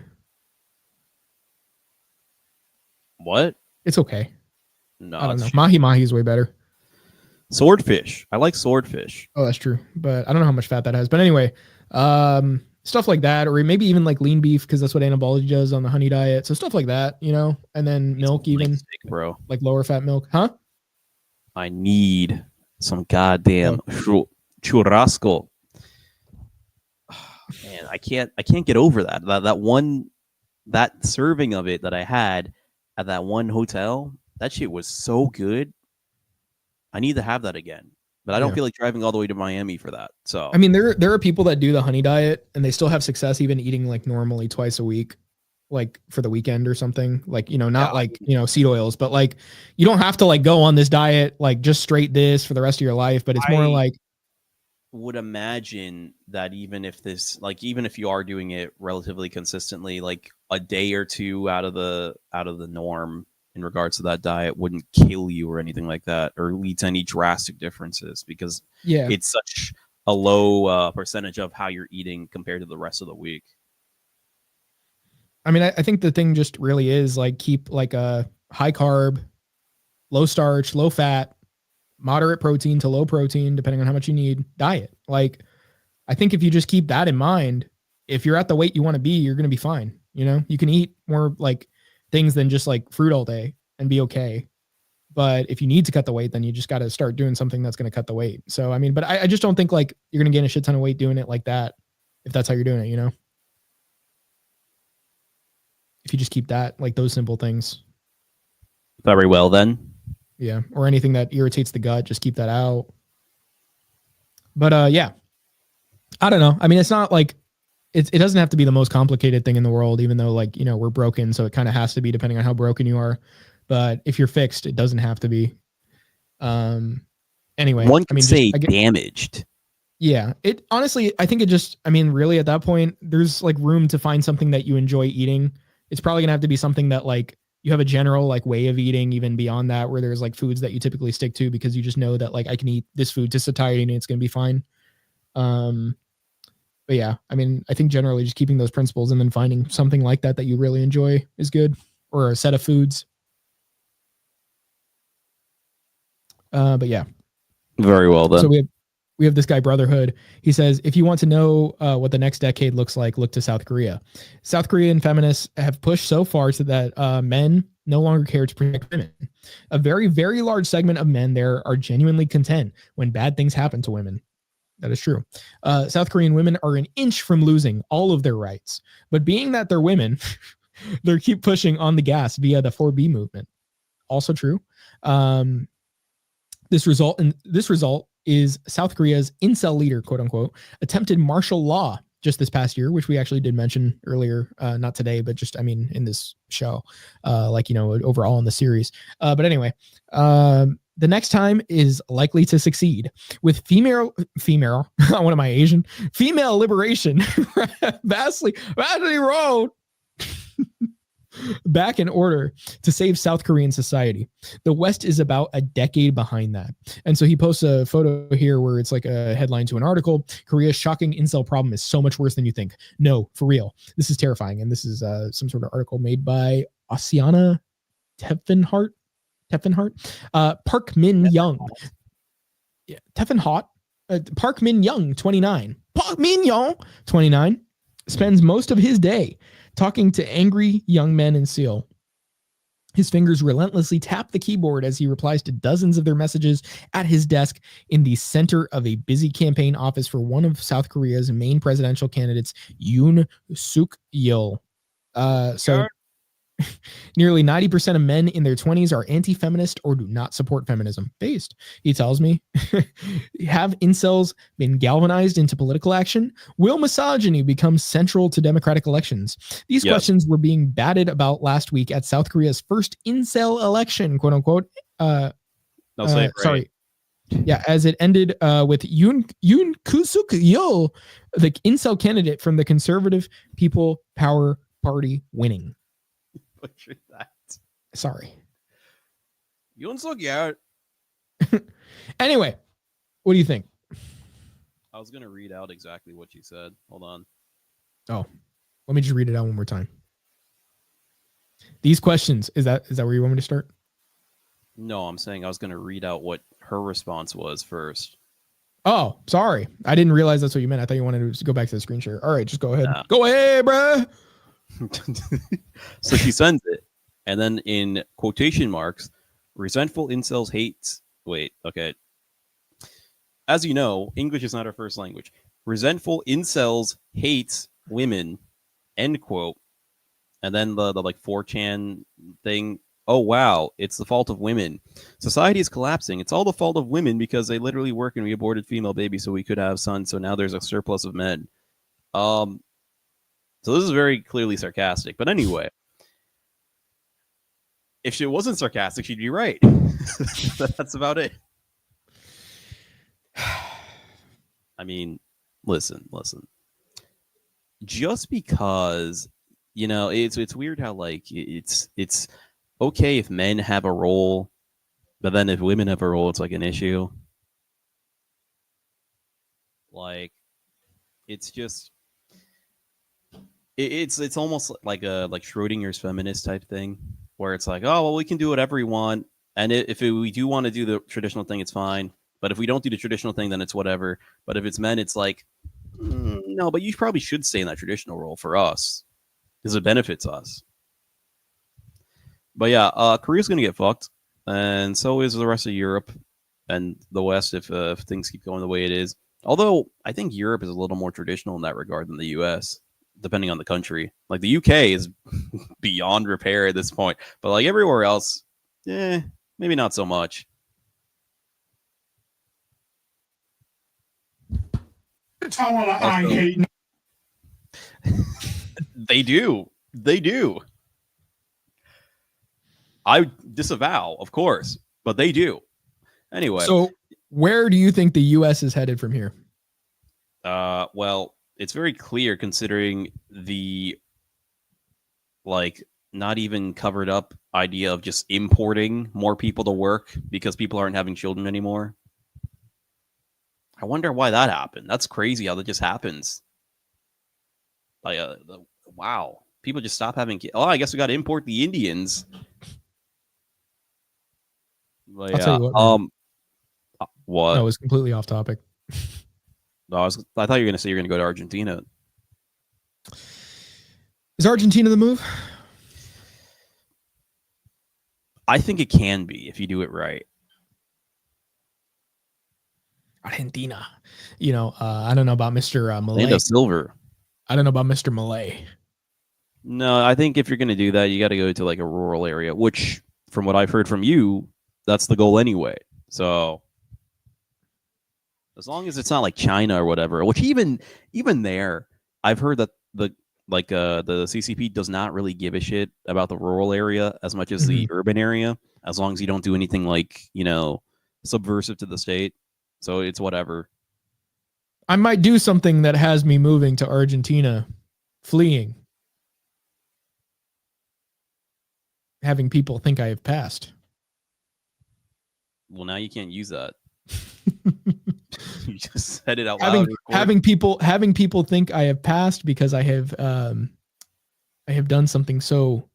What? It's okay. No, I don't know. Mahi is way better. Swordfish. I like swordfish. Oh, that's true. But I don't know how much fat that has. But anyway, stuff like that, or maybe even like lean beef, because that's what Anabology does on the honey diet. So stuff like that, you know, and then milk, even steak, bro. Like lower fat milk, huh? I need some goddamn churrasco. Man, I can't get over that serving of it that I had at that one hotel. That shit was so good. I need to have that again, but I don't feel like driving all the way to Miami for that. So I mean, there are people that do the honey diet and they still have success even eating like normally twice a week, like for the weekend or something. Like, you know, not like, you know, seed oils, but like you don't have to like go on this diet like just straight this for the rest of your life. But it's more like, would imagine that even if you are doing it relatively consistently, like a day or two out of the norm in regards to that diet wouldn't kill you or anything like that, or lead to any drastic differences, because it's such a low percentage of how you're eating compared to the rest of the week. I mean, I think the thing just really is like keep like a high carb, low starch, low fat, moderate protein to low protein, depending on how much you need, diet. Like, I think if you just keep that in mind, if you're at the weight you want to be, you're going to be fine. You know, you can eat more like things than just like fruit all day and be okay. But if you need to cut the weight, then you just got to start doing something that's going to cut the weight. So, I mean, but I just don't think like you're going to gain a shit ton of weight doing it like that, if that's how you're doing it, you know? If you just keep that, like those simple things. Very well then. Yeah, or anything that irritates the gut, just keep that out. But yeah, I don't know. I mean, it's not like it doesn't have to be the most complicated thing in the world, even though like, you know, we're broken, so it kind of has to be depending on how broken you are. But if you're fixed, it doesn't have to be. Anyway, One could I mean, say damaged. Yeah, it honestly, I think it just, I mean, really at that point, there's like room to find something that you enjoy eating. It's probably gonna have to be something that like you have a general like way of eating, even beyond that, where there's like foods that you typically stick to because you just know that like I can eat this food to satiety and it's gonna be fine. But yeah, I mean, I think generally just keeping those principles and then finding something like that that you really enjoy is good, or a set of foods. But yeah. Very well then. So we have this guy Brotherhood. He says, if you want to know what the next decade looks like, look to South Korea. South Korean feminists have pushed so far so that men no longer care to protect women. A very, very large segment of men there are genuinely content when bad things happen to women. That is true. South Korean women are an inch from losing all of their rights. But being that they're women, they keep pushing on the gas via the 4B movement. Also true. This result is South Korea's incel leader, quote unquote, attempted martial law just this past year, which we actually did mention earlier, not today, but just, I mean, in this show, like, you know, overall in the series. But anyway, the next time is likely to succeed with female, what am I, Asian? Female liberation, vastly wrong. Back in order to save South Korean society. The West is about a decade behind that. And so he posts a photo here where it's like a headline to an article. Korea's shocking incel problem is so much worse than you think. No, for real. This is terrifying. And this is some sort of article made by Oceana Teffinhart. Park Min Young. Yeah, Teffinhart. Park Min Young, 29. Park Min Young, 29, spends most of his day talking to angry young men in Seoul. His fingers relentlessly tap the keyboard as he replies to dozens of their messages at his desk in the center of a busy campaign office for one of South Korea's main presidential candidates, Yoon Suk Yeol. So nearly 90% of men in their 20s are anti-feminist or do not support feminism. Based, he tells me. Have incels been galvanized into political action? Will misogyny become central to democratic elections? These questions were being batted about last week at South Korea's first incel election, quote unquote. Sorry. Yeah, as it ended with Yoon Suk Yeol, the incel candidate from the Conservative People Power Party, winning. Butcher that. Sorry. Yoon Suk Yeol. Anyway, what do you think? I was gonna read out exactly what you said. Hold on. Oh, let me just read it out one more time. These questions, is that where you want me to start? No, I'm saying I was gonna read out what her response was first. Oh, sorry. I didn't realize that's what you meant. I thought you wanted to go back to the screen share. All right, just go ahead. Nah. Go ahead, bruh. So she sends it, and then in quotation marks, resentful incels hates. Wait, okay. As you know, English is not our first language. Resentful incels hates women, end quote. And then the like 4chan thing. Oh, wow, it's the fault of women. Society is collapsing. It's all the fault of women because they literally work and we aborted female babies so we could have sons. So now there's a surplus of men. So this is very clearly sarcastic. But anyway, if she wasn't sarcastic, she'd be right. That's about it. I mean, listen. Just because, you know, it's weird how like it's okay if men have a role, but then if women have a role, it's like an issue. Like, it's just. It's almost like a Schrodinger's feminist type thing, where it's like, oh well, we can do whatever we want, and if we do want to do the traditional thing, it's fine. But if we don't do the traditional thing, then it's whatever. But if it's men, it's like, no, but you probably should stay in that traditional role for us because it benefits us. But yeah, Korea's gonna get fucked, and so is the rest of Europe and the West if things keep going the way it is. Although I think Europe is a little more traditional in that regard than the U.S. Depending on the country. Like the UK is beyond repair at this point, but like everywhere else, maybe not so much. I hate. They do. They do. I disavow, of course, but they do. Anyway. So, where do you think the U.S. is headed from here? Well, it's very clear considering the not even covered up idea of just importing more people to work because people aren't having children anymore. I wonder why that happened. That's crazy how that just happens. Wow. People just stop having kids. Oh, I guess we got to import the Indians. But, I'll tell you what. What? No, it was completely off topic. No, I thought you were going to say you're going to go to Argentina. Is Argentina the move? I think it can be if you do it right. Argentina. I don't know about Mr. Malay. Land of Silver. I don't know about Mr. Malay. No, I think if you're going to do that, you got to go to like a rural area, which, from what I've heard from you, that's the goal anyway. So, as long as it's not like China or whatever, which even there, I've heard that the CCP does not really give a shit about the rural area as much as the urban area, as long as you don't do anything like, subversive to the state. So it's whatever. I might do something that has me moving to Argentina, fleeing, having people think I have passed. Well, now you can't use that. You just said it out loud. Having people think I have passed because I have done something so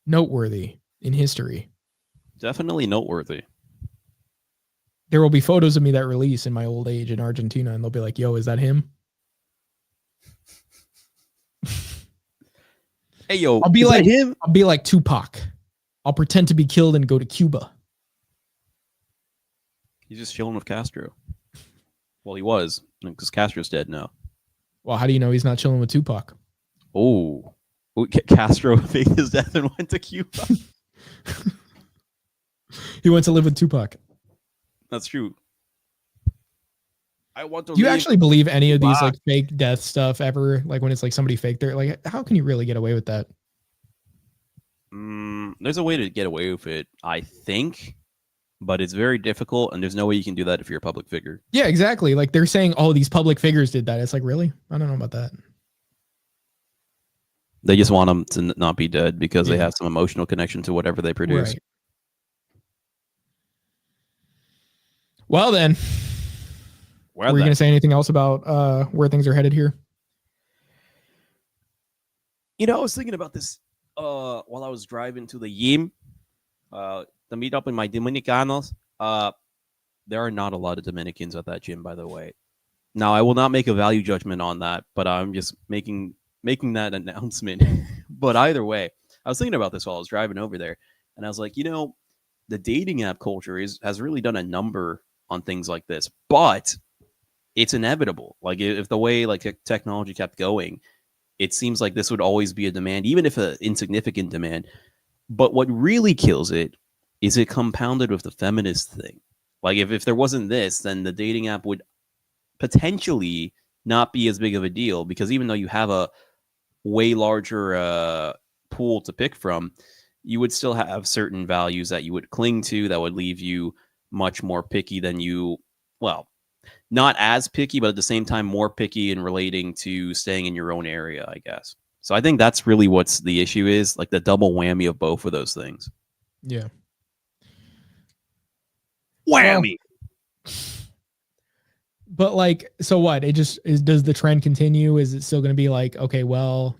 noteworthy in history. Definitely noteworthy. There will be photos of me that release in my old age in Argentina, and they'll be like, "Yo, is that him?" Hey, yo, I'll be like him. I'll be like Tupac. I'll pretend to be killed and go to Cuba. He's just chilling with Castro. Well, he was, because Castro's dead now. Well, how do you know he's not chilling with Tupac? Oh, Castro faked his death and went to Cuba. He went to live with Tupac. That's true. I want to. Do you actually believe any of these like fake death stuff ever? Like when it's like somebody faked their, like, how can you really get away with that? There's a way to get away with it, I think, but it's very difficult, and there's no way you can do that if you're a public figure. Yeah, exactly. Like they're saying, oh, these public figures did that. It's like, really? I don't know about that. They just want them to not be dead because they have some emotional connection to whatever they produce. Right. Well, then, were you going to say anything else about where things are headed here? I was thinking about this while I was driving to the gym, to meet up with my Dominicanos. There are not a lot of Dominicans at that gym, by the way. Now, I will not make a value judgment on that, but I'm just making that announcement. But either way, I was thinking about this while I was driving over there, and I was like, the dating app culture has really done a number on things like this, but it's inevitable. Like if the way like technology kept going, it seems like this would always be a demand, even if an insignificant demand. But what really kills it is it compounded with the feminist thing. Like if there wasn't this, then the dating app would potentially not be as big of a deal, because even though you have a way larger pool to pick from, you would still have certain values that you would cling to that would leave you much more picky than not as picky, but at the same time more picky in relating to staying in your own area, I guess. So I think that's really what's the issue is, like the double whammy of both of those things. Yeah. Whammy. But like, so what? It just is. Does the trend continue? Is it still going to be like, okay, well,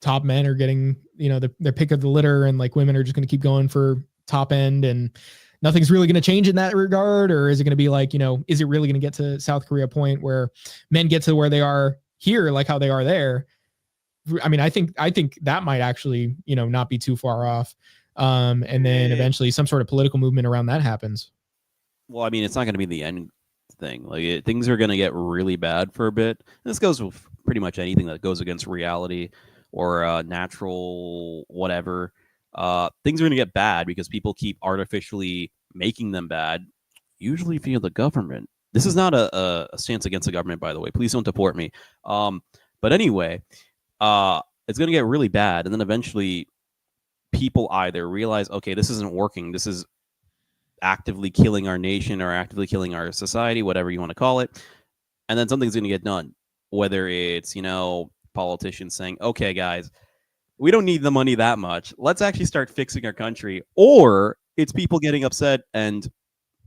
top men are getting, their pick of the litter, and like women are just going to keep going for top end, and nothing's really going to change in that regard? Or is it going to be like, is it really going to get to South Korea point where men get to where they are here, like how they are there? I mean, I think that might actually, not be too far off. And then eventually some sort of political movement around that happens. Well, I mean, it's not going to be the end thing. Like things are going to get really bad for a bit. This goes with pretty much anything that goes against reality or natural whatever. things are going to get bad because people keep artificially making them bad, usually via the government. This is not a stance against the government, by the way. Please don't deport me. But anyway, it's going to get really bad. And then eventually people either realize, okay, this isn't working. This is actively killing our nation or actively killing our society, whatever you want to call it. And then something's going to get done. Whether it's, politicians saying, okay, guys, we don't need the money that much. Let's actually start fixing our country. Or it's people getting upset and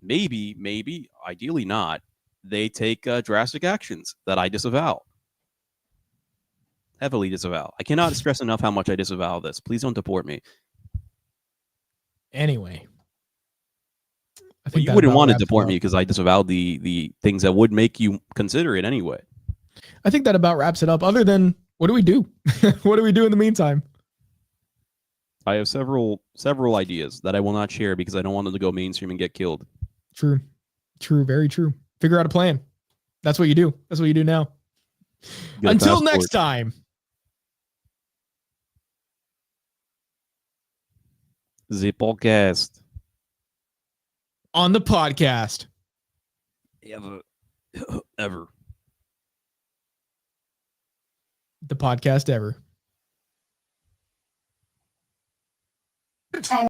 maybe, ideally not, they take drastic actions that I disavow. Heavily disavow. I cannot stress enough how much I disavow this. Please don't deport me. Anyway. You wouldn't want to deport me because I disavow the things that would make you consider it anyway. I think that about wraps it up. Other than, what do we do? What do we do in the meantime? I have several ideas that I will not share because I don't want them to go mainstream and get killed. True, very true. Figure out a plan. That's what you do. That's what you do now. Until next time. The podcast. On the podcast. Ever. The podcast ever.